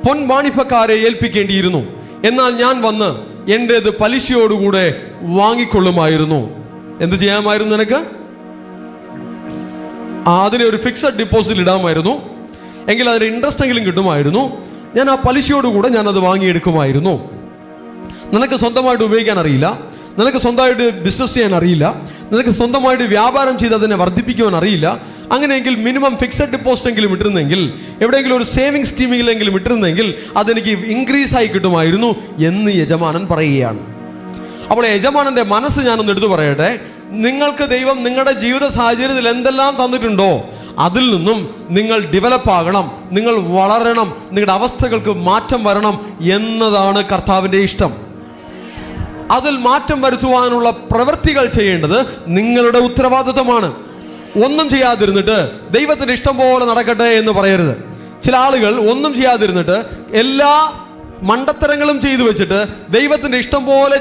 പൊൻവാണിഭക്കാരെ ഏൽപ്പിക്കേണ്ടിയിരുന്നു, എന്നാൽ ഞാൻ വന്ന് എൻ്റേത് പലിശയോടുകൂടെ വാങ്ങിക്കൊള്ളുമായിരുന്നു. എന്ത് ചെയ്യാമായിരുന്നു നിനക്ക്? അതിനെ ഒരു ഫിക്സഡ് ഡിപ്പോസിറ്റ് ഇടാമായിരുന്നു, എങ്കിൽ അതിന് ഇൻട്രസ്റ്റ് എങ്കിലും കിട്ടുമായിരുന്നു. ഞാൻ ആ പലിശയോടുകൂടെ ഞാനത് വാങ്ങിയെടുക്കുമായിരുന്നു. നിനക്ക് സ്വന്തമായിട്ട് ഉപയോഗിക്കാൻ അറിയില്ല, നിനക്ക് സ്വന്തമായിട്ട് ബിസിനസ് ചെയ്യാൻ അറിയില്ല, നിനക്ക് സ്വന്തമായിട്ട് വ്യാപാരം ചെയ്ത് അതിനെ വർദ്ധിപ്പിക്കുവാൻ അറിയില്ല. അങ്ങനെയെങ്കിൽ മിനിമം ഫിക്സഡ് ഡിപ്പോസിറ്റ് എങ്കിലും ഇട്ടിരുന്നെങ്കിൽ, എവിടെയെങ്കിലും ഒരു സേവിങ് സ്കീമിലെങ്കിലും ഇട്ടിരുന്നെങ്കിൽ അതെനിക്ക് ഇൻക്രീസ് ആയി കിട്ടുമായിരുന്നു എന്ന് യജമാനൻ പറയുകയാണ്. അപ്പോൾ യജമാനൻ്റെ മനസ്സ് ഞാനൊന്ന് എടുത്തു പറയട്ടെ. നിങ്ങൾക്ക് ദൈവം നിങ്ങളുടെ ജീവിത സാഹചര്യത്തിൽ എന്തെല്ലാം തന്നിട്ടുണ്ടോ അതിൽ നിന്നും നിങ്ങൾ ഡെവലപ്പ് ആകണം, നിങ്ങൾ വളരണം, നിങ്ങളുടെ അവസ്ഥകൾക്ക് മാറ്റം വരണം എന്നതാണ് കർത്താവിൻ്റെ ഇഷ്ടം. അതിൽ മാറ്റം വരുത്തുവാനുള്ള പ്രവൃത്തികൾ ചെയ്യേണ്ടത് നിങ്ങളുടെ ഉത്തരവാദിത്വമാണ്. ഒന്നും ചെയ്യാതിരുന്നിട്ട് ദൈവത്തിൻ്റെ ഇഷ്ടം പോലെ നടക്കട്ടെ എന്ന് പറയരുത്. ചില ആളുകൾ ഒന്നും ചെയ്യാതിരുന്നിട്ട് എല്ലാ മണ്ടത്തരങ്ങളും ചെയ്തു വെച്ചിട്ട് ദൈവത്തിൻ്റെ ഇഷ്ടം പോലെ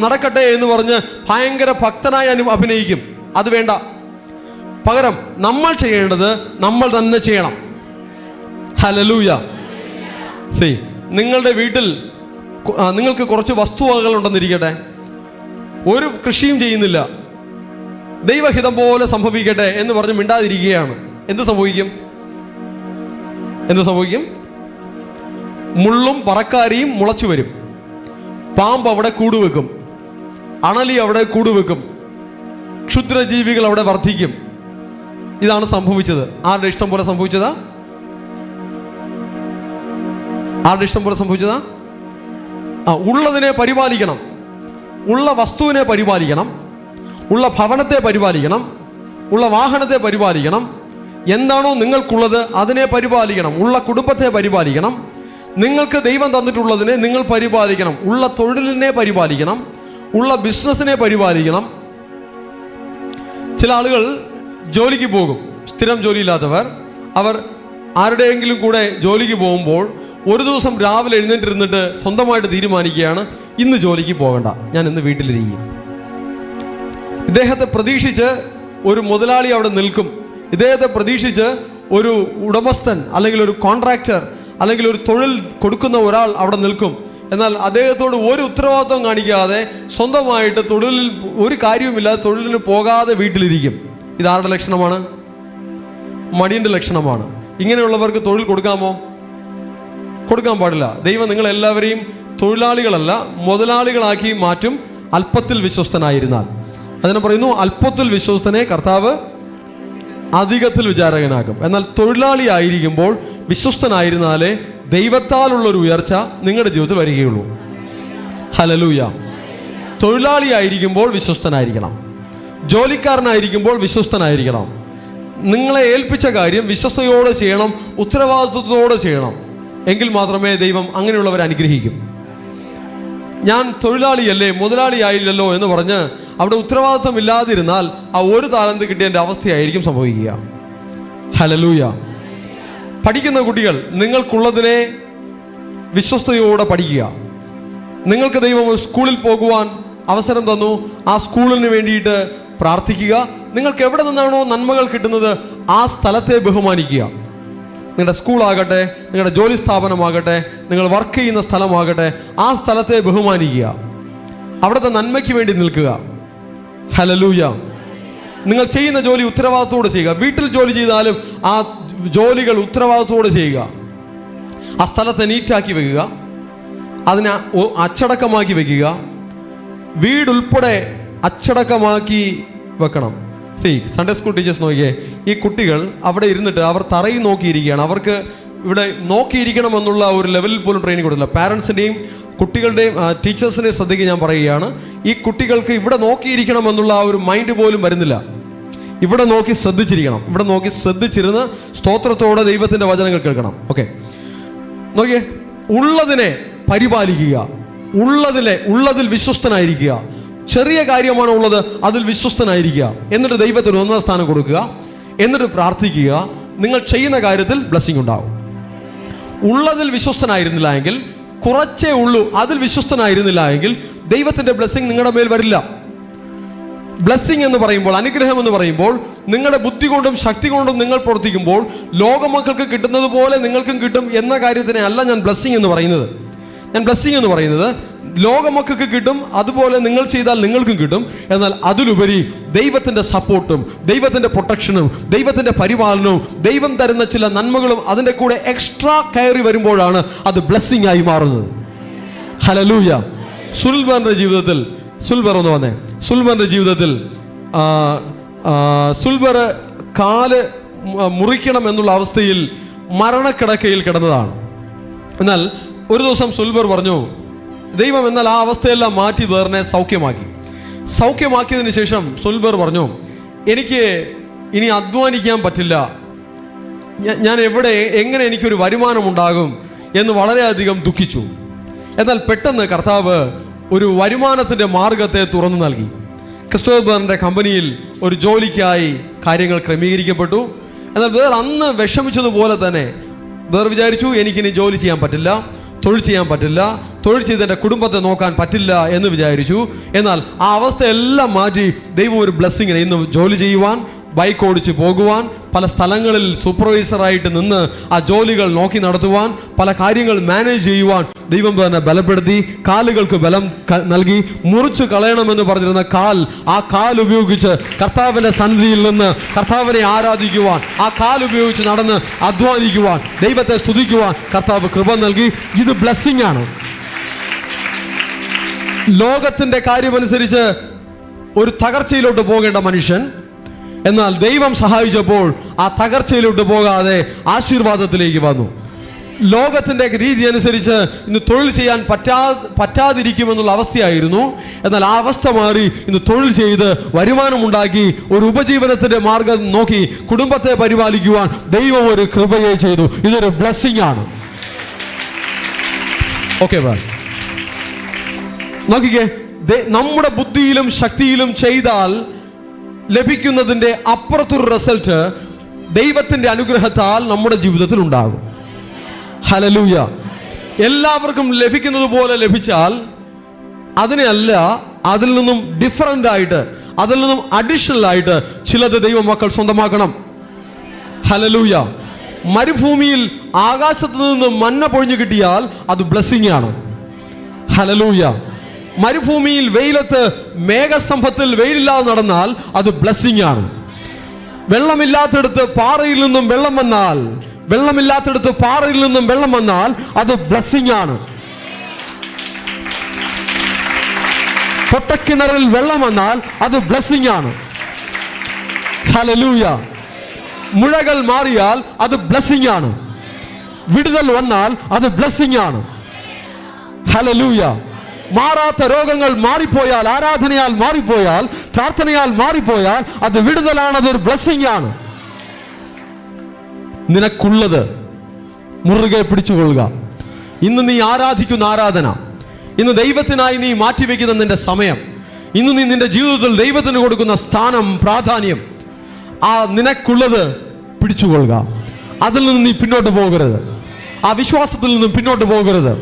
നടക്കട്ടെ എന്ന് പറഞ്ഞ് ഭയങ്കര ഭക്തനായി അഭിനയിക്കും. അത് വേണ്ട. പകരം നമ്മൾ ചെയ്യേണ്ടത് നമ്മൾ തന്നെ ചെയ്യണം. ഹല്ലേലൂയ. നിങ്ങളുടെ വീട്ടിൽ നിങ്ങൾക്ക് കുറച്ച് വസ്തുവകകൾ ഉണ്ടെന്നിരിക്കട്ടെ, ഒരു കൃഷിയും ചെയ്യുന്നില്ല, ദൈവഹിതം പോലെ സംഭവിക്കട്ടെ എന്ന് പറഞ്ഞ് മിണ്ടാതിരിക്കുകയാണ്. എന്ത് സംഭവിക്കും? മുള്ളും പറക്കാരിയും മുളച്ചു വരും, പാമ്പ് അവിടെ കൂടുവെക്കും, അണലി അവിടെ കൂടുവെക്കും, ക്ഷുദ്രജീവികൾ അവിടെ വർദ്ധിക്കും. ഇതാണ് സംഭവിച്ചത്. ആരുടെ ഇഷ്ടം പോലെ സംഭവിച്ചതാ? ഉള്ളതിനെ പരിപാലിക്കണം, ഉള്ള വസ്തുവിനെ പരിപാലിക്കണം, ഉള്ള ഭവനത്തെ പരിപാലിക്കണം, ഉള്ള വാഹനത്തെ പരിപാലിക്കണം, എന്താണോ നിങ്ങൾക്കുള്ളത് അതിനെ പരിപാലിക്കണം, ഉള്ള കുടുംബത്തെ പരിപാലിക്കണം, നിങ്ങൾക്ക് ദൈവം തന്നിട്ടുള്ളതിനെ നിങ്ങൾ പരിപാലിക്കണം, ഉള്ള തൊഴിലിനെ പരിപാലിക്കണം, ഉള്ള ബിസിനസ്സിനെ പരിപാലിക്കണം. ചില ആളുകൾ ജോലിക്ക് പോകും, സ്ഥിരം ജോലിയില്ലാത്തവർ. അവർ ആരുടെയെങ്കിലും കൂടെ ജോലിക്ക് പോകുമ്പോൾ ഒരു ദിവസം രാവിലെ എഴുന്നേറ്റിരുന്നിട്ട് സ്വന്തമായിട്ട് തീരുമാനിക്കുകയാണ്, ഇന്ന് ജോലിക്ക് പോകണ്ട, ഞാൻ ഇന്ന് വീട്ടിലിരിക്കും. ഇദ്ദേഹത്തെ പ്രതീക്ഷിച്ച് ഒരു മുതലാളി അവിടെ നിൽക്കും, ഇദ്ദേഹത്തെ പ്രതീക്ഷിച്ച് ഒരു ഉടമസ്ഥൻ അല്ലെങ്കിൽ ഒരു കോൺട്രാക്ടർ അല്ലെങ്കിൽ ഒരു തൊഴിൽ കൊടുക്കുന്ന ഒരാൾ അവിടെ നിൽക്കും. എന്നാൽ അദ്ദേഹത്തോട് ഒരു ഉത്തരവാദിത്വം കാണിക്കാതെ സ്വന്തമായിട്ട് തൊഴിലിൽ ഒരു കാര്യവുമില്ലാതെ തൊഴിലിന് പോകാതെ വീട്ടിലിരിക്കും. ഇതാരുടെ ലക്ഷണമാണ്? മടിയൻ്റെ ലക്ഷണമാണ്. ഇങ്ങനെയുള്ളവർക്ക് തൊഴിൽ കൊടുക്കാമോ? കൊടുക്കാൻ പാടില്ല. ദൈവം നിങ്ങളെല്ലാവരെയും തൊഴിലാളികളല്ല മുതലാളികളാക്കി മാറ്റും, അല്പത്തിൽ വിശ്വസ്തനായിരുന്നാൽ. അതിനെ പറയുന്നു, അല്പത്തിൽ വിശ്വസ്തനെ കർത്താവ് അധികത്തിൽ വിചാരകനാക്കും. എന്നാൽ തൊഴിലാളി ആയിരിക്കുമ്പോൾ വിശ്വസ്തനായിരുന്നാലേ ദൈവത്താലുള്ളൊരു ഉയർച്ച നിങ്ങളുടെ ജീവിതത്തിൽ വരികയുള്ളൂ. ഹല്ലേലൂയ. തൊഴിലാളി ആയിരിക്കുമ്പോൾ വിശ്വസ്തനായിരിക്കണം, ജോലിക്കാരനായിരിക്കുമ്പോൾ വിശ്വസ്തനായിരിക്കണം. നിങ്ങളെ ഏൽപ്പിച്ച കാര്യം വിശ്വസ്തയോടെ ചെയ്യണം, ഉത്തരവാദിത്വത്തോടെ ചെയ്യണം. എങ്കിൽ മാത്രമേ ദൈവം അങ്ങനെയുള്ളവരെ അനുഗ്രഹിക്കും. ഞാൻ തൊഴിലാളിയല്ലേ മുതലാളി ആയില്ലല്ലോ എന്ന് പറഞ്ഞ് അവിടെ ഉത്തരവാദിത്വം ഇല്ലാതിരുന്നാൽ ആ ഒരു താലന്ത് കിട്ടിയതിൻ്റെ അവസ്ഥയായിരിക്കും സംഭവിക്കുക. ഹല്ലേലൂയ. പഠിക്കുന്ന കുട്ടികൾ, നിങ്ങൾക്കുള്ളതിനെ വിശ്വസ്തയോടെ പഠിക്കുക. നിങ്ങൾക്ക് ദൈവം സ്കൂളിൽ പോകുവാൻ അവസരം തന്നു, ആ സ്കൂളിന് വേണ്ടിയിട്ട് പ്രാർത്ഥിക്കുക. നിങ്ങൾക്ക് എവിടെ നിന്നാണോ നന്മകൾ കിട്ടുന്നത് ആ സ്ഥലത്തെ ബഹുമാനിക്കുക. നിങ്ങളുടെ സ്കൂളാകട്ടെ, നിങ്ങളുടെ ജോലി സ്ഥാപനമാകട്ടെ, നിങ്ങൾ വർക്ക് ചെയ്യുന്ന സ്ഥലമാകട്ടെ, ആ സ്ഥലത്തെ ബഹുമാനിക്കുക, അവിടുത്തെ നന്മയ്ക്ക് വേണ്ടി നിൽക്കുക. ഹല്ലേലൂയ. നിങ്ങൾ ചെയ്യുന്ന ജോലി ഉത്തരവാദിത്തോടെ ചെയ്യുക. വീട്ടിൽ ജോലി ചെയ്താലും ആ ജോലികൾ ഉത്തരവാദിത്തോടെ ചെയ്യുക. ആ സ്ഥലത്തെ നീറ്റാക്കി വെക്കുക, അതിനെ അച്ചടക്കമാക്കി വെക്കുക. വീടുൾപ്പെടെ അച്ചടക്കമാക്കി വെക്കണം. സൺഡേ സ്കൂൾ ടീച്ചേഴ്സ് നോക്കിയേ, ഈ കുട്ടികൾ അവിടെ ഇരുന്നിട്ട് അവർ തറയിൽ നോക്കിയിരിക്കുകയാണ്. അവർക്ക് ഇവിടെ നോക്കിയിരിക്കണമെന്നുള്ള ഒരു ലെവലിൽ പോലും ട്രെയിനിങ് കൊടുത്തില്ല. പാരൻസിൻ്റെയും കുട്ടികളുടെയും ടീച്ചേഴ്സിനെയും ശ്രദ്ധിക്കുക ഞാൻ പറയുകയാണ്, ഈ കുട്ടികൾക്ക് ഇവിടെ നോക്കിയിരിക്കണമെന്നുള്ള ആ ഒരു മൈൻഡ് പോലും വരുന്നില്ല. ഇവിടെ നോക്കി ശ്രദ്ധിച്ചിരിക്കണം. ഇവിടെ നോക്കി ശ്രദ്ധിച്ചിരുന്ന് സ്തോത്രത്തോടെ ദൈവത്തിൻ്റെ വചനങ്ങൾ കേൾക്കണം. ഓക്കെ, നോക്കിയേ, ഉള്ളതിനെ പരിപാലിക്കുക, ഉള്ളതിൽ വിശ്വസ്തനായിരിക്കുക. ചെറിയ കാര്യമാണോ ഉള്ളത് അതിൽ വിശ്വസ്തനായിരിക്കുക. എന്നിട്ട് ദൈവത്തിന് ഒന്നാം സ്ഥാനം കൊടുക്കുക, എന്നിട്ട് പ്രാർത്ഥിക്കുക. നിങ്ങൾ ചെയ്യുന്ന കാര്യത്തിൽ ബ്ലെസ്സിങ് ഉണ്ടാവും. ഉള്ളതിൽ വിശ്വസ്തനായിരുന്നില്ല എങ്കിൽ, കുറച്ചേ ഉള്ളൂ അതിൽ വിശ്വസ്തനായിരുന്നില്ല എങ്കിൽ ദൈവത്തിൻ്റെ ബ്ലെസ്സിങ് നിങ്ങളുടെ മേൽ വരില്ല. ബ്ലെസ്സിങ് എന്ന് പറയുമ്പോൾ, അനുഗ്രഹം എന്ന് പറയുമ്പോൾ, നിങ്ങളുടെ ബുദ്ധി കൊണ്ടും ശക്തി കൊണ്ടും നിങ്ങൾ പ്രവർത്തിക്കുമ്പോൾ ലോകമക്കൾക്ക് കിട്ടുന്നത് പോലെ നിങ്ങൾക്കും കിട്ടും എന്ന കാര്യത്തിനെ അല്ല ഞാൻ ബ്ലെസ്സിങ് എന്ന് പറയുന്നത്. ഞാൻ ബ്ലെസ്സിങ് എന്ന് പറയുന്നത് ലോകമക്കൾക്ക് കിട്ടും, അതുപോലെ നിങ്ങൾ ചെയ്താൽ നിങ്ങൾക്കും കിട്ടും. എന്നാൽ അതിലുപരി ദൈവത്തിൻ്റെ സപ്പോർട്ടും ദൈവത്തിൻ്റെ പ്രൊട്ടക്ഷനും ദൈവത്തിൻ്റെ പരിപാലനവും ദൈവം തരുന്ന ചില നന്മകളും അതിൻ്റെ കൂടെ എക്സ്ട്രാ കയറി വരുമ്പോഴാണ് അത് ബ്ലെസ്സിങ് ആയി മാറുന്നത്. ഹല്ലേലൂയ. സുൽബറിൻ്റെ ജീവിതത്തിൽ, സുൽബറിൻ്റെ ജീവിതത്തിൽ സുൽബർ കാല് മുറിക്കണം എന്നുള്ള അവസ്ഥയിൽ മരണക്കിടക്കയിൽ കിടന്നതാണ്. എന്നാൽ ഒരു ദിവസം സുൽബർ പറഞ്ഞു, ദൈവം എന്നാൽ ആ അവസ്ഥയെല്ലാം മാറ്റി വേറിനെ സൗഖ്യമാക്കിയതിന് ശേഷം സുൽബർ പറഞ്ഞു, എനിക്ക് ഇനി അധ്വാനിക്കാൻ പറ്റില്ല, ഞാൻ എങ്ങനെ എനിക്കൊരു വരുമാനം ഉണ്ടാകും എന്ന് വളരെയധികം ദുഃഖിച്ചു. എന്നാൽ പെട്ടെന്ന് കർത്താവ് ഒരു വരുമാനത്തിൻ്റെ മാർഗത്തെ തുറന്നു നൽകി. ക്രിസ്റ്റോഫറിൻ്റെ കമ്പനിയിൽ ഒരു ജോലിക്കായി കാര്യങ്ങൾ ക്രമീകരിക്കപ്പെട്ടു. എന്നാൽ വേറെ അന്ന് വിഷമിച്ചതുപോലെ തന്നെ വേറെ വിചാരിച്ചു, എനിക്കിനി ജോലി ചെയ്യാൻ പറ്റില്ല, തൊഴിൽ ചെയ്യാൻ പറ്റില്ല, തൊഴിൽ ചെയ്ത് എൻ്റെ കുടുംബത്തെ നോക്കാൻ പറ്റില്ല എന്ന് വിചാരിച്ചു. എന്നാൽ ആ അവസ്ഥയെല്ലാം മാറ്റി ദൈവം ഒരു ബ്ലെസ്സിങ്ങിനെ, ഇന്ന് ജോലി ചെയ്യുവാൻ, ബൈക്ക് ഓടിച്ച് പോകുവാൻ, പല സ്ഥലങ്ങളിൽ സൂപ്പർവൈസറായിട്ട് നിന്ന് ആ ജോലികൾ നോക്കി നടത്തുവാൻ, പല കാര്യങ്ങൾ മാനേജ് ചെയ്യുവാൻ ദൈവം തന്നെ ബലപ്പെടുത്തി. കാലുകൾക്ക് ബലം നൽകി. മുറിച്ച് കളയണമെന്ന് പറഞ്ഞിരുന്ന ആ കാൽ ഉപയോഗിച്ച് കർത്താവിൻ്റെ സന്നിധിയിൽ നിന്ന് കർത്താവിനെ ആരാധിക്കുവാൻ, ആ കാൽ ഉപയോഗിച്ച് നടന്ന് അധ്വാനിക്കുവാൻ, ദൈവത്തെ സ്തുതിക്കുവാൻ കർത്താവ് കൃപ നൽകി. ഇത് ബ്ലെസ്സിങ് ആണ്. ലോകത്തിൻ്റെ കാര്യമനുസരിച്ച് ഒരു തകർച്ചയിലോട്ട് പോകേണ്ട മനുഷ്യൻ, എന്നാൽ ദൈവം സഹായിച്ചപ്പോൾ ആ തകർച്ചയിലോട്ട് പോകാതെ ആശീർവാദത്തിലേക്ക് വന്നു. ലോകത്തിൻ്റെ രീതി അനുസരിച്ച് ഇന്ന് തൊഴിൽ ചെയ്യാൻ പറ്റാതിരിക്കുമെന്നുള്ള അവസ്ഥയായിരുന്നു. എന്നാൽ ആ അവസ്ഥ മാറി ഇന്ന് തൊഴിൽ ചെയ്ത് വരുമാനമുണ്ടാക്കി ഒരു ഉപജീവനത്തിൻ്റെ മാർഗം നോക്കി കുടുംബത്തെ പരിപാലിക്കുവാൻ ദൈവം ഒരു കൃപയെ ചെയ്തു. ഇതൊരു ബ്ലെസ്സിങ് ആണ്. ഓക്കെ, നോക്കിക്കേ, നമ്മുടെ ബുദ്ധിയിലും ശക്തിയിലും ചെയ്താൽ ലഭിക്കുന്നതിൻ്റെ അപ്പുറത്തൊരു റിസൾട്ട് ദൈവത്തിൻ്റെ അനുഗ്രഹത്താൽ നമ്മുടെ ജീവിതത്തിൽ ഉണ്ടാകും. ഹല്ലേലൂയ. എല്ലാവർക്കും ലഭിക്കുന്നത് പോലെ ലഭിച്ചാൽ അതിനെ അല്ല, അതിൽ നിന്നും ഡിഫറൻ്റ് ആയിട്ട്, അതിൽ നിന്നും അഡീഷണൽ ആയിട്ട് ചിലത് ദൈവമക്കൾ സ്വന്തമാക്കണം. ഹല്ലേലൂയ. മരുഭൂമിയിൽ ആകാശത്ത് നിന്ന് മന്ന പൊഴിഞ്ഞു കിട്ടിയാൽ അത് ബ്ലെസ്സിങ് ആണ്. ഹല്ലേലൂയ. മരുഭൂമിയിൽ വെയിലത്ത് മേഘസ്തംഭത്തിൽ വെയിലില്ലാതെ നടന്നാൽ അത് ബ്ലെസ്സിങ് ആണ്. വെള്ളമില്ലാത്തടുത്ത് പാറയിൽ നിന്നും വെള്ളം വന്നാൽ അത് ബ്ലെസ്സിങ് ആണ്. പൊട്ടക്കിണറിൽ വെള്ളം വന്നാൽ അത് ബ്ലെസ്സിങ് ആണ്. ഹല്ലേലൂയ. മുഴകൾ മാറിയാൽ അത് ബ്ലെസ്സിങ് ആണ്. വിടുതൽ വന്നാൽ അത് ബ്ലെസ്സിങ് ആണ്. ഹല്ലേലൂയ. മാറാത്ത രോഗങ്ങൾ മാറിപ്പോയാൽ, ആരാധനയാൽ മാറിപ്പോയാൽ, പ്രാർത്ഥനയാൽ മാറിപ്പോയാൽ അത് വിടുതലാണ്, അതൊരു ബ്ലെസ്സിങ് ആണ്. നിനക്കുള്ളത് മുറുകെ പിടിച്ചുകൊള്ളുക. ഇന്ന് നീ ആരാധിക്കുന്ന ആരാധന, ഇന്ന് ദൈവത്തിനായി നീ മാറ്റിവെക്കുന്ന നിന്റെ സമയം, ഇന്ന് നീ നിന്റെ ജീവിതത്തിൽ ദൈവത്തിന് കൊടുക്കുന്ന സ്ഥാനം, പ്രാധാന്യം, ആ നിനക്കുള്ളത് പിടിച്ചുകൊള്ളുക. അതിൽ നിന്ന് നീ പിന്നോട്ട് പോകരുത്. ആ വിശ്വാസത്തിൽ നിന്നും പിന്നോട്ട് പോകരുത്.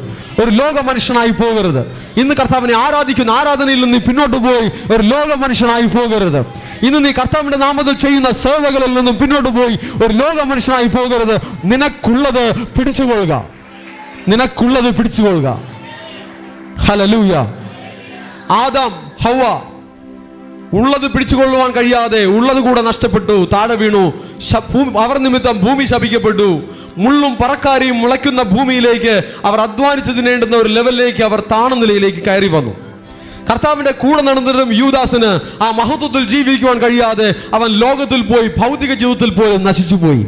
ഒരു ലോക മനുഷ്യനായി പോകരുത്. ഇന്ന് കർത്താവിനെ ആരാധിക്കുന്ന ആരാധനയിൽ നിന്ന് നീ പിന്നോട്ട് പോയി ഒരു ലോക മനുഷ്യനായി പോകരുത്. ഇന്ന് നീ കർത്താവിന്റെ നാമത്തിൽ ചെയ്യുന്ന സേവകളിൽ നിന്നും പിന്നോട്ട് പോയി ഒരു ലോക മനുഷ്യനായി പോകരുത്. നിനക്കുള്ളത് പിടിച്ചുകൊള്ളുക. ഹല്ലേലൂയ. ആദാം ഹവ്വ ഉള്ളത് പിടിച്ചുകൊള്ളുവാൻ കഴിയാതെ ഉള്ളത് കൂടെ നഷ്ടപ്പെട്ടു, താഴെ വീണു. അവർ നിമിത്തം ഭൂമി ശപിക്കപ്പെട്ടു. മുള്ളും പറക്കാരിയും മുളയ്ക്കുന്ന ഭൂമിയിലേക്ക് അവർ അധ്വാനിച്ചതിനേണ്ടുന്ന ഒരു ലെവലിലേക്ക് അവർ താണ നിലയിലേക്ക് കയറി വന്നു. കർത്താവിന്റെ കൂടെ നടന്നിട്ടും യൂദാസിന് ആ മഹത്വത്തിൽ ജീവിക്കുവാൻ കഴിയാതെ അവൻ ലോകത്തിൽ പോയി, ഭൗതിക ജീവിതത്തിൽ പോയി നശിച്ചുപോയി.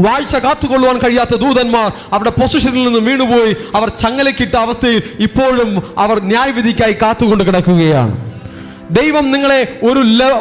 വാഴ്ച കാത്തുകൊള്ളുവാൻ കഴിയാത്ത ദൂതന്മാർ അവരുടെ പൊസിഷനിൽ നിന്ന് വീണുപോയി. അവർ ചങ്ങലക്കിട്ട അവസ്ഥയിൽ ഇപ്പോഴും അവർ ന്യായവിധിക്കായി കാത്തുകൊണ്ട് കിടക്കുകയാണ്. ദൈവം നിങ്ങളെ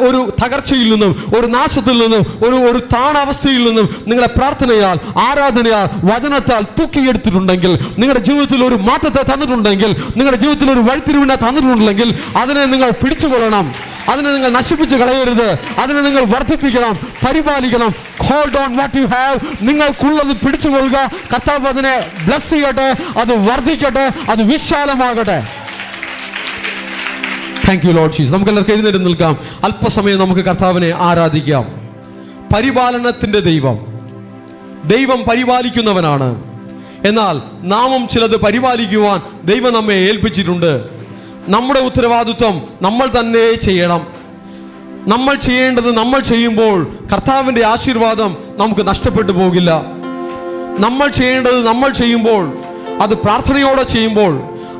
ഒരു തകർച്ചയിൽ നിന്നും, ഒരു നാശത്തിൽ നിന്നും, ഒരു താണാവസ്ഥയിൽ നിന്നും നിങ്ങളെ പ്രാർത്ഥനയാൽ, ആരാധനയാൽ, വചനത്താൽ തൂക്കിയെടുത്തിട്ടുണ്ടെങ്കിൽ, നിങ്ങളുടെ ജീവിതത്തിൽ ഒരു മാറ്റത്തെ തന്നിട്ടുണ്ടെങ്കിൽ, നിങ്ങളുടെ ജീവിതത്തിൽ ഒരു വഴിത്തിരിവിനെ തന്നിട്ടുണ്ടെങ്കിൽ അതിനെ നിങ്ങൾ പിടിച്ചുകൊള്ളണം. അതിനെ നിങ്ങൾ നശിപ്പിച്ച് കളയരുത്. അതിനെ നിങ്ങൾ വർദ്ധിപ്പിക്കണം, പരിപാലിക്കണം. Hold on what you have. നിങ്ങൾക്കുള്ളത് പിടിച്ചുകൊള്ളുക. കർത്താവ് അതിനെ ബ്ലസ് ചെയ്യട്ടെ, അത് വർദ്ധിക്കട്ടെ, അത് വിശാലമാകട്ടെ. Thank you Lord Jesus. നമുക്ക് എല്ലാവർക്കും എഴുന്നേറ്റ് നിൽക്കാം. അല്പസമയം നമുക്ക് കർത്താവിനെ ആരാധിക്കാം. പരിപാലനത്തിൻ്റെ ദൈവം പരിപാലിക്കുന്നവനാണ്. എന്നാൽ നാമും ചിലത് പരിപാലിക്കുവാൻ ദൈവം നമ്മെ ഏൽപ്പിച്ചിട്ടുണ്ട്. നമ്മുടെ ഉത്തരവാദിത്വം നമ്മൾ തന്നെ ചെയ്യണം. നമ്മൾ ചെയ്യേണ്ടത് നമ്മൾ ചെയ്യുമ്പോൾ കർത്താവിൻ്റെ ആശീർവാദം നമുക്ക് നഷ്ടപ്പെട്ടു പോകില്ല. നമ്മൾ ചെയ്യേണ്ടത് നമ്മൾ ചെയ്യുമ്പോൾ, അത് പ്രാർത്ഥനയോടെ ചെയ്യുമ്പോൾ,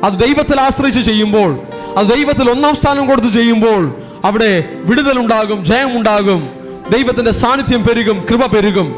അത് ദൈവത്തിൽ ആശ്രയിച്ച് ചെയ്യുമ്പോൾ, അത് ദൈവത്തിൽ ഒന്നാം സ്ഥാനം കൊടുത്ത് ചെയ്യുമ്പോൾ അവിടെ വിടുതലുണ്ടാകും, ജയമുണ്ടാകും, ദൈവത്തിൻ്റെ സാന്നിധ്യം പെരുകും, കൃപ പെരുകും.